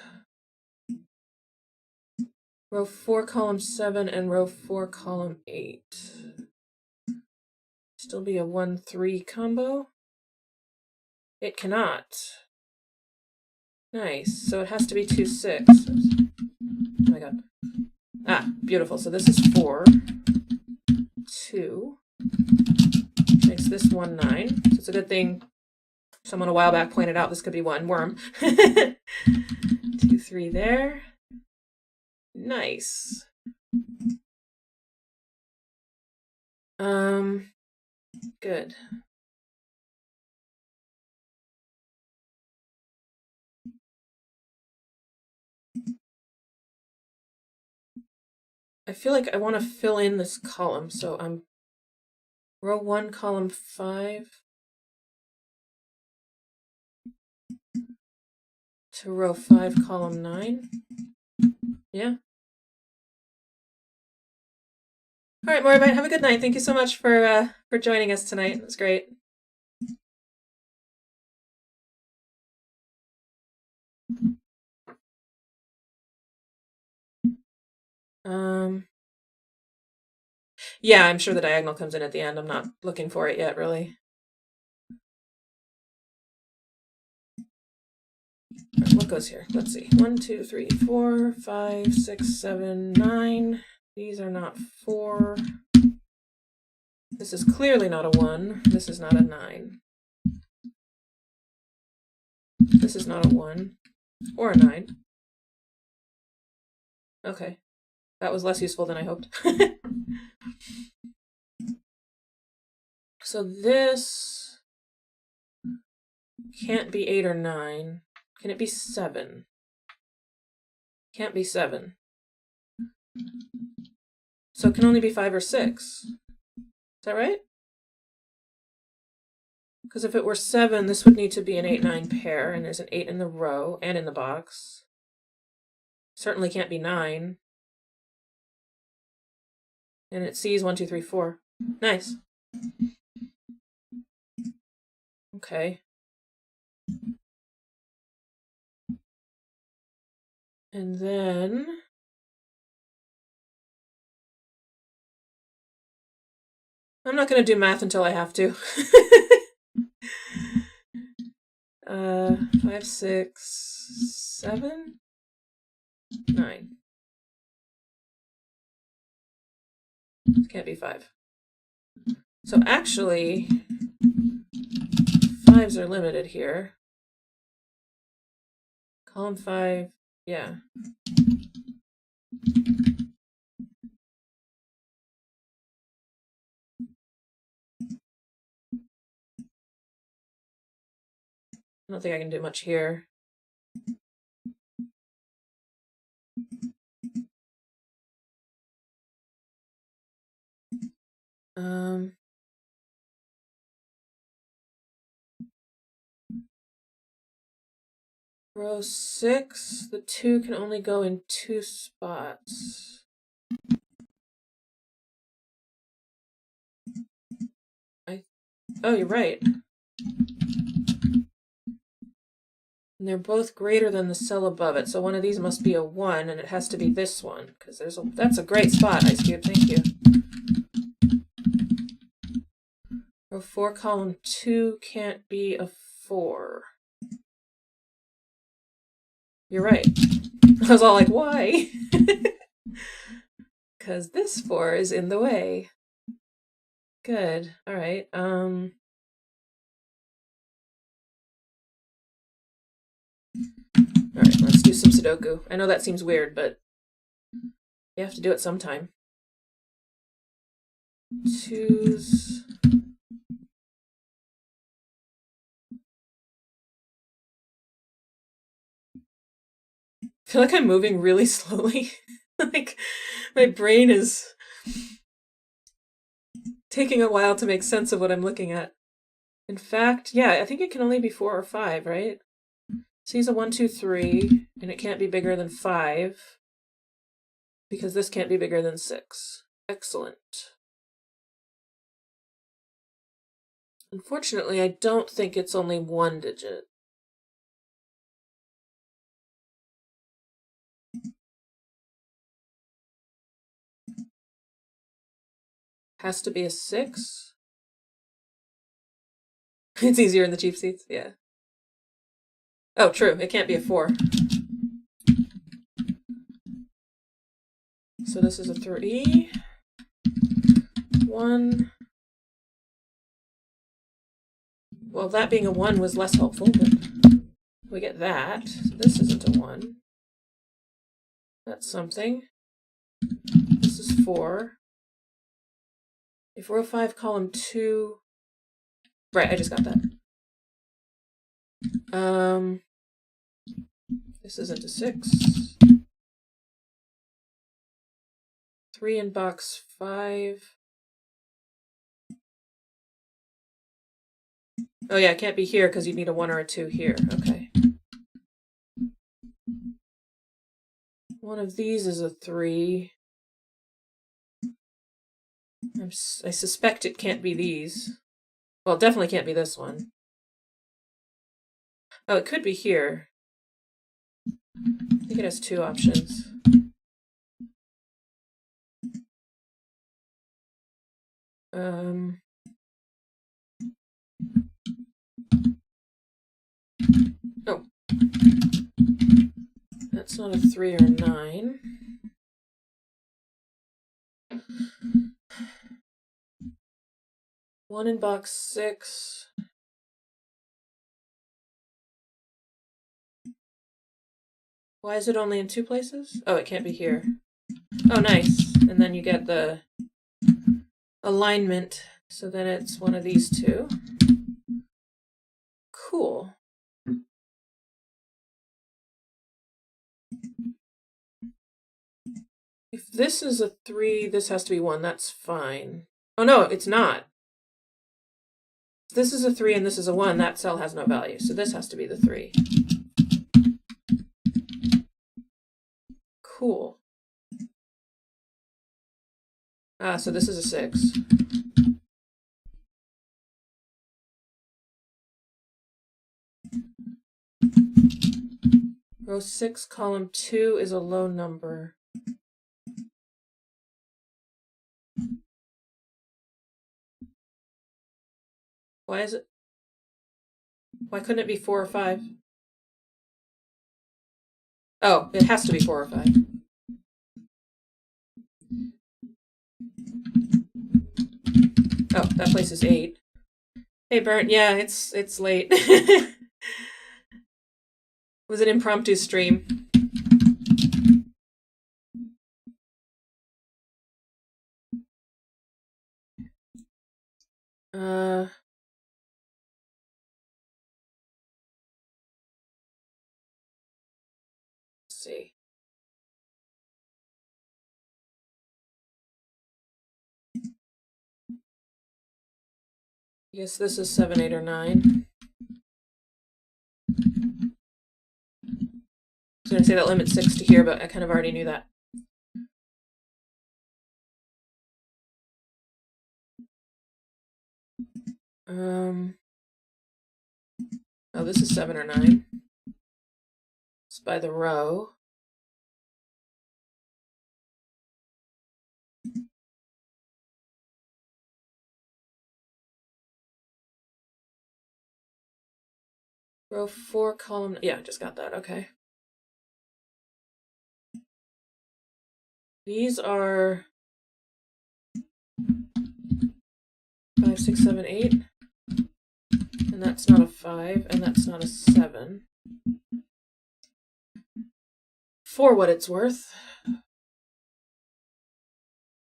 Row 4, column 7, and row 4, column 8. Still be a 1, 3 combo? It cannot. Nice. So it has to be 2, 6. Oh my god. Ah, beautiful. So this is 4. 2. Makes this 1, 9. So it's a good thing someone a while back pointed out this could be 1 worm. 2, 3 there. Nice. Good. I feel like I want to fill in this column, so I'm row 1, column 5 to row 5, column 9. Yeah. All right, Moribite, have a good night. Thank you so much for joining us tonight. It was great. Yeah, I'm sure the diagonal comes in at the end. I'm not looking for it yet, really. Right, what goes here? Let's see. 1, 2, 3, 4, 5, 6, 7, 9. These are not 4. This is clearly not a 1. This is not a 9. This is not a 1 or a 9. Okay. That was less useful than I hoped. So this can't be 8 or 9. Can it be 7? Can't be 7. So it can only be 5 or 6. Is that right? Because if it were 7, this would need to be an 8-9 pair, and there's an 8 in the row and in the box. Certainly can't be 9. And it sees 1, 2, 3, 4. Nice. Okay. And then I'm not going to do math until I have to. 5, 6, 7, 9. It can't be 5. So actually, 5s are limited here. Column 5, yeah. I don't think I can do much here. Row 6, the 2 can only go in 2 spots. Oh, you're right. And they're both greater than the cell above it, so one of these must be a 1, and it has to be this one, because that's a great spot, Ice Cube, thank you. Row 4, column 2 can't be a 4. You're right. I was all like, why? Because this 4 is in the way. Good. All right. All right, let's do some Sudoku. I know that seems weird, but you have to do it sometime. 2s. I feel like I'm moving really slowly. Like, my brain is taking a while to make sense of what I'm looking at. In fact, yeah, I think it can only be 4 or 5, right? C's a 1, 2, 3, and it can't be bigger than 5, because this can't be bigger than 6. Excellent. Unfortunately, I don't think it's only 1 digit. Has to be a 6. It's easier in the cheap seats, yeah. Oh, true, it can't be a 4. So this is a 3. 1. Well, that being a 1 was less helpful, but we get that. So this isn't a 1. That's something. This is 4. If row 5, column 2... Right, I just got that. This isn't a 6. 3 in box 5. Oh yeah, it can't be here because you need a 1 or a 2 here. Okay. One of these is a 3. I suspect it can't be these. Well, it definitely can't be this one. Oh, it could be here. I think it has 2 options. Oh. That's not a 3 or a 9. One in box 6. Why is it only in 2 places? Oh, it can't be here. Oh, nice. And then you get the alignment. So then it's one of these 2. Cool. If this is a 3, this has to be 1. That's fine. Oh, no, it's not. This is a 3 and this is a 1. That cell has no value, so this has to be the 3. Cool. Ah, so this is a 6. Row 6, column 2 is a low number. Why is it? Why couldn't it be 4 or 5? Oh, it has to be 4 or 5. Oh, that place is 8. Hey, Burnt. Yeah, it's late. Was an impromptu stream. Let's see. I guess this is 7, 8, or 9. I was going to say that limits 6 to here, but I kind of already knew that. Oh, this is 7 or 9. It's by the row. Row 4, column... Yeah, I just got that. Okay. These are 5, 6, 7, 8. And that's not a 5, and that's not a 7. For what it's worth.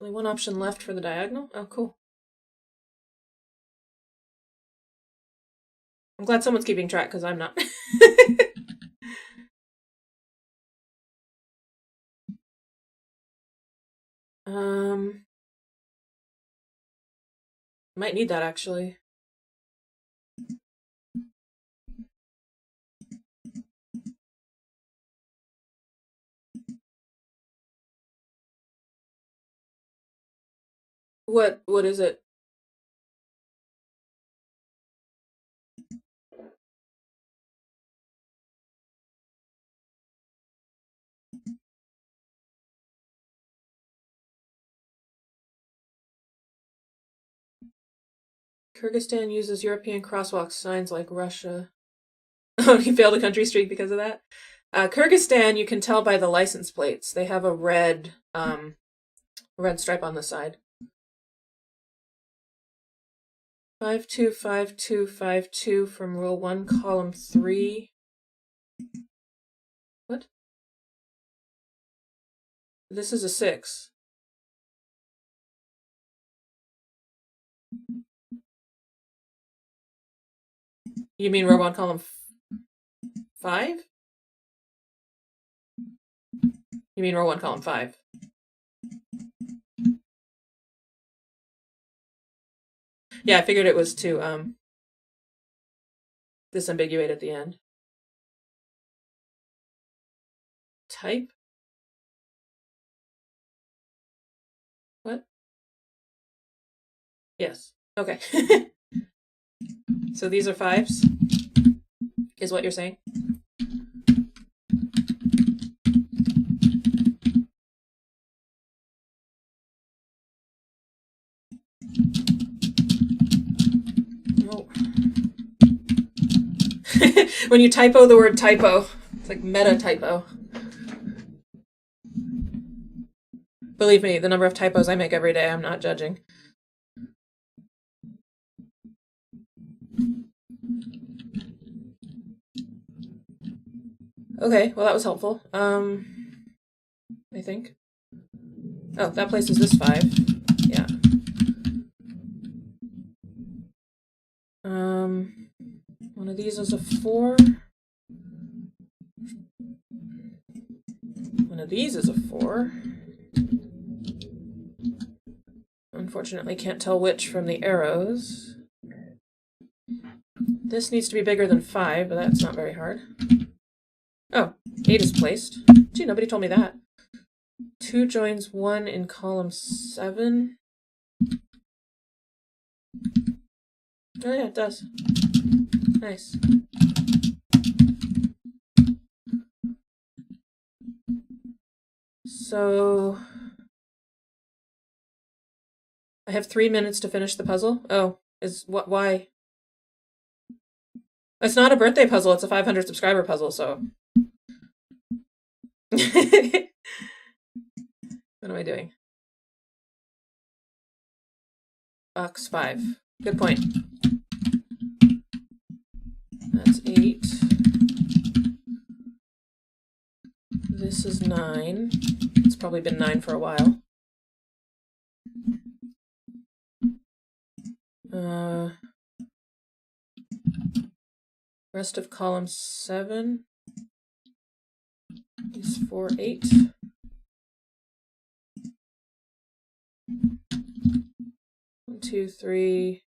Only one option left for the diagonal? Oh, cool. I'm glad someone's keeping track, because I'm not. Might need that, actually. What is it? Kyrgyzstan uses European crosswalk signs like Russia. Oh, he failed a country streak because of that? Kyrgyzstan, you can tell by the license plates. They have a red stripe on the side. 5, 2, 5, 2, 5, 2 from row 1, column 3. What? This is a 6. You mean row 1, column 5? You mean row 1, column 5? Yeah, I figured it was to disambiguate at the end. Type? What? Yes. Okay. So these are 5s, is what you're saying? Oh. When you typo the word typo, it's like meta typo. Believe me, the number of typos I make every day, I'm not judging. Okay, well that was helpful. I think. Oh, that place is this 5. Yeah. One of these is a 4. One of these is a 4. Unfortunately, can't tell which from the arrows. This needs to be bigger than 5, but that's not very hard. Oh, 8 is placed. Gee, nobody told me that. 2 joins 1 in column 7. Oh yeah, it does. Nice. So I have 3 minutes to finish the puzzle. Oh, why? It's not a birthday puzzle, it's a 500 subscriber puzzle, so. What am I doing? Box 5. Good point. That's 8. This is 9. It's probably been 9 for a while. Rest of column 7 is 4, 8. 1, 2, 3.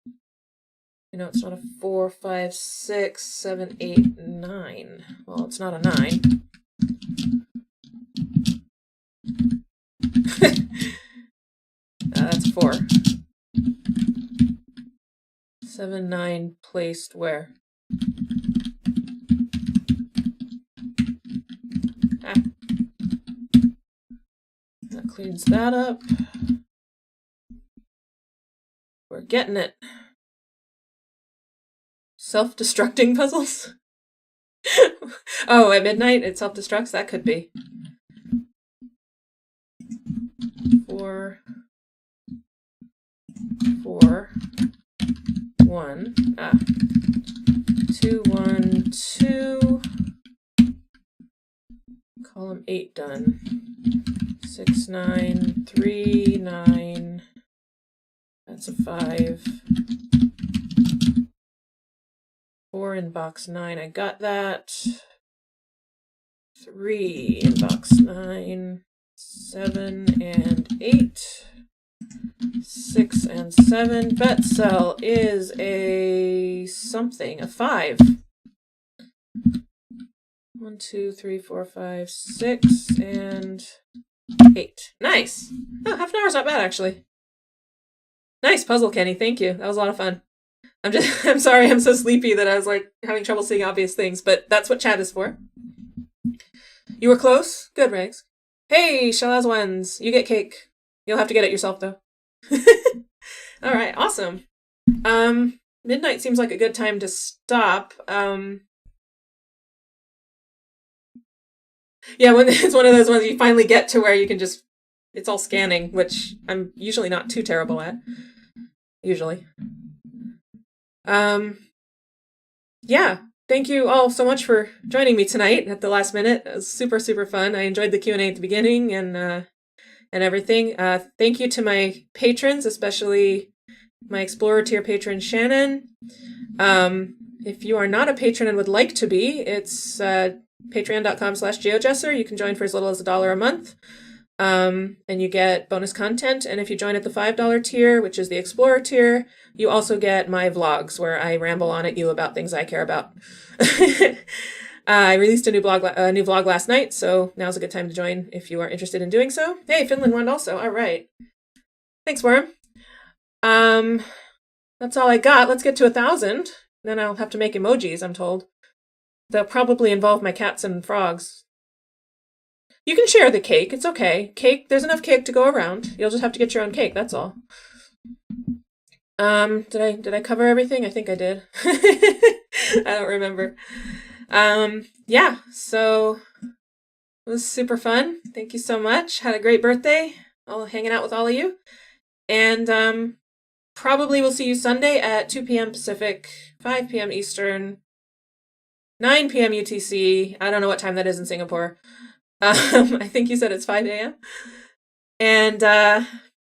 No, it's not a 4, 5, 6, 7, 8, 9. Well, it's not a 9. That's a 4. 7, 9 placed where? Ah. That cleans that up. We're getting it. Self-destructing puzzles? Oh, at midnight it self-destructs? That could be. 4, 4, 1. 2, 1, 2. Column 8 done. 6, 9, 3, 9. That's a 5. 4 in box 9. I got that. 3 in box 9. 7 and 8. 6 and 7. Bet cell is a something, a 5. 1, 2, 3, 4, 5, 6, and 8. Nice! Oh, half an hour's not bad, actually. Nice puzzle, Kenny. Thank you. That was a lot of fun. I'm sorry I'm so sleepy that I was like having trouble seeing obvious things, but that's what chat is for. You were close? Good, Regs. Hey, Shalaz wins. You get cake. You'll have to get it yourself, though. All right, awesome. Midnight seems like a good time to stop. Yeah, when it's one of those ones you finally get to where you can just, it's all scanning, which I'm usually not too terrible at. Usually. Yeah, thank you all so much for joining me tonight at the last minute. It was super, super fun. I enjoyed the Q&A at the beginning and everything. Thank you to my patrons, especially my Explorer tier patron, Shannon. If you are not a patron and would like to be, it's patreon.com/GeoGuessr. You can join for as little as $1 a month. And you get bonus content. And if you join at the $5 tier, which is the Explorer tier, you also get my vlogs where I ramble on at you about things I care about. I released a new vlog last night, so now's a good time to join if you are interested in doing so. Hey, Finland won also. All right. Thanks, Worm. That's all I got. Let's get to 1,000. Then I'll have to make emojis, I'm told. They'll probably involve my cats and frogs. You can share the cake. It's okay. Cake, there's enough cake to go around. You'll just have to get your own cake, that's all. Did I cover everything? I think I did. I don't remember. Yeah, so it was super fun. Thank you so much. Had a great birthday. All hanging out with all of you. And probably we'll see you Sunday at 2 p.m. Pacific, 5 p.m. Eastern, 9 p.m. UTC. I don't know what time that is in Singapore. I think you said it's 5 a.m. And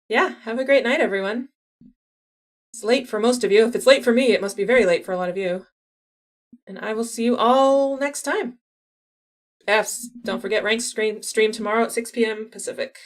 yeah, have a great night, everyone. It's late for most of you. If it's late for me, it must be very late for a lot of you. And I will see you all next time. Yes, don't forget Ranked stream tomorrow at 6 p.m. Pacific.